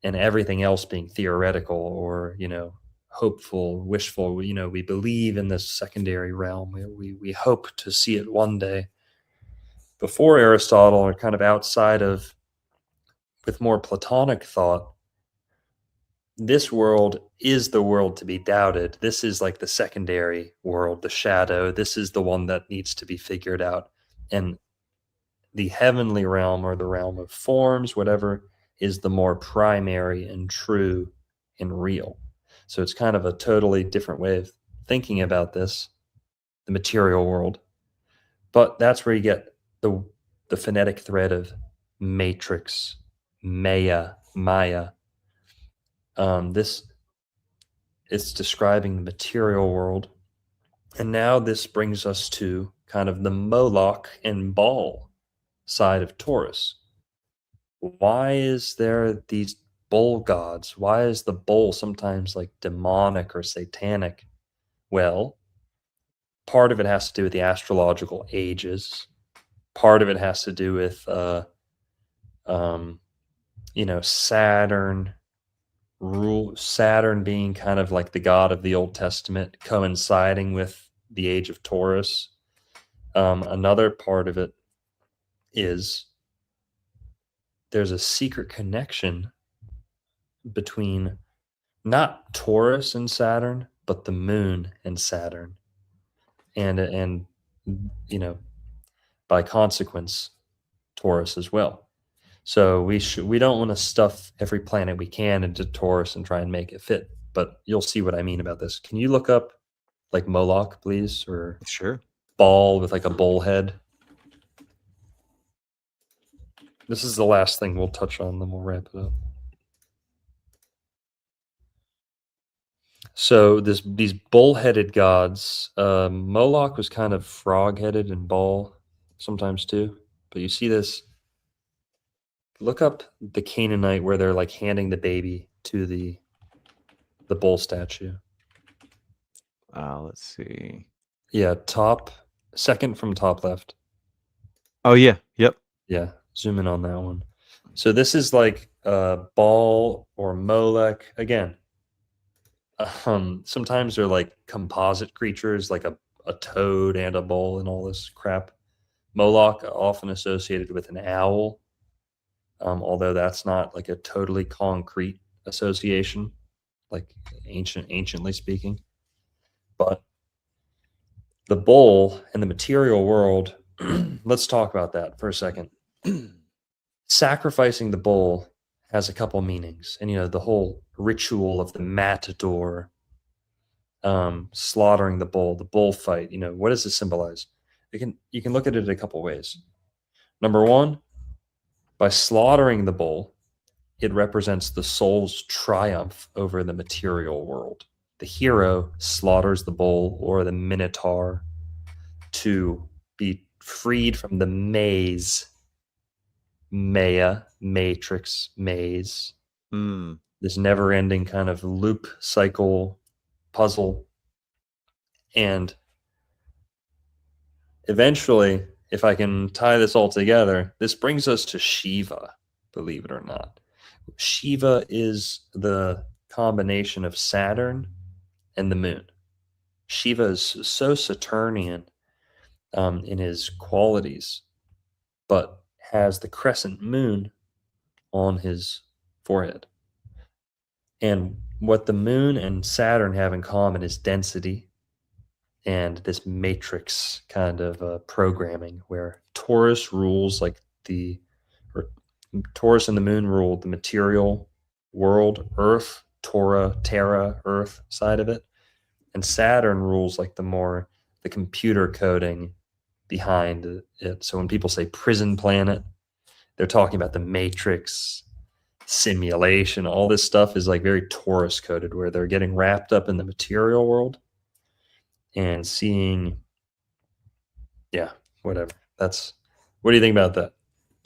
and everything else being theoretical or, you know, hopeful, wishful. You know, we believe in this secondary realm. We hope to see it one day. Before Aristotle, or kind of outside of, with more Platonic thought, this world is the world to be doubted. This is like the secondary world, the shadow. This is the one that needs to be figured out. And the heavenly realm, or the realm of forms, whatever, is the more primary and true and real. So it's kind of a totally different way of thinking about this, the material world. But that's where you get the phonetic thread of matrix, Maya. This it's describing the material world. And now this brings us to kind of the Moloch and Baal side of Taurus. Why is there these bull gods? Why is the bull sometimes like demonic or satanic? Well, part of it has to do with the astrological ages. Part of it has to do with, you know, Saturn being kind of like the god of the Old Testament, coinciding with the age of Taurus. Another part of it is there's a secret connection between not Taurus and Saturn, but the moon and Saturn. And you know, by consequence, Taurus as well. So we don't want to stuff every planet we can into Taurus and try and make it fit. But you'll see what I mean about this. Can you look up like Moloch, please, or Sure. Baal with like a bull head? This is the last thing we'll touch on, then we'll wrap it up. So these bull-headed gods, Moloch was kind of frog-headed and Baal sometimes too. But you see this. Look up the Canaanite where they're like handing the baby to the bull statue. Let's see. Yeah, second from top left. Oh yeah, yep. Yeah, zoom in on that one. So this is like Baal or Molech again. Sometimes they're like composite creatures, like a toad and a bull and all this crap. Moloch often associated with an owl, although that's not like a totally concrete association, like anciently speaking. But the bull in the material world, let's talk about that for a second. Sacrificing the bull has a couple meanings, and you know, the whole ritual of the matador, slaughtering the bull fight, you know, what does this symbolize? You can look at it a couple ways. Number one, by slaughtering the bull, it represents the soul's triumph over the material world. The hero slaughters the bull or the minotaur to be freed from the maze, matrix, maze, this never-ending kind of loop cycle puzzle. And eventually, if I can tie this all together, this brings us to Shiva, believe it or not. Shiva is the combination of Saturn and the moon. Shiva is so Saturnian in his qualities, but has the crescent moon on his forehead. And what the moon and Saturn have in common is density and this matrix kind of programming, where Taurus rules Taurus and the moon rule the material world, Earth, Terra, Earth side of it. And Saturn rules like the computer coding behind it. So when people say prison planet, they're talking about the matrix, simulation, all this stuff is like very Taurus coded, where they're getting wrapped up in the material world and seeing, yeah, whatever. What do you think about that?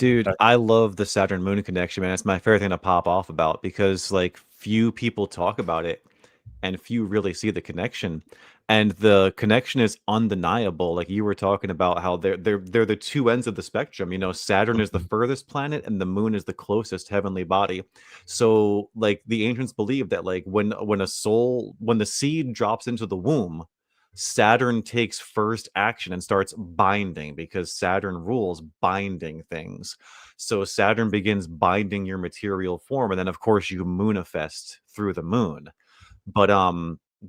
Dude, I love the Saturn Moon connection, man. It's my favorite thing to pop off about because like few people talk about it and few really see the connection. And the connection is undeniable. Like you were talking about how they're the two ends of the spectrum. You know, Saturn is the Mhm. furthest planet and the moon is the closest heavenly body. So like the ancients believe that like when the seed drops into the womb, Saturn takes first action and starts binding because Saturn rules binding things. So Saturn begins binding your material form, and then of course you moonifest through the moon. But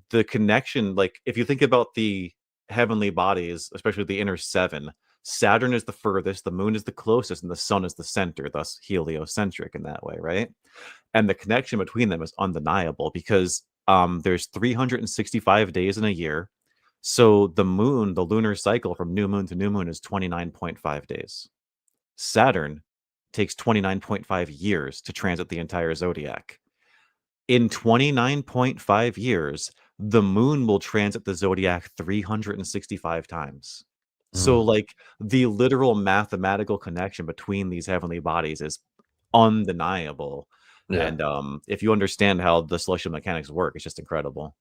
the connection, like if you think about the heavenly bodies, especially the inner seven, Saturn is the furthest, the moon is the closest, and the sun is the center, thus heliocentric in that way, right? And the connection between them is undeniable because there's 365 days in a year. So the moon, the lunar cycle from new moon to new moon is 29.5 days. Saturn takes 29.5 years to transit the entire zodiac. In 29.5 years, the moon will transit the zodiac 365 times. So, Mm. like, the literal mathematical connection between these heavenly bodies is undeniable. Yeah. And if you understand how the celestial mechanics work, it's just incredible.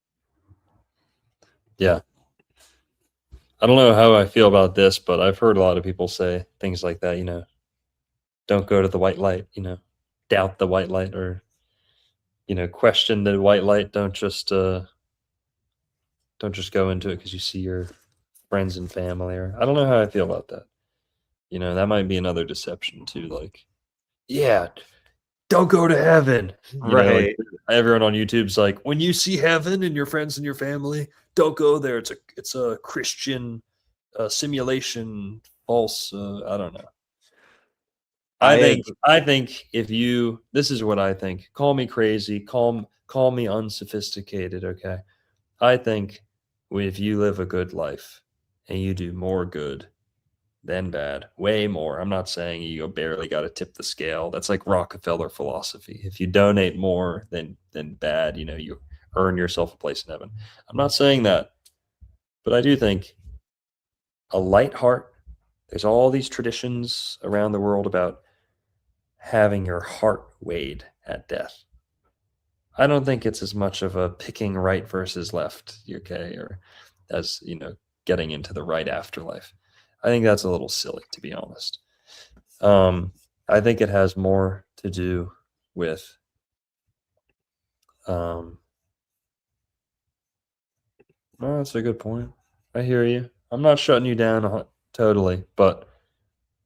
Yeah. I don't know how I feel about this, but I've heard a lot of people say things like that, don't go to the white light, doubt the white light, or, question the white light. Don't just go into it because you see your friends and family, or I don't know how I feel about that. That might be another deception too. Like, yeah, don't go to heaven. Like Right. everyone on YouTube's like, when you see heaven and your friends and your family, don't go there. It's a Christian simulation, false. I don't know. I I think agree. I think if you this is what I think. Call me crazy, call me unsophisticated, okay? I think if you live a good life and you do more good than bad, way more. I'm not saying you barely got to tip the scale. That's like Rockefeller philosophy. If you donate more than bad, you earn yourself a place in heaven. I'm not saying that, but I do think a light heart. There's all these traditions around the world about having your heart weighed at death. I don't think it's as much of a picking right versus left, okay, or as, getting into the right afterlife. I think that's a little silly, to be honest. I think it has more to do with well, that's a good point. I hear you. I'm not shutting you down totally, but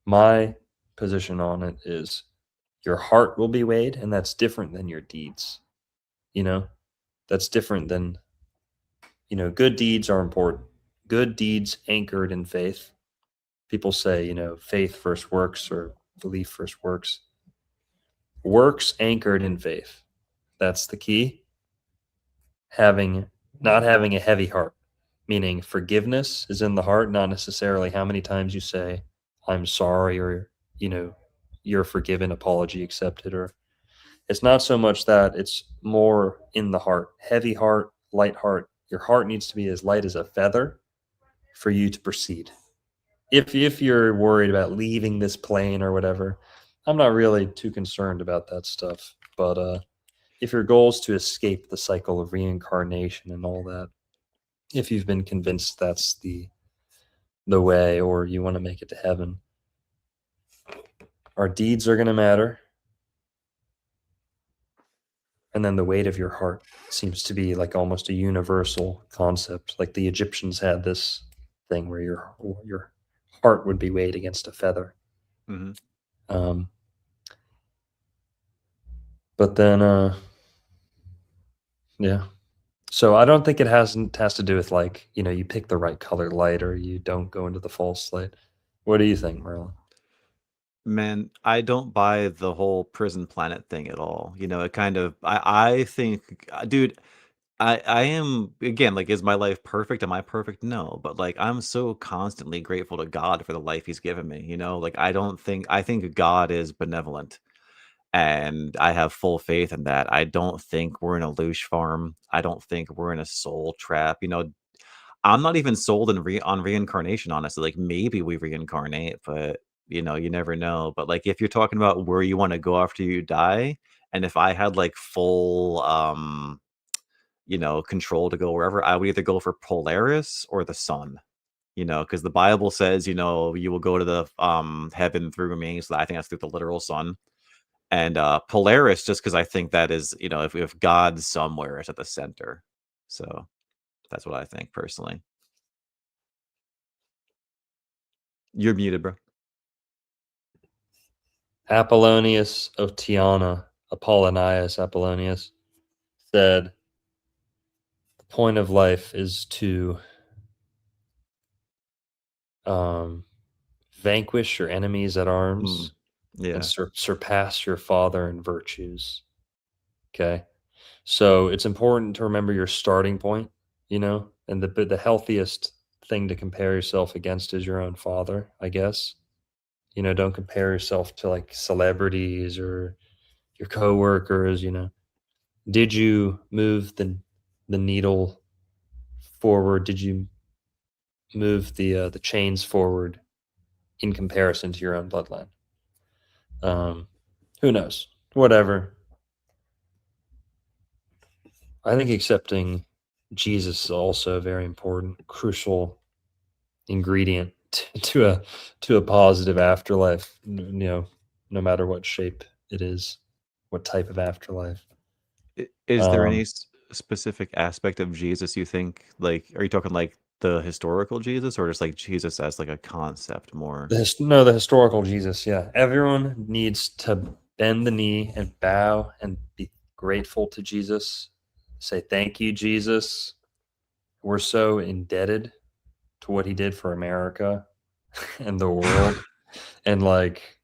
my position on it is your heart will be weighed, and that's different than your deeds. You know, that's different than, good deeds are important. Good deeds anchored in faith. People say, faith first works or belief first works. Works anchored in faith. That's the key. Not having a heavy heart, meaning forgiveness is in the heart, not necessarily how many times you say, I'm sorry, or, you're forgiven, apology accepted, or it's not so much that, it's more in the heart. Heavy heart, light heart. Your heart needs to be as light as a feather for you to proceed. If you're worried about leaving this plane or whatever, I'm not really too concerned about that stuff. But if your goal is to escape the cycle of reincarnation and all that, if you've been convinced that's the way, or you want to make it to heaven, our deeds are going to matter. And then the weight of your heart seems to be like almost a universal concept. Like the Egyptians had this thing where your heart would be weighed against a feather. Mm-hmm. But then, yeah. So I don't think it has to do with like, you pick the right color light or you don't go into the false light. What do you think, Merlin? Man, I don't buy the whole prison planet thing at all. You know, it kind of I think dude, I am again like is my life perfect? Am I perfect? No, but like I'm so constantly grateful to God for the life he's given me, you know? Like I think God is benevolent and I have full faith in that. I don't think we're in a loosh farm. I don't think we're in a soul trap. You know, I'm not even sold on reincarnation honestly. Like maybe we reincarnate, but You know, you never know. But like if you're talking about where you want to go after you die, and if I had like full you know, control to go wherever, I would either go for Polaris or the sun. You know, because the Bible says, you know, you will go to the heaven through me. So I think that's through the literal sun. And Polaris, just because I think that is, you know, if God somewhere is at the center. So that's what I think personally. You're muted, bro. Apollonius of Tyana, Apollonius Apollonius, said the point of life is to vanquish your enemies at arms Yeah. and surpass your father in virtues. Okay. So it's important to remember your starting point, you know, and the healthiest thing to compare yourself against is your own father, I guess. You know, don't compare yourself to like celebrities or your coworkers, you know. Did you move the needle forward? Did you move the chains forward in comparison to your own bloodline? Who knows? Whatever. I think accepting Jesus is also a very important, crucial ingredient to a positive afterlife. You know, no matter what shape it is, what type of afterlife. Is there any specific aspect of Jesus you think, like, are you talking like the historical Jesus or just like Jesus as like a concept more? The historical Jesus, yeah. Everyone needs to bend the knee and bow and be grateful to Jesus. Say, thank you, Jesus. We're so indebted to what he did for America and the world. And like,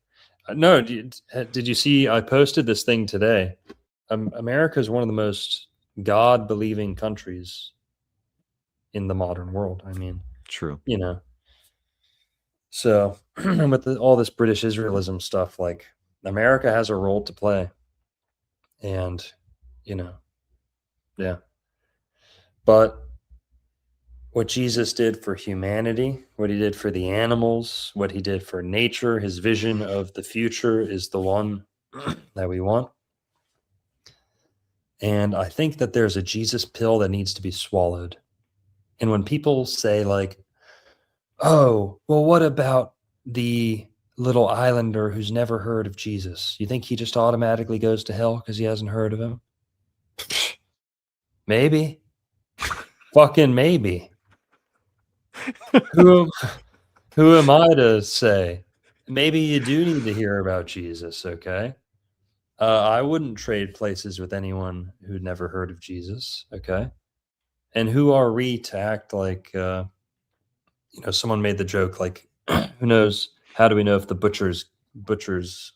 no, did you see? I posted this thing today. America is one of the most God believing countries in the modern world. I mean, True. you know, so with all this British Israelism stuff, like America has a role to play. And, you know, yeah. But what Jesus did for humanity, what he did for the animals, what he did for nature, his vision of the future is the one that we want. And I think that there's a Jesus pill that needs to be swallowed. And when people say, like, oh, well, what about the little islander who's never heard of Jesus? You think he just automatically goes to hell because he hasn't heard of him? Maybe. Fucking maybe. Who am I to say? Maybe you do need to hear about Jesus, okay? I wouldn't trade places with anyone who'd never heard of Jesus, okay? And who are we to act like, you know, someone made the joke, like, who knows? How do we know if the butcher's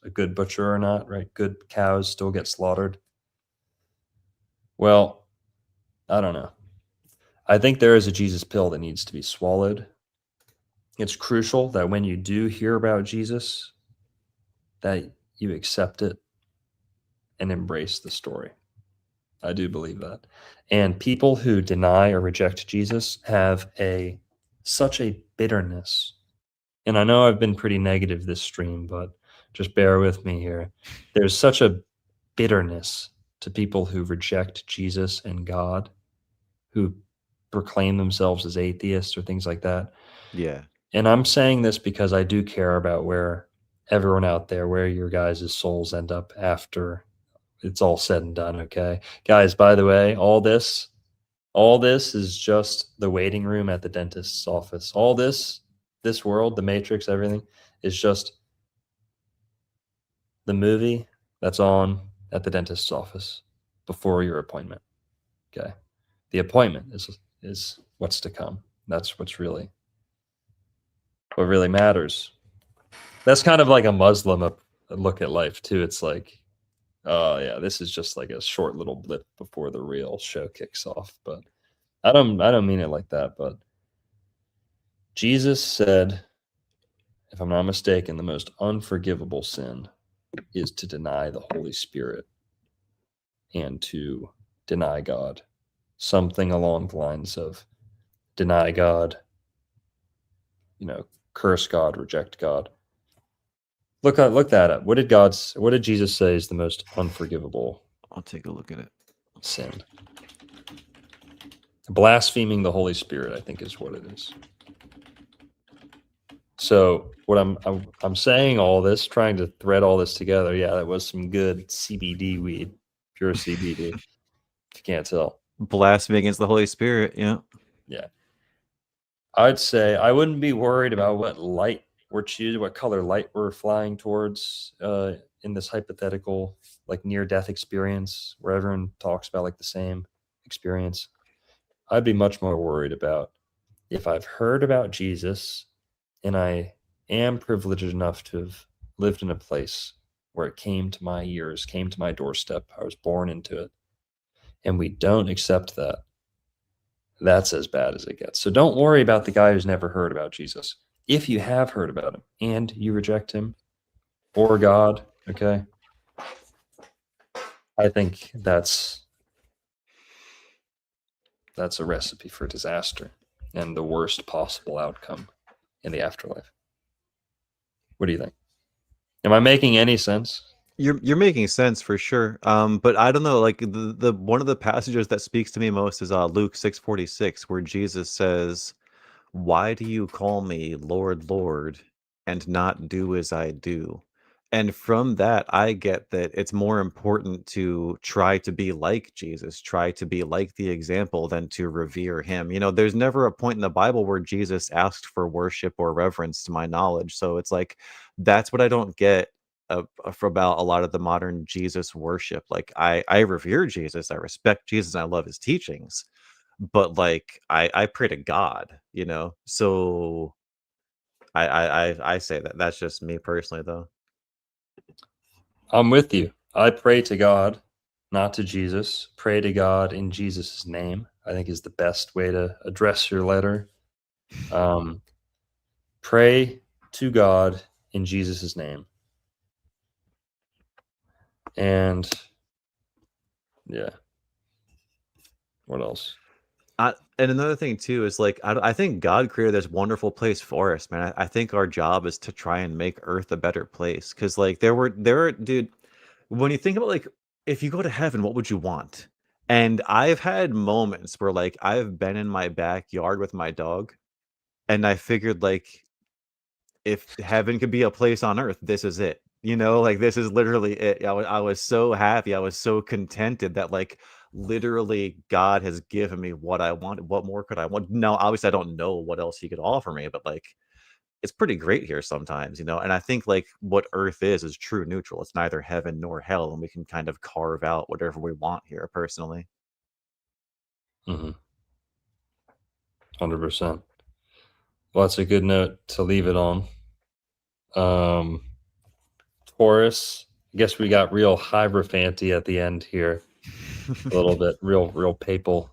a good butcher or not, right? Good cows still get slaughtered. Well, I don't know. I think there is a Jesus pill that needs to be swallowed. It's crucial that when you do hear about Jesus, that you accept it and embrace the story. I do believe that. And people who deny or reject Jesus have such a bitterness. And I know I've been pretty negative this stream, but just bear with me here. There's such a bitterness to people who reject Jesus and God, who proclaim themselves as atheists or things like that. Yeah. And I'm saying this because I do care about where everyone out there, where your guys' souls end up after it's all said and done. Okay, guys, by the way, all this is just the waiting room at the dentist's office. All this world, the Matrix, everything is just the movie that's on at the dentist's office before your appointment. Okay, the appointment is what's to come. That's what really matters. That's kind of like a Muslim look at life too. It's like, oh yeah, this is just like a short little blip before the real show kicks off. But I don't mean it like that. But Jesus said, if I'm not mistaken, the most unforgivable sin is to deny the Holy Spirit and to deny God. Something along the lines of deny God, you know, curse God, reject God. Look that up. What did Jesus say is the most unforgivable I'll take a look at it. sin? Blaspheming the Holy Spirit, I think, is what it is. So what I'm saying all this, trying to thread all this together. Yeah, that was some good CBD weed, pure CBD. If you can't tell. Blasphemy against the Holy Spirit. Yeah. Yeah. I'd say I wouldn't be worried about what light we're choosing, what color light we're flying towards in this hypothetical, like near-death experience where everyone talks about like the same experience. I'd be much more worried about if I've heard about Jesus and I am privileged enough to have lived in a place where it came to my ears, came to my doorstep. I was born into it. And we don't accept that. That's as bad as it gets. So don't worry about the guy who's never heard about Jesus. If you have heard about him and you reject him or God, okay, I think that's a recipe for disaster and the worst possible outcome in the afterlife. What do you think? Am I making any sense? You're making sense for sure. But I don't know, like the one of the passages that speaks to me most is Luke 6:46, where Jesus says, "Why do you call me Lord, Lord, and not do as I do?" And from that, I get that it's more important to try to be like Jesus, try to be like the example than to revere him. There's never a point in the Bible where Jesus asked for worship or reverence, to my knowledge. So it's like that's what I don't get for about a lot of the modern Jesus worship. Like I revere Jesus, I respect Jesus, and I love his teachings, but like I pray to God. So I say that that's just me personally, though. I'm with you. I pray to God, not to Jesus. Pray to God in Jesus' name, I think is the best way to address your letter. Pray to God in Jesus' name. And yeah. What else? And another thing too is like I think God created this wonderful place for us, man. I think our job is to try and make Earth a better place. Because like dude, when you think about like if you go to heaven, what would you want? And I've had moments where like I've been in my backyard with my dog, and I figured like if heaven could be a place on earth, this is it. Like this is literally it. I was so happy. I was so contented that like literally God has given me what I wanted. What more could I want? No, obviously I don't know what else he could offer me, but like it's pretty great here sometimes. And I think like what earth is true neutral. It's neither heaven nor hell, and we can kind of carve out whatever we want here personally. 100%. Well, that's a good note to leave it on. Taurus, I guess we got real hierophanty at the end here. A little bit, real papal.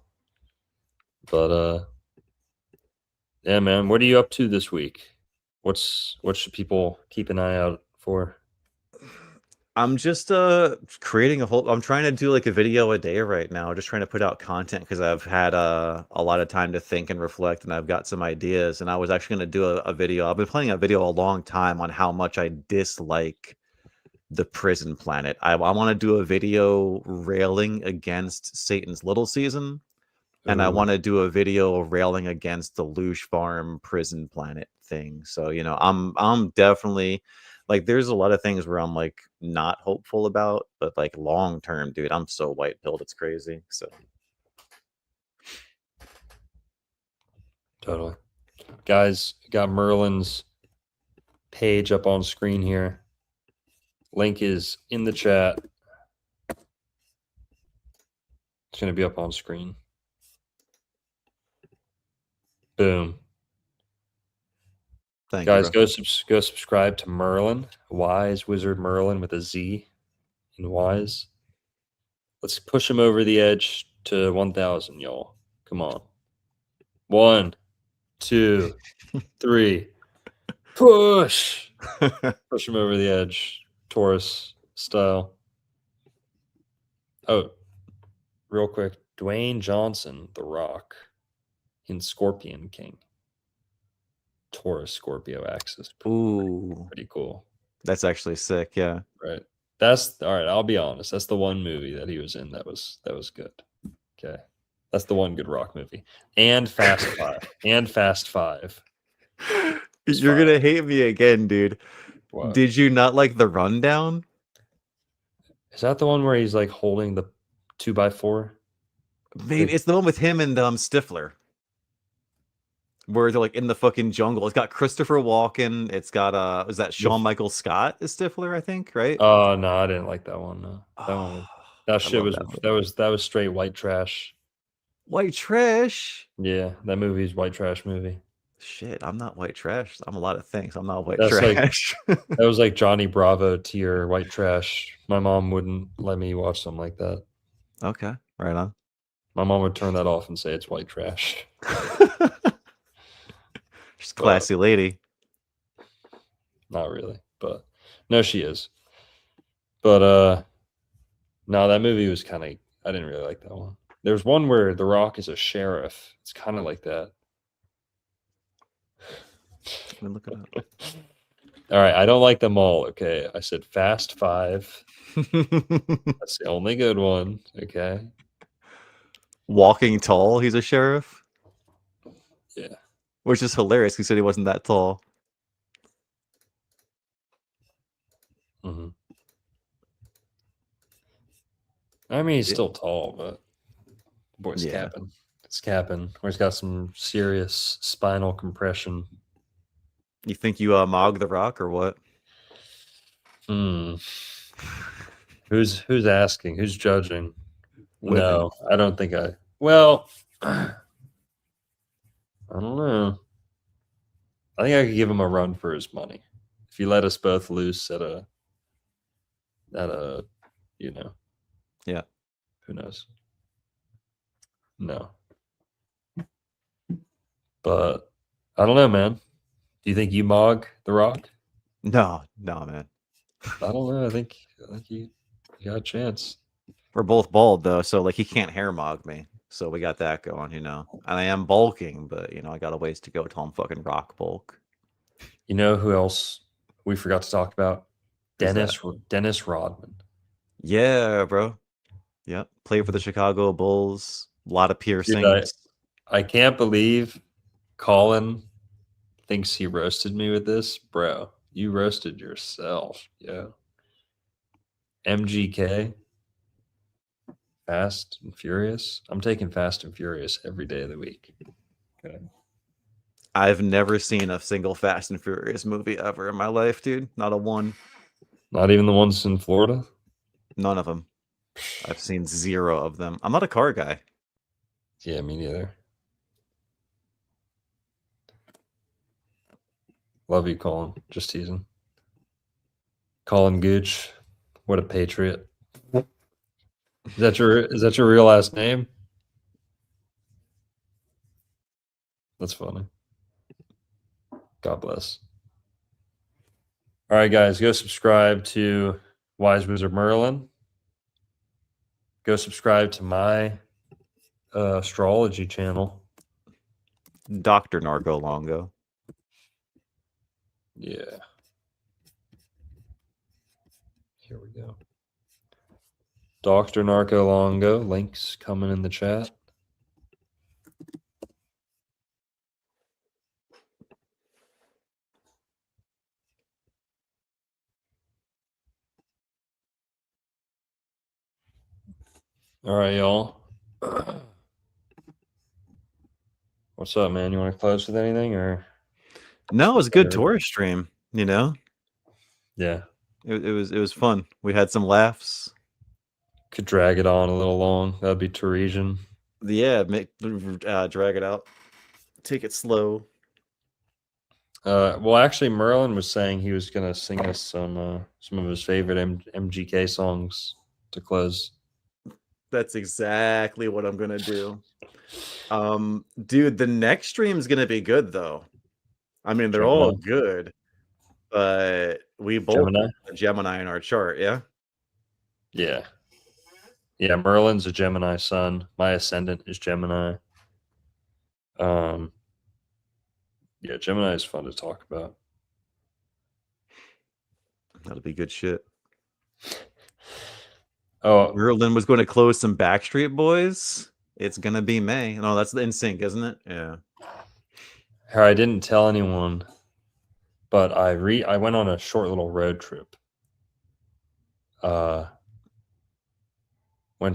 But yeah, man, what are you up to this week? What should people keep an eye out for? I'm just creating I'm trying to do like a video a day right now, just trying to put out content because I've had a lot of time to think and reflect, and I've got some ideas. And I was actually going to do a video. I've been planning a video a long time on how much I dislike the prison planet. I want to do a video railing against Satan's Little Season, and I Ooh. want to do a video railing against the Luge Farm prison planet thing. So I'm definitely like there's a lot of things where I'm like not hopeful about, but like long term, dude, I'm so white pilled, it's crazy. So Totally. Guys, got Merlin's page up on screen here. Link is in the chat. It's going to be up on screen. Boom. thank Guys, you, go subscribe to Merlin, Wise Wizard Merlin with a Z in Wise. Let's push him over the edge to 1,000, y'all. Come on. 1, 2, 3. Push. Push him over the edge, Taurus style. Oh, real quick, Dwayne Johnson, The Rock, in Scorpion King. Taurus Scorpio axis. Ooh. Pretty cool. That's actually sick. Yeah. Right. That's all right. I'll be honest. That's the one movie that he was in that was good. Okay. That's the one good rock movie. And Fast Five. And Fast Five. You're gonna hate me again, dude. What? Did you not like The Rundown? Is that the one where he's like holding the 2x4? Maybe it's the one with him and Stifler. Where they're like in the fucking jungle. It's got Christopher Walken. It's got is that Shawn Michaels Scott is Stifler, I think, right? Oh no, I didn't like that one. No. That one. That shit was that that was straight white trash. White trash. Yeah, that movie's white trash movie. Shit, I'm not white trash. I'm a lot of things. I'm not white That's trash. That was like Johnny Bravo tier white trash. My mom wouldn't let me watch something like that. Okay, right on. My mom would turn that off and say it's white trash. She's a classy lady. Not really, but no, she is. But no, that movie was kind of, I didn't really like that one. There's one where The Rock is a sheriff. It's kind of like that. Let me look it up. All right, I don't like them all. Okay, I said Fast Five. That's the only good one. Okay. Walking Tall. He's a sheriff. Yeah. Which is hilarious. He said he wasn't that tall. Mm-hmm. I mean, he's still tall, but the boy's capping. It's capping. Or he's got some serious spinal compression. You think you Mog the Rock or what? Who's asking? Who's judging? Women. No, I don't think I. Well, I don't know. I think I could give him a run for his money if he let us both loose at a, you know. Yeah. Who knows? No. But I don't know, man. Do you think you Mog the Rock? No, man. I don't know. I think you got a chance. We're both bald though, so like he can't hair mog me. So we got that going, And I am bulking, but I got a ways to go till I'm fucking rock bulk. You know who else we forgot to talk about? Dennis Rodman. Yeah, bro. Yep. Played for the Chicago Bulls. A lot of piercings. Dude, I can't believe Colin thinks he roasted me with this. Bro, you roasted yourself. Yeah. MGK. Fast and Furious. I'm taking Fast and Furious every day of the week. Okay. I've never seen a single Fast and Furious movie ever in my life, dude. Not a one. Not even the ones in Florida? None of them. I've seen zero of them. I'm not a car guy. Yeah, me neither. Love you, Colin. Just teasing. Colin Gooch. What a patriot. Is that your real last name? That's funny. God bless. All right, guys, go subscribe to Wise Wizard Merlin. Go subscribe to my astrology channel. Dr. Narco Longo. Yeah. Here we go. Dr. Narco Longo. Links coming in the chat. All right, y'all. What's up, man? You want to close with anything, or? No, it was a good Taurus stream. Yeah. It was fun. We had some laughs. Could drag it on a little long. That'd be Teresian. Yeah, drag it out. Take it slow. Well, actually, Merlin was saying he was gonna sing us some of his favorite MGK songs to close. That's exactly what I'm gonna do. Dude, the next stream is gonna be good though. I mean, they're all good, but we both have a Gemini in our chart, yeah. Yeah. Merlin's a Gemini sun. My ascendant is Gemini. Yeah, Gemini is fun to talk about. That'll be good shit. Oh, Merlin was going to close some Backstreet Boys. It's gonna be May. No, that's the NSYNC, isn't it? Yeah. I didn't tell anyone, but I went on a short little road trip. Went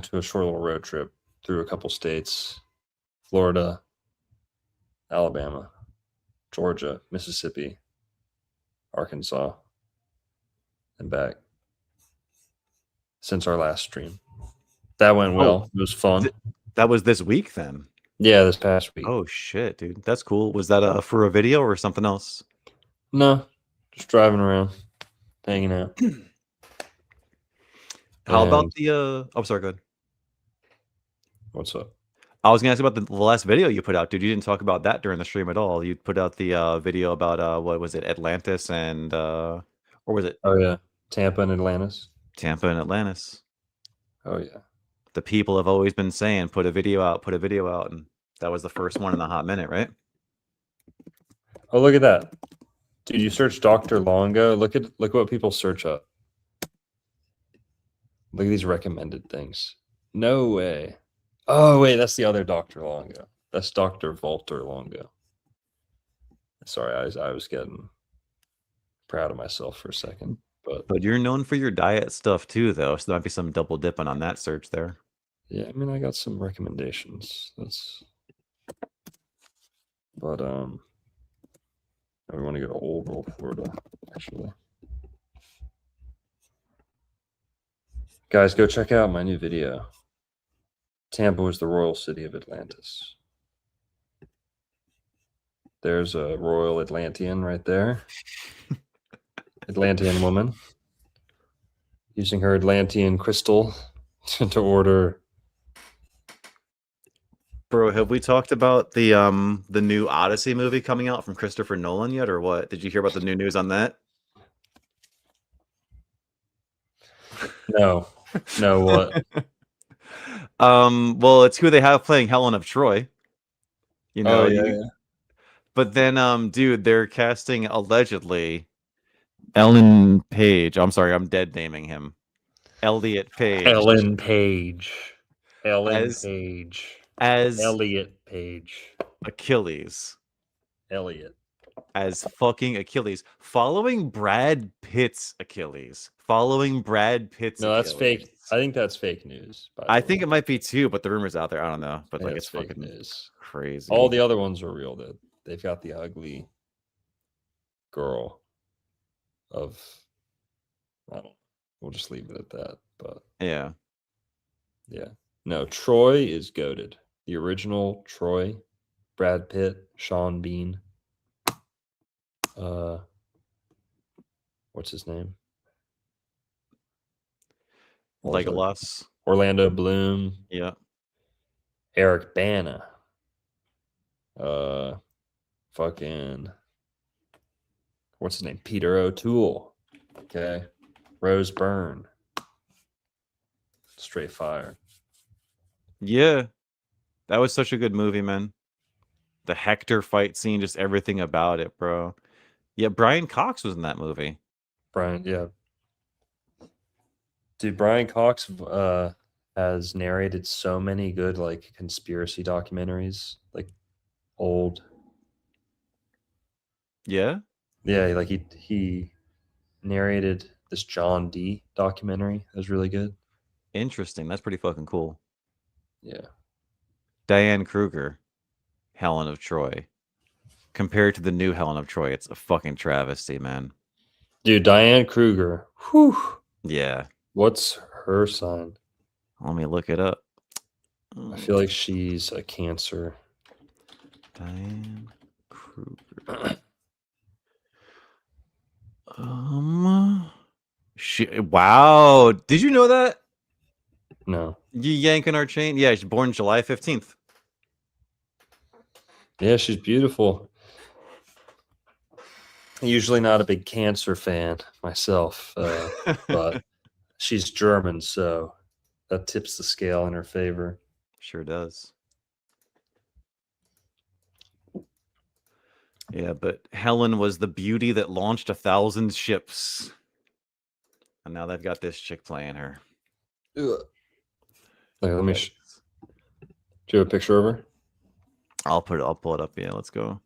to a short little road trip through a couple states: Florida, Alabama, Georgia, Mississippi, Arkansas, and back. Since our last stream, that went well. It was fun. That was this week then. Yeah, this past week. Oh shit, dude, that's cool. Was that for a video or something else? No, just driving around, hanging out. How about the? Oh, sorry, go ahead. What's up? I was gonna ask about the last video you put out, dude. You didn't talk about that during the stream at all. You put out the video about what was it, Atlantis and or was it? Oh yeah, Tampa and Atlantis. Tampa and Atlantis. Oh yeah. The people have always been saying, put a video out, and that was the first one in a hot minute, right? Oh, look at that, dude! You search Dr. Longo. Look what people search up. Look at these recommended things. No way. Oh wait, that's the other Dr. Longo. That's Dr. Walter Longo. Sorry, I was getting proud of myself for a second. But you're known for your diet stuff too, though, so there might be some double dipping on that search there. Yeah, I mean, I got some recommendations. But I want to go to Old World, Florida, actually. Guys, go check out my new video. Tampa was the royal city of Atlantis. There's a royal Atlantean right there. Atlantean woman using her Atlantean crystal to order. Bro, have we talked about the new Odyssey movie coming out from Christopher Nolan yet, or what? Did you hear about the new news on that? No, what? Well, it's who they have playing Helen of Troy. You know, oh, yeah. But then, dude, they're casting allegedly Ellen Page. I'm sorry, I'm dead naming him. Elliot Page. Ellen Page. As Elliot Page. Achilles. Elliot. As fucking Achilles. Following Brad Pitt's Achilles. No, that's fake. I think that's fake news. I think it might be too, but the rumor's out there. I don't know. But like, it's fake fucking news. Crazy. All the other ones are real. They've got the ugly girl of, I don't, we'll just leave it at that. But yeah. No, Troy is goated. The original Troy, Brad Pitt, Sean Bean. What's his name? Legolas. Orlando Bloom. Yeah. Eric Bana. Fucking, what's his name? Peter O'Toole. Okay. Rose Byrne. Straight fire. Yeah. That was such a good movie, man. The Hector fight scene, just everything about it, bro. Yeah, Brian Cox was in that movie. Yeah. Dude, Brian Cox has narrated so many good like conspiracy documentaries, like old. Yeah? Yeah, like he narrated this John Dee documentary. That was really good. Interesting. That's pretty fucking cool. Yeah. Diane Kruger, Helen of Troy. Compared to the new Helen of Troy, it's a fucking travesty, man. Dude, Diane Kruger. Whew. Yeah. What's her sign? Let me look it up. I feel like she's a Cancer. Diane Kruger. Wow. Did you know that? No. You yanking our chain? Yeah, she's born July 15th. Yeah, she's beautiful. Usually not a big Cancer fan myself, but she's German, so that tips the scale in her favor. Sure does. Yeah, but Helen was the beauty that launched 1,000 ships. And now they've got this chick playing her. Ugh. Like, let me. Do you have a picture of her? I'll pull it up. Yeah, let's go.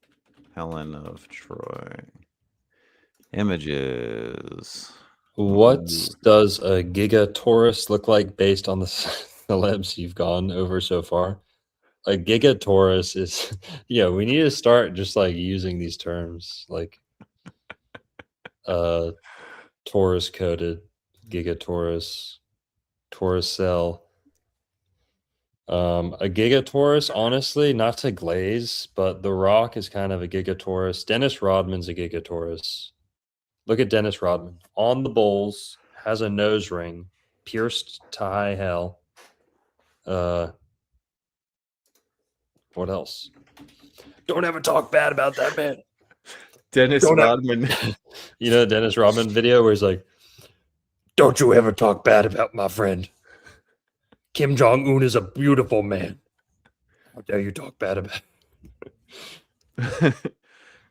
Helen of Troy. Images. What does a Giga Taurus look like based on the celebs you've gone over so far? A Giga Taurus is, yeah, we need to start just like using these terms like Taurus coded, Giga Taurus, Taurus cell. A Giga Taurus, honestly, not to glaze, but The Rock is kind of a Giga Taurus. Dennis Rodman's a Giga Taurus. Look at Dennis Rodman on the Bulls, has a nose ring, pierced to high hell. What else? Don't ever talk bad about that man. Dennis Rodman. You know the Dennis Rodman video where he's like, "Don't you ever talk bad about my friend. Kim Jong-un is a beautiful man. How dare you talk bad about him?"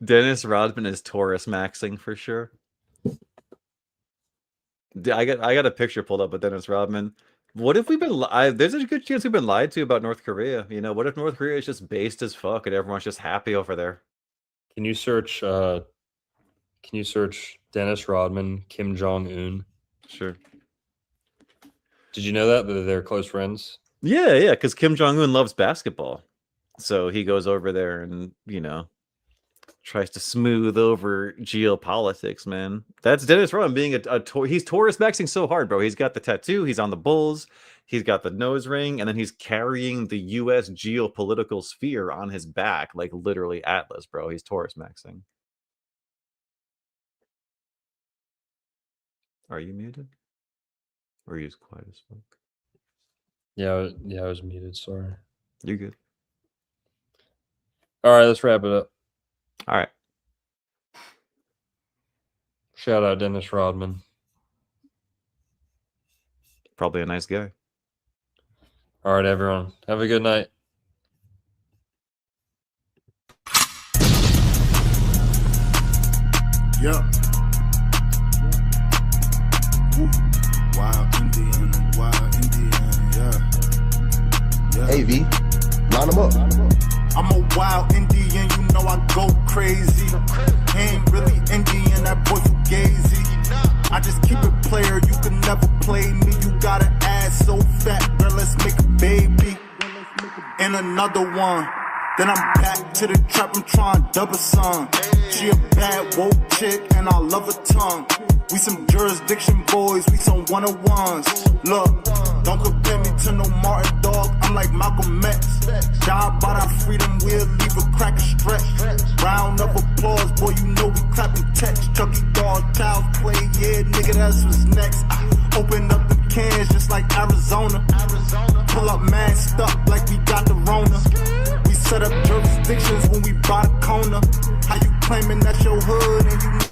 Dennis Rodman is Taurus maxing for sure. I got a picture pulled up of Dennis Rodman. What if we've been there's a good chance we've been lied to about North Korea. You know, what if North Korea is just based as fuck and everyone's just happy over there? Can you search Dennis Rodman, Kim Jong-un? Sure. Did you know that they're close friends? Yeah, because Kim Jong-un loves basketball. So he goes over there and, you know, tries to smooth over geopolitics, man. That's Dennis Rodman being he's Taurus maxing so hard, bro. He's got the tattoo, he's on the Bulls, he's got the nose ring, and then he's carrying the US geopolitical sphere on his back, like literally Atlas, bro. He's Taurus maxing. Are you muted? Or are you as quiet as fuck? Yeah, I was muted, sorry. You're good. All right, let's wrap it up. All right. Shout out Dennis Rodman. Probably a nice guy. All right, everyone. Have a good night. Yep. Wild Indian, yeah. Hey, V, line them up. I'm a wild Indian, you know I go crazy. Ain't really Indian, that boy you gazy. I just keep it player, you can never play me. You got an ass so fat, girl, let's make a baby. And another one. Then I'm back to the trap, I'm trying to double some. She a bad woke chick, and I love her tongue. We some jurisdiction boys, we some one-on-ones. Look, don't compare me to no Martin dog, I'm like Malcolm X. Die by that freedom, we'll leave a crack a stretch. Round of applause, boy, you know we clapping text. Chucky dog, child's play, yeah, nigga, that's what's next. Open up the cans just like Arizona. Pull up masked up like we got the Rona. We set up jurisdictions when we buy the corner. How you claiming that's your hood and you